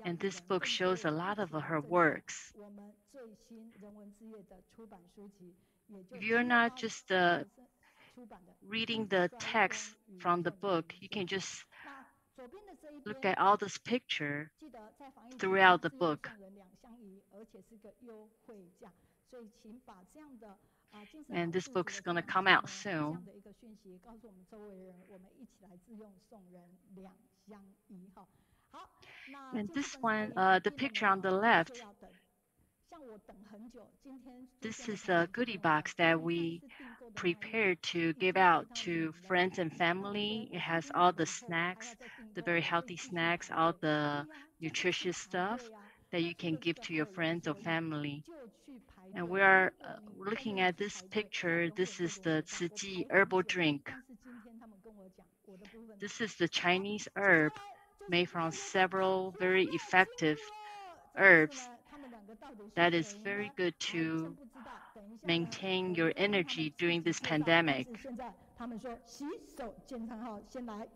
I: and this book shows a lot of her works. If you're not just reading the text from the book, you can just look at all this picture throughout the book. And this book is going to come out soon. And this one, the picture on the left, this is a goodie box that we prepared to give out to friends and family. It has all the snacks, the very healthy snacks, all the nutritious stuff that you can give to your friends or family. And we are looking at this picture. This is the Ciji herbal drink. This is the Chinese herb made from several very effective herbs that is very good to maintain your energy during this pandemic.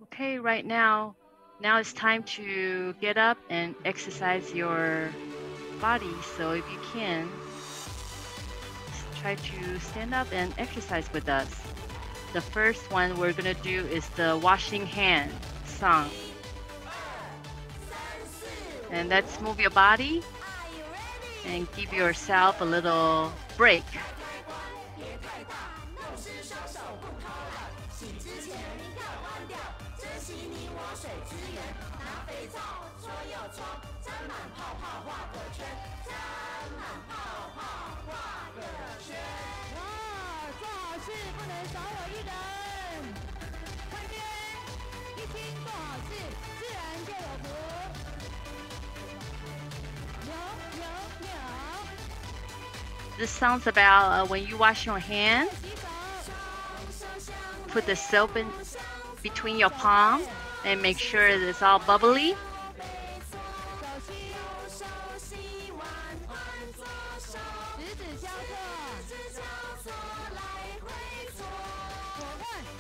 I: Okay, right now it's time to get up and exercise your body. So if you can, try to stand up and exercise with us. The first one we're gonna do is the washing hand song. And let's move your body and give yourself a little break. This sounds about when you wash your hands, put the soap in between your palm and make sure it's all bubbly.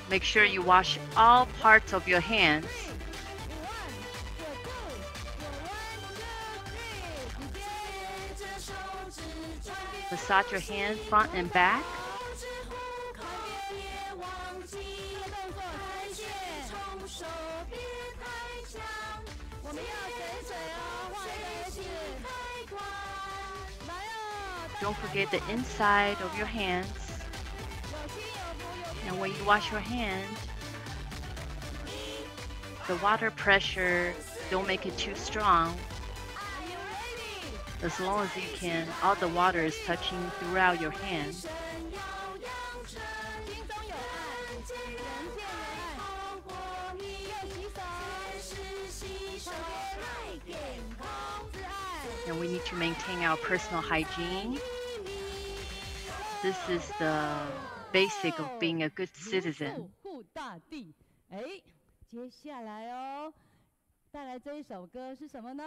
I: Make sure you wash all parts of your hands. Massage your hands front and back. Don't forget the inside of your hands. And when you wash your hands, the water pressure, don't make it too strong. As long as you can, all the water is touching throughout your hands. And we need to maintain our personal hygiene. This is the basic of being a good citizen.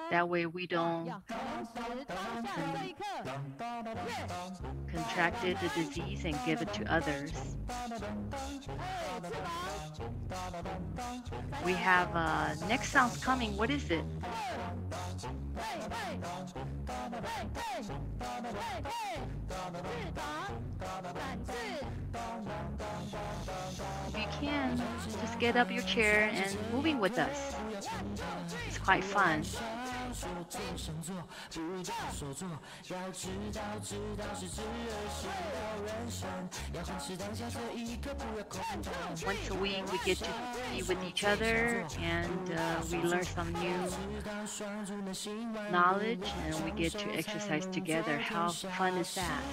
I: That way we don't contract the disease and give it to others. We have next sounds coming. What is it? If you can, just get up your chair and moving with us. It's quite fun. Once a week we get to be with each other and we learn some new knowledge and we get to exercise together. How fun is that?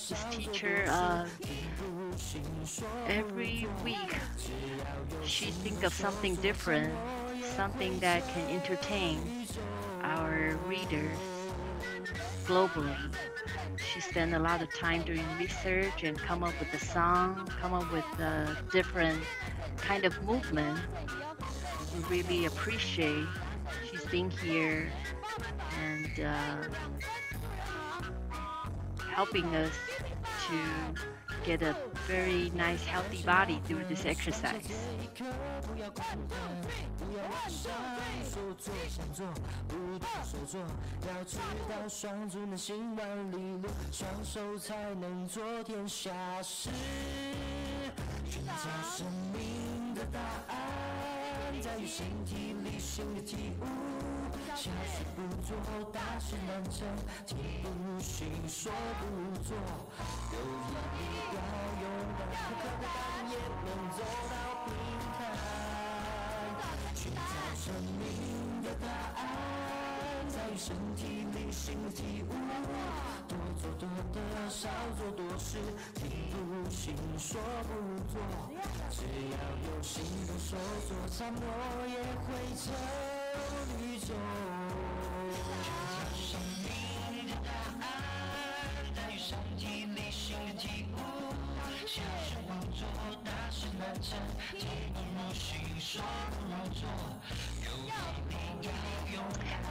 I: This teacher, every week, she thinks of something different, something that can entertain our readers globally. She spent a lot of time doing research and come up with a song, come up with a different kind of movement. We really appreciate she's being here and helping us to get a very nice healthy body through this exercise.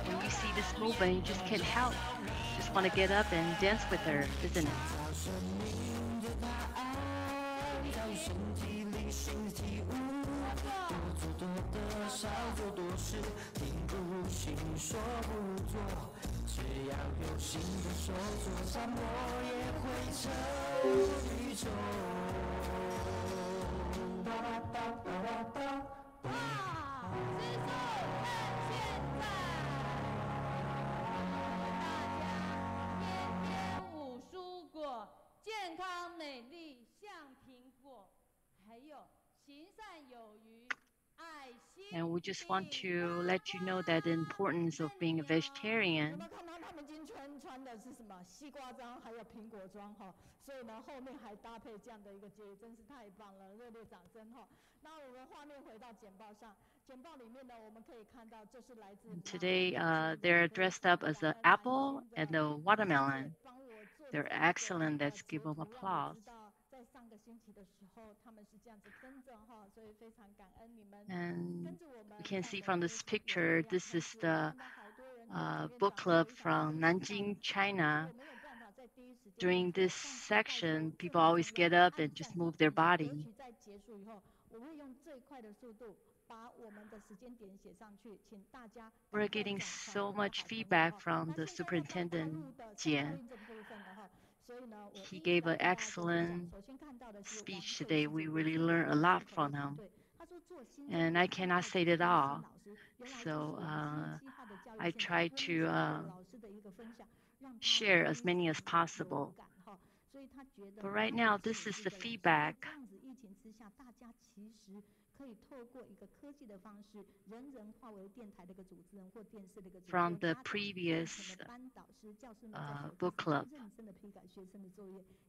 I: When you see this movement, you just can't help. Just want to get up and dance with her, isn't it?
E: 健康美丽像苹果，还有行善有余。
I: And we just want to let you know that the importance of being a vegetarian.
E: 有没有看到他们今天穿的是什么？西瓜装还有苹果装哈，所以呢后面还搭配这样的一个结，真是太棒了，热烈掌声哈。那我们画面回到简报上，简报里面呢我们可以看到，这是来自
I: Today, they're dressed up as an apple and a watermelon. They're excellent. Let's give them applause.
E: 在上个星期的时候，他们是这样子跟着哈，所以非常感恩你们。
I: And you can see from this picture, this is the book club from Nanjing, China. During this section, people always get up and just move their body. We're getting so much feedback from the superintendent, Jian. He gave an excellent speech today. We really learned a lot from him. And I cannot say it all. So I try to share as many as possible. But right now, this is the feedback from the previous book club.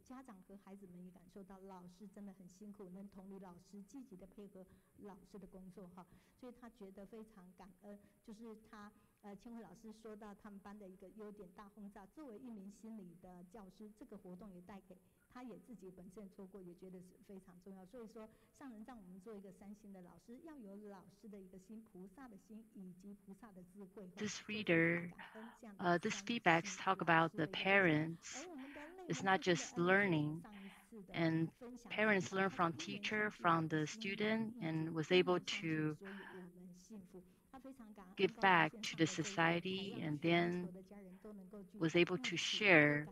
E: 家长和孩子们也感受到老师真的很辛苦，能同理老师积极的配合老师的工作哈，所以他觉得非常感恩。就是他千惠老师说到他们班的一个优点大轰炸，作为一名心理的教师，这个活动也带给他也自己本身做过，也觉得是非常重要。所以说，上人让我们做一个3星的老师，要有老师的一个心、菩萨的心以及菩萨的智慧。
I: This reader, this feedbacks talk about the parents. It's not just learning, and parents learn from teacher, from the student, and was able to give back to the society, and then was able to share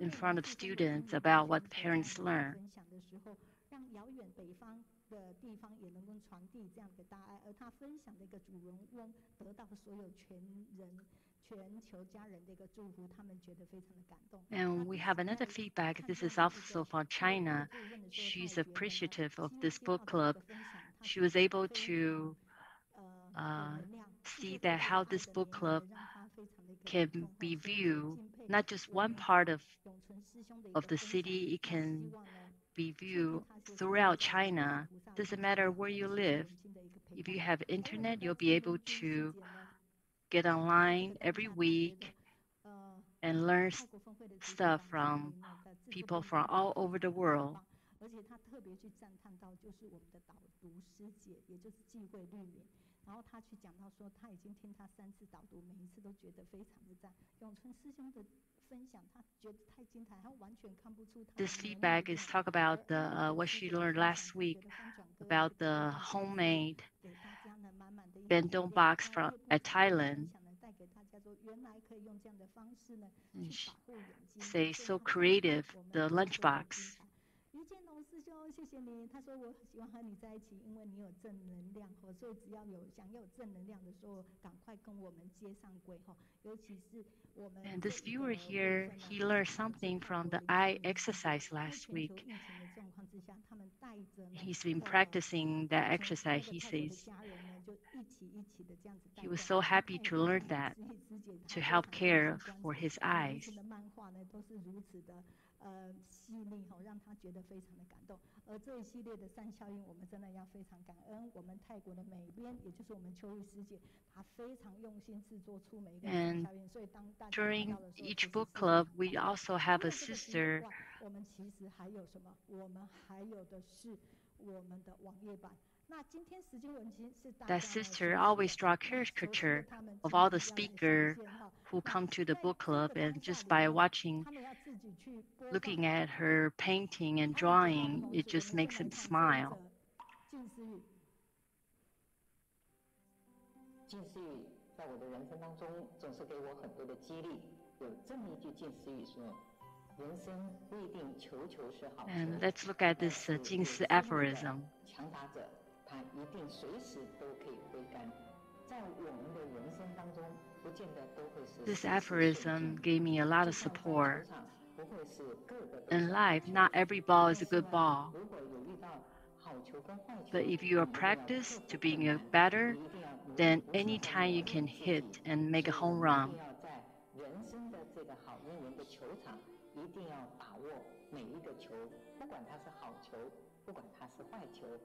I: in front of students about what parents learn.
E: 让遥远北方的地方也能够传递这样的大爱，而他分享的一个主人翁得到所有全球家人的一个祝福，他们觉得非常的感动。
I: And we have another feedback. This is also from China. She's appreciative of this book club. She was able to see that how this book club can be viewed, not just one part of the city, it can be viewed throughout China. Doesn't matter where you live. If you have internet, you'll be able to get online every week and learn stuff from people from all over the world.
E: 而且他特别去赞叹到，就是我们的导读师姐，也就是忌讳律敏。然后他去讲到说，他已经听他3次导读，每一次都觉得非常的赞。永春师兄的分享，他觉得太精彩，他完全看不出他。
I: This feedback is talk about the what she learned last week about the homemade bento box from at Thailand. And she say so creative, the lunchbox.
E: 于建龙师兄，谢谢你。他说我喜欢和你在一起，因为你有正能量，所以只要想要有正能量的时候，赶快跟我们接上轨哈。尤其是我们。
I: And this viewer here, he learned something from the eye exercise last week. He's been practicing that exercise. He says he was so happy to learn that to help care for his eyes.
E: 细腻让他觉得非常的感动。而这一系列的善效应，我们真的要非常感恩我们泰国的美编，也就是我们秋玉师姐，她非常用心制作出每一个善效应。所以当大家
I: during each book club, we also have a sister.
E: 我们其实还有什么？我们还有的是我们的网页版。
I: That sister always draw caricature of all the speakers who come to the book club, and just by watching, looking at her painting and drawing, it just makes him smile.
J: 近似语在我的人生当中总是给我很多的激励。有这么一句近似语说：“人生不一定求求是好。”
I: And let's look at this 近似 aphorism.
J: 强大者。 他一定随时都可以挥杆，在我们的人生当中，不见得都会是。
I: This aphorism gave me a lot of support. In life, not every ball is a good ball. But if you are practiced to being better, then anytime you can hit and make a home run.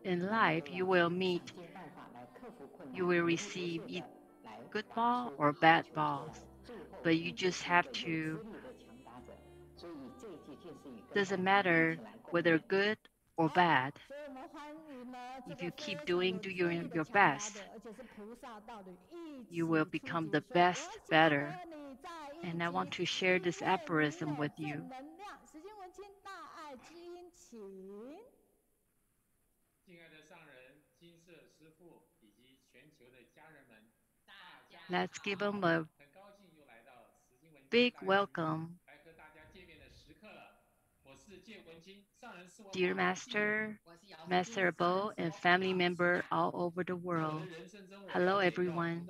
I: In life, you will receive good ball or bad balls, but you just have to, doesn't matter whether good or bad. If you keep doing your best, you will become the best better. And I want to share this aphorism with you. Let's give them a big welcome. Dear Master, Master Bo, and family member all over the world. Hello, everyone.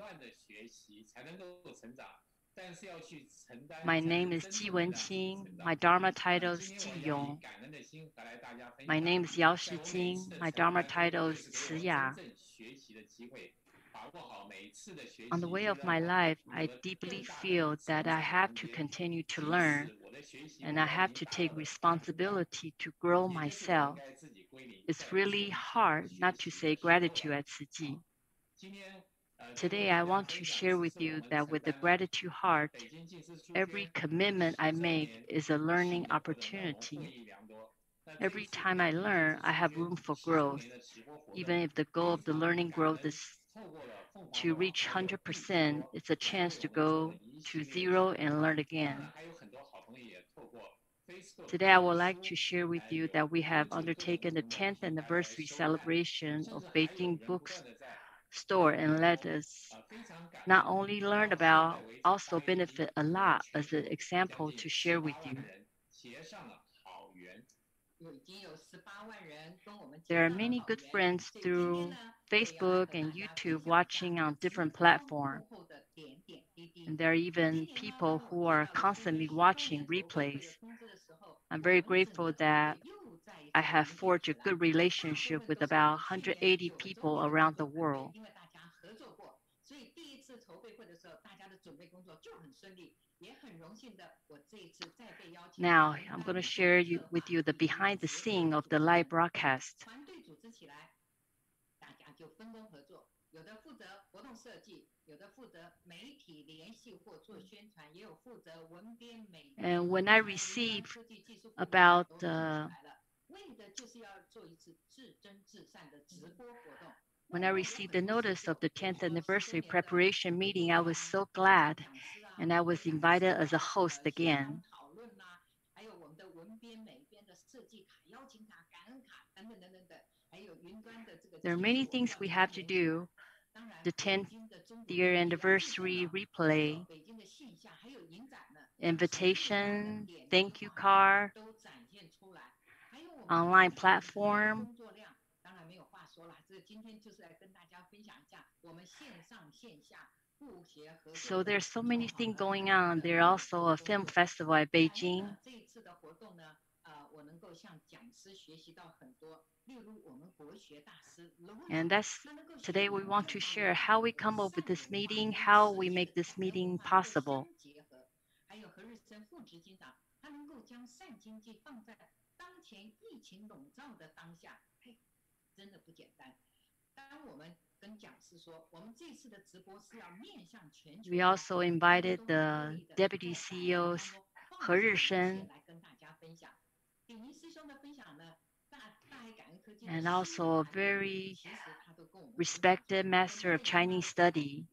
I: My name is Wenqing. My Dharma title is Jiyong. My name is Shijing. My Dharma title is Ciya. On the way of my life, I deeply feel that I have to continue to learn and I have to take responsibility to grow myself. It's really hard not to say gratitude at Shijing. Today, I want to share with you that with the gratitude heart, every commitment I make is a learning opportunity. Every time I learn, I have room for growth. Even if the goal of the learning growth is to reach 100%, it's a chance to go to 0 and learn again. Today, I would like to share with you that we have undertaken the 10th anniversary celebration of Beijing Bookstore and let us not only learn about, also benefit a lot as an example to share with you. There are many good friends through Facebook and YouTube watching on different platforms. And there are even people who are constantly watching replays. I'm very grateful that I have forged a good relationship with about 180 people around the world. Now, I'm going to share with you the behind the scene of the live broadcast. And when I receive about when I received the notice of the 10th anniversary preparation meeting, I was so glad, and I was invited as a host again. There are many things we have to do. The 10th year anniversary replay, invitation, thank you card, online platform. So there's so many things going on. There's also a film festival at Beijing. And today we want to share how we come up with this meeting, how we make this meeting possible. We also invited the Deputy CEOs, He Rishen, and also a very respected master of Chinese study.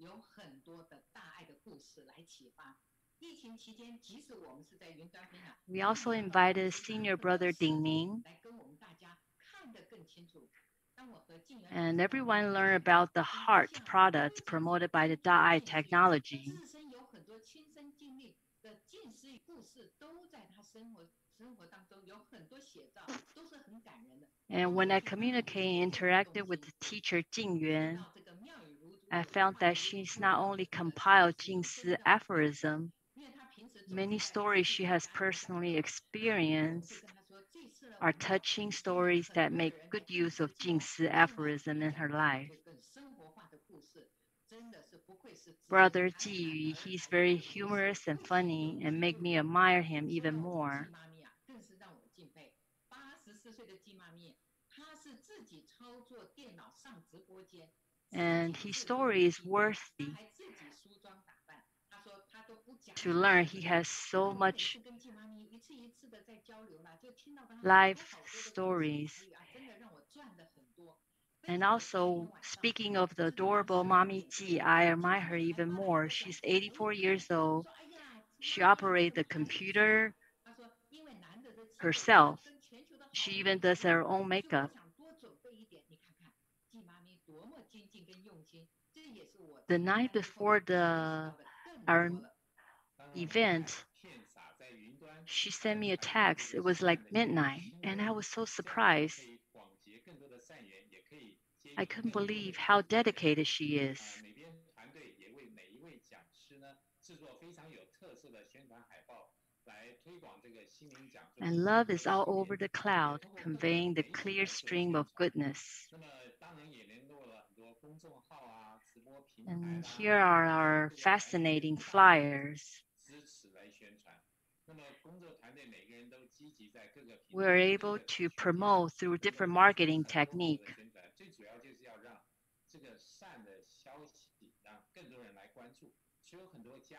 I: We also invited senior brother Ding Ming. And everyone learned about the heart products promoted by the Da'ai technology. And when I communicated and interacted with the teacher Jing Yuan, I found that she's not only compiled Jing Si aphorism, Many stories she has personally experienced are touching stories that make good use of Jingsi aphorism in her life. Brother Ji, he's very humorous and funny and make me admire him even more. And his story is worthy to learn. He has so much life stories. And also, speaking of the adorable Mommy Ji, I admire her even more. She's 84 years old. She operates the computer herself. She even does her own makeup. The night before our event, she sent me a text. It was like midnight, and I was so surprised. I couldn't believe how dedicated she is. And love is all over the cloud, conveying the clear stream of goodness. And here are our fascinating flyers. We're able to promote through different marketing technique.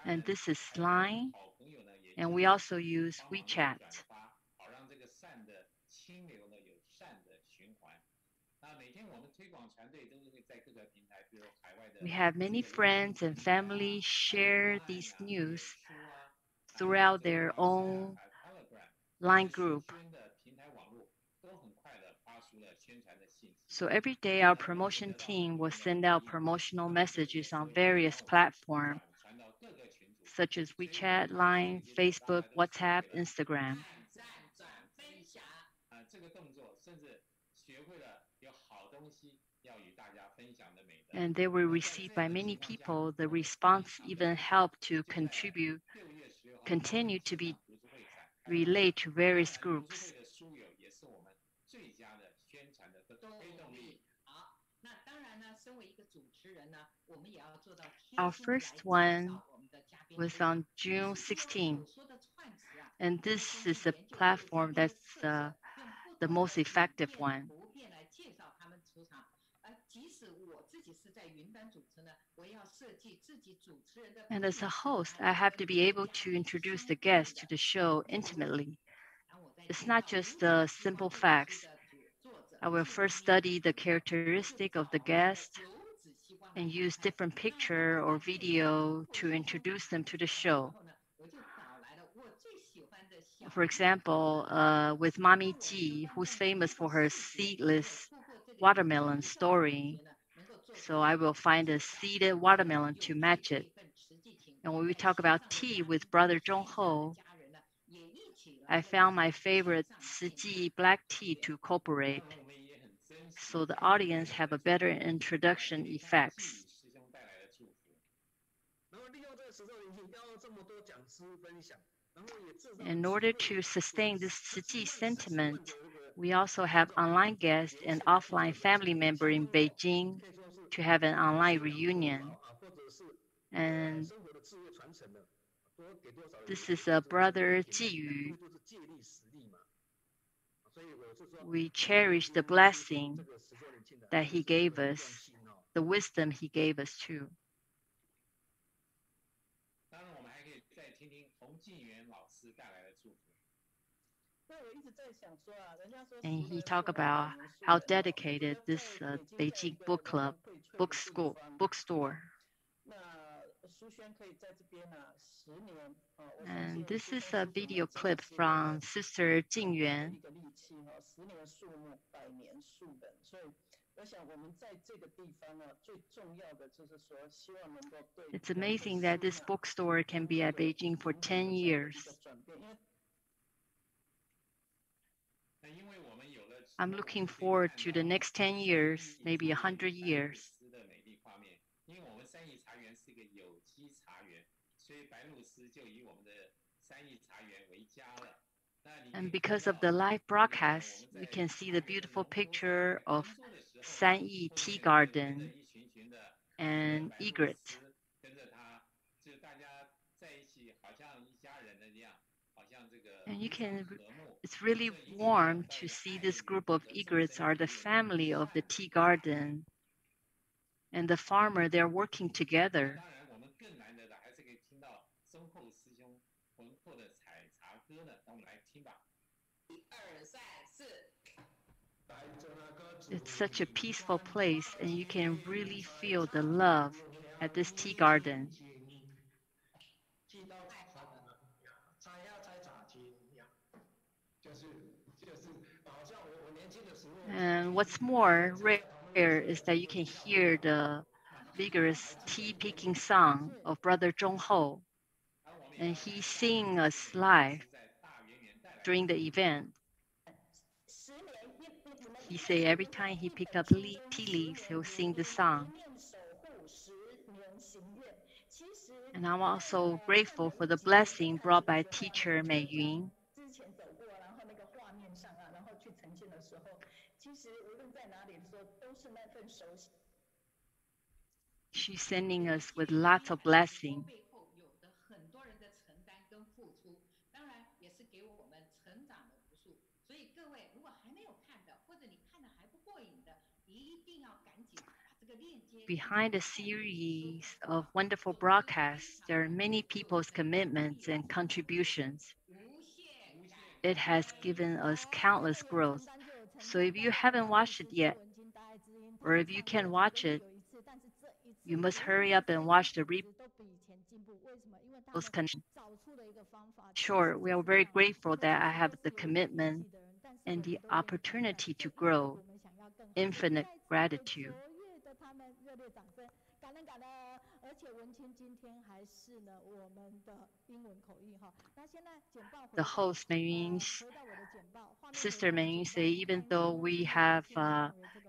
I: And this is Line, and we also use WeChat. We have many friends and family share these news throughout their own Line group. So every day our promotion team will send out promotional messages on various platforms such as WeChat, Line, Facebook, WhatsApp, Instagram. And they were received by many people. The response even helped to continue to be relayed to various groups. Our first one was on June 16, and this is a platform that's the most effective one. And as a host, I have to be able to introduce the guest to the show intimately. It's not just the simple facts. I will first study the characteristic of the guest and use different picture or video to introduce them to the show. For example, with Mommy Ji, who's famous for her seedless watermelon story. So I will find a seeded watermelon to match it. And when we talk about tea with Brother Zhongho, I found my favorite Shijing black tea to cooperate. So the audience have a better introduction effects. In order to sustain this Shijing sentiment, we also have online guests and offline family member in Beijing to have an online reunion. And this is a brother Jiyu. We cherish the blessing that he gave us, the wisdom he gave us too. And he talked about how dedicated this Beijing book club, bookstore. And this is a video clip from Sister Jingyuan. It's amazing that this bookstore can be at Beijing for 10 years. I'm looking forward to the next 10 years, maybe 100 years. And because of the live broadcast, you can see the beautiful picture of Sanyi Tea Garden and egret. And it's really warm to see this group of egrets are the family of the tea garden and the farmer, they're working together. It's such a peaceful place, and you can really feel the love at this tea garden. And what's more rare is that you can hear the vigorous tea picking song of Brother Zhong Ho, and he's singing us live during the event. He say every time he picked up tea leaves, he'll sing the song. And I'm also grateful for the blessing brought by teacher Meihua. She's sending us with lots of blessing. Behind a series of wonderful broadcasts, there are many people's commitments and contributions. It has given us countless growth. So if you haven't watched it yet, or if you can watch it, you must hurry up and watch the replays. Sure, we are very grateful that I have the commitment and the opportunity to grow. Infinite gratitude. The host, Sister Meiyun, say, even though we have,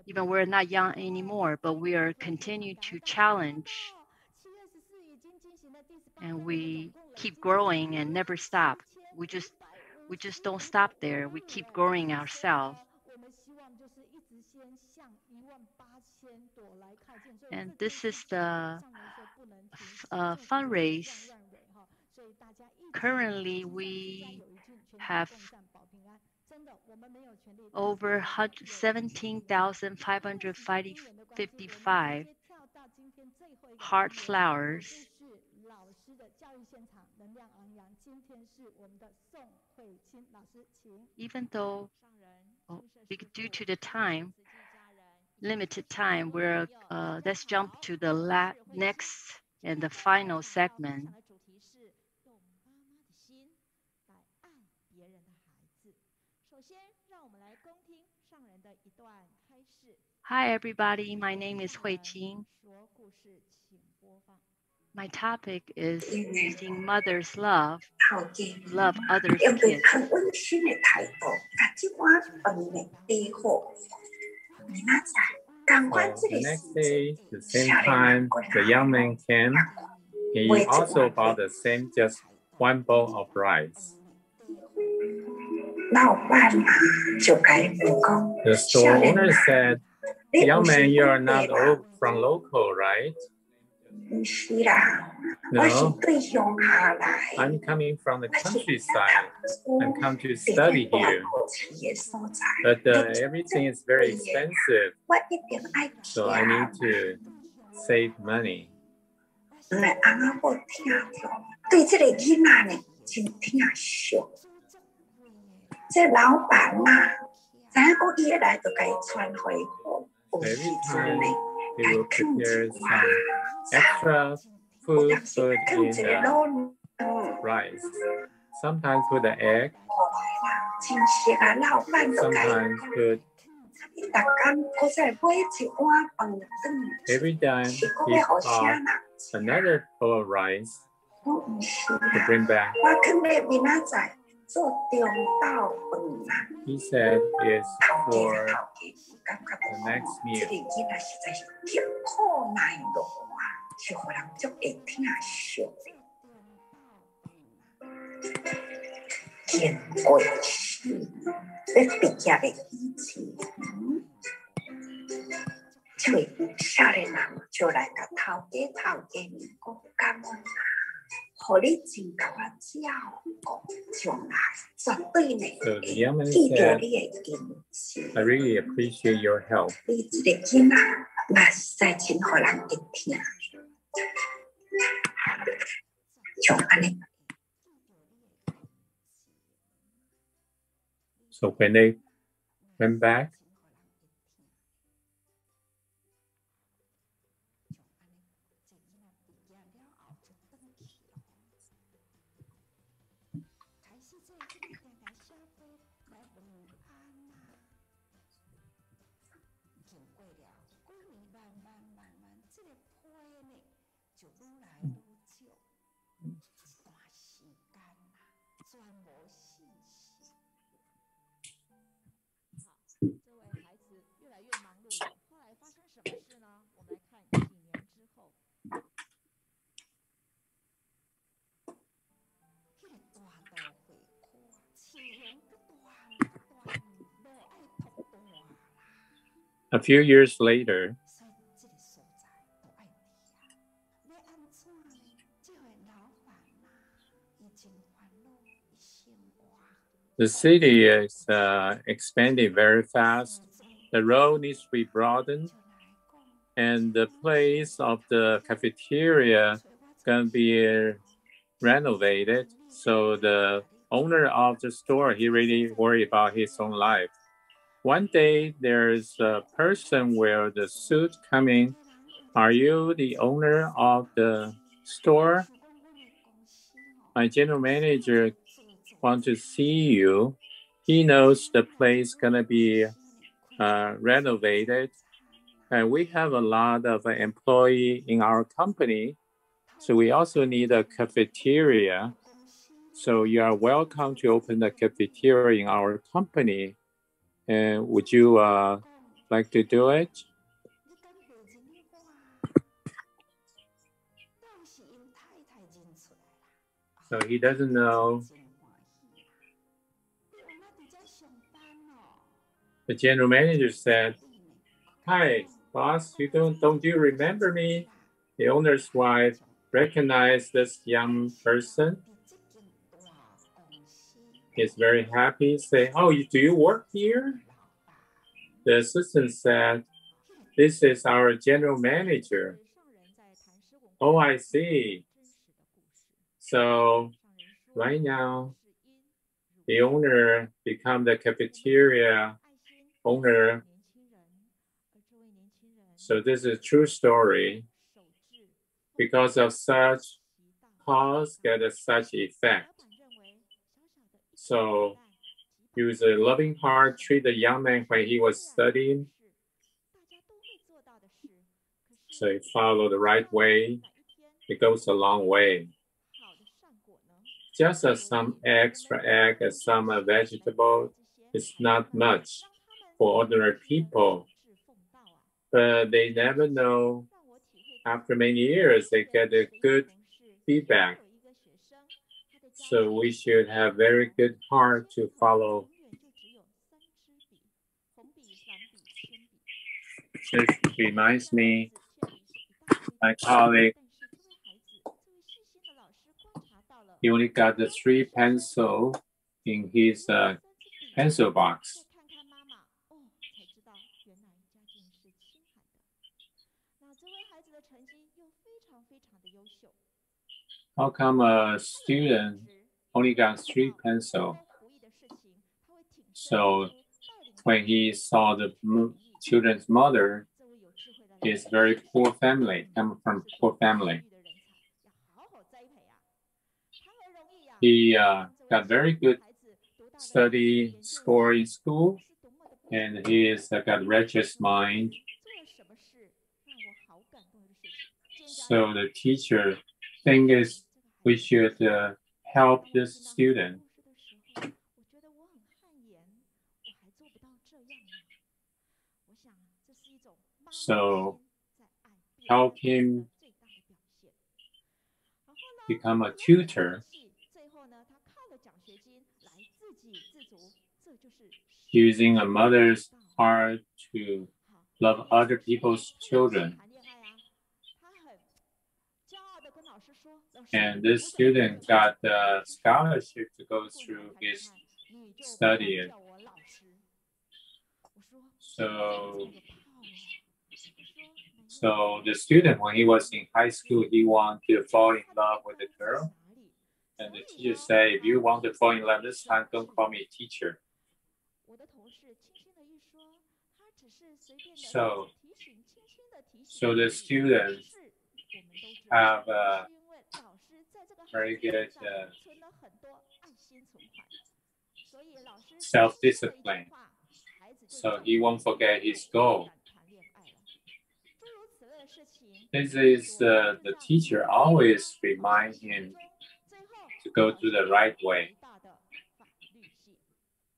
I: even we're not young anymore, but we are continue to challenge, and we keep growing and never stop. We just don't stop there. We keep growing ourselves. And this is the fundraise. Currently, we have over 17,555 heart flowers. Even though, due to the time, limited time, let's jump to the next and the final segment. Hi everybody, my name is Jicheng. My topic is using mother's love to love others' kids.
K: The next day, the same time, the young man came. He also bought the same, just one bowl of rice. The store owner said, "Young man, you are not from local, right?" "No, I'm coming from the countryside. I'm come to study here. But everything is very expensive, so I need to save money." Every time he will prepare some extra food put in the rice. Sometimes put the egg, sometimes put. Every time he bought another bowl of rice to bring back. He said it's for the next meal.
F: 见过世，要毕业的以前，就少年人就来到头家面讲感恩啊，互你真甲我照顾，将来绝对呢，记住你的坚持。
K: I really appreciate your help.
F: 你这个囡仔，目屎真互人会听，像安尼。
K: So when they went back, a few years later, the city is expanding very fast. The road needs to be broadened, and the place of the cafeteria can be renovated. So the owner of the store, he really worried about his own life. One day, there's a person with the suit coming. Are you the owner of the store? My general manager wants to see you. He knows the place gonna be renovated. And we have a lot of employees in our company. So we also need a cafeteria. So you are welcome to open the cafeteria in our company. And would you like to do it? So he doesn't know. The general manager said, "Hi, boss, don't you remember me?" The owner's wife recognized this young person. He's very happy, say, "Oh, do you work here?" The assistant said, "This is our general manager." "Oh, I see." So right now, the owner become the cafeteria owner. So this is a true story. Because of such cause, get such effect. So use a loving heart, treat the young man when he was studying. So you follow the right way, it goes a long way. Just as some extra egg and some vegetable, it's not much for ordinary people. But they never know. After many years, they get a good feedback. So we should have very good heart to follow. This reminds me, my colleague, he only got the 3 pencils in his pencil box. How come a student only got 3 pencils? So when he saw the children's mother, is very poor family, come from poor family. He got very good study score in school, and he is got righteous mind. So the teacher thinks we should help this student. So help him become a tutor. using a mother's heart to love other people's children. And this student got a scholarship to go through his study. So the student, when he was in high school, he wanted to fall in love with a girl. And the teacher said, if you want to fall in love this time, don't call me teacher. So the students have a very good self-discipline. So he won't forget his goal. This is the teacher always remind him to go to the right way.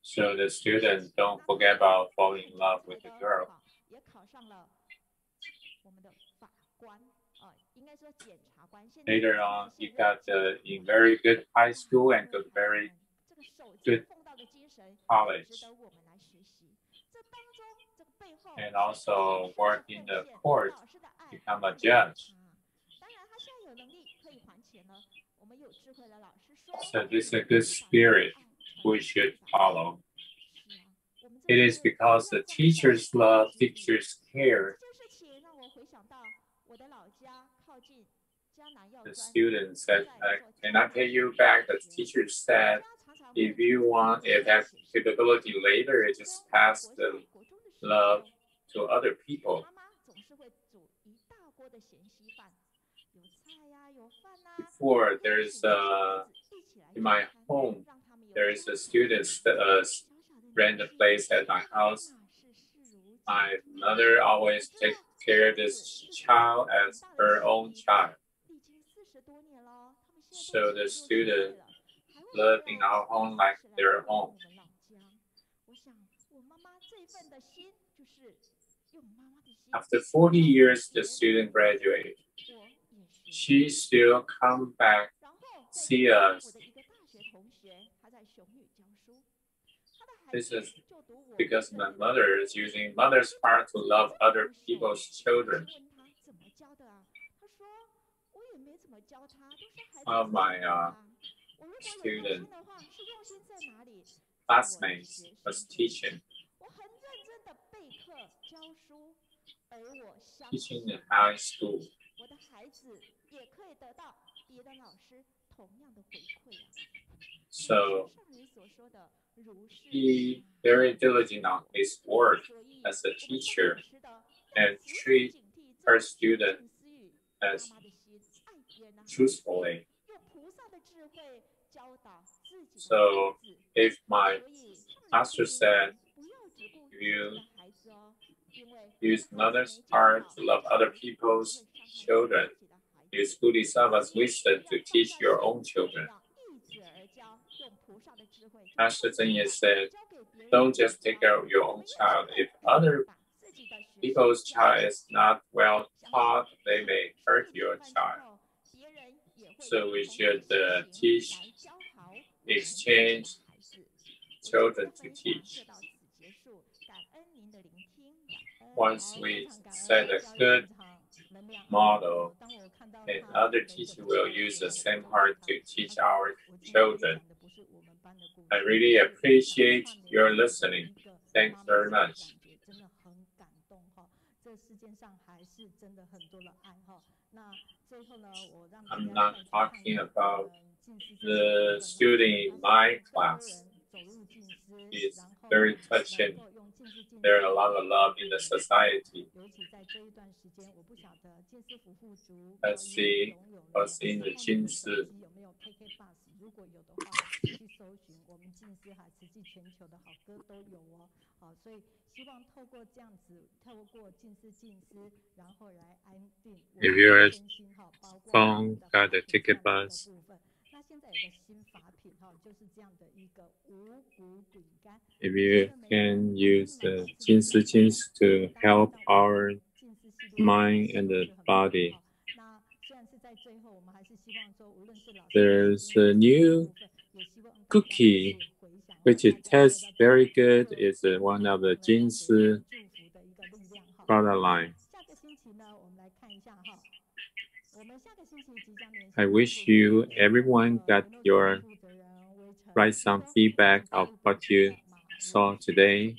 K: So the students don't forget about falling in love with the girl. Later on, he got in very good high school and got very good college. And also work in the court, become a judge. So this is a good spirit we should follow. It is because the teachers love, teachers care. The student said, can I pay you back? The teacher said, if you want, if have capability later, it just pass the love to other people. Before, there's in my home, there is a student rent a place at my house. My mother always takes care of this child as her own child. So the student live in our home like their home. After 40 years, the student graduated. She still come back, see us. This is because my mother is using mother's heart to love other people's children. One of my student classmates was teaching in high school. So he very diligent on his work as a teacher and treat her student as truthfully. So if my master said, if you use mother's heart to love other people's children, use Bodhisattva's wisdom to teach your own children. Master Zheng said, don't just take care of your own child. If other people's child is not well taught, they may hurt your child. So we should teach, exchange children to teach. Once we set a good model, and other teachers will use the same heart to teach our children. I really appreciate your listening. Thanks very much. I'm not talking about the student in my class. It's very touching. There are a lot of love in the society. Let's see what's in the Jinsi. If your phone got a ticket bus, if you can use the Jinsi to help our mind and the body, there's a new cookie, which tastes very good, is one of the Jinsi product line. I wish you everyone got your write some feedback of what you saw today.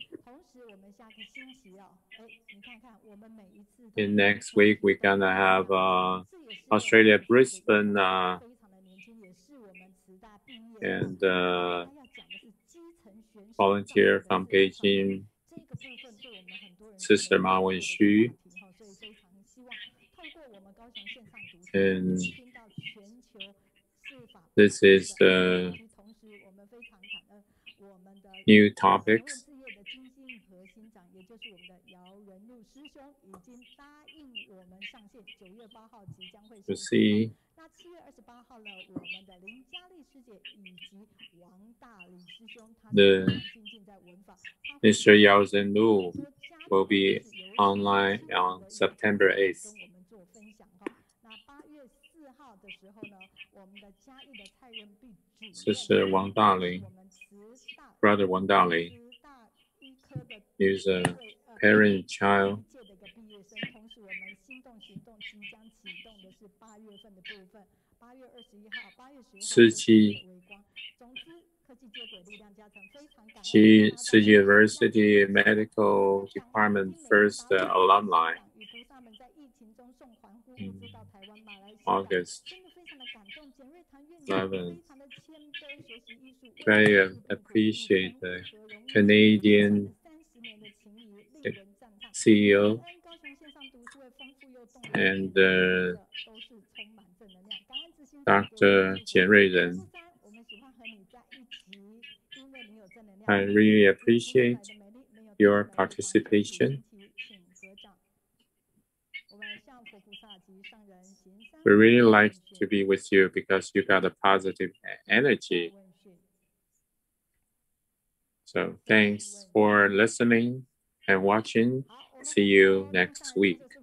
K: In next week, we're gonna have Australia Brisbane and volunteer from Beijing, Sister Ma Wenxu. And this is the new topics. You see the Mr. Yao Zhenlu will be online on September 8th. Sister Wang Daling, brother Wang Daling, is a parent-child Shijing University Medical Department first alumni in August 11. Very appreciate the Canadian CEO and Dr. Jian Ruiteng. I really appreciate your participation. We really like to be with you because you got a positive energy. So thanks for listening and watching. See you next week.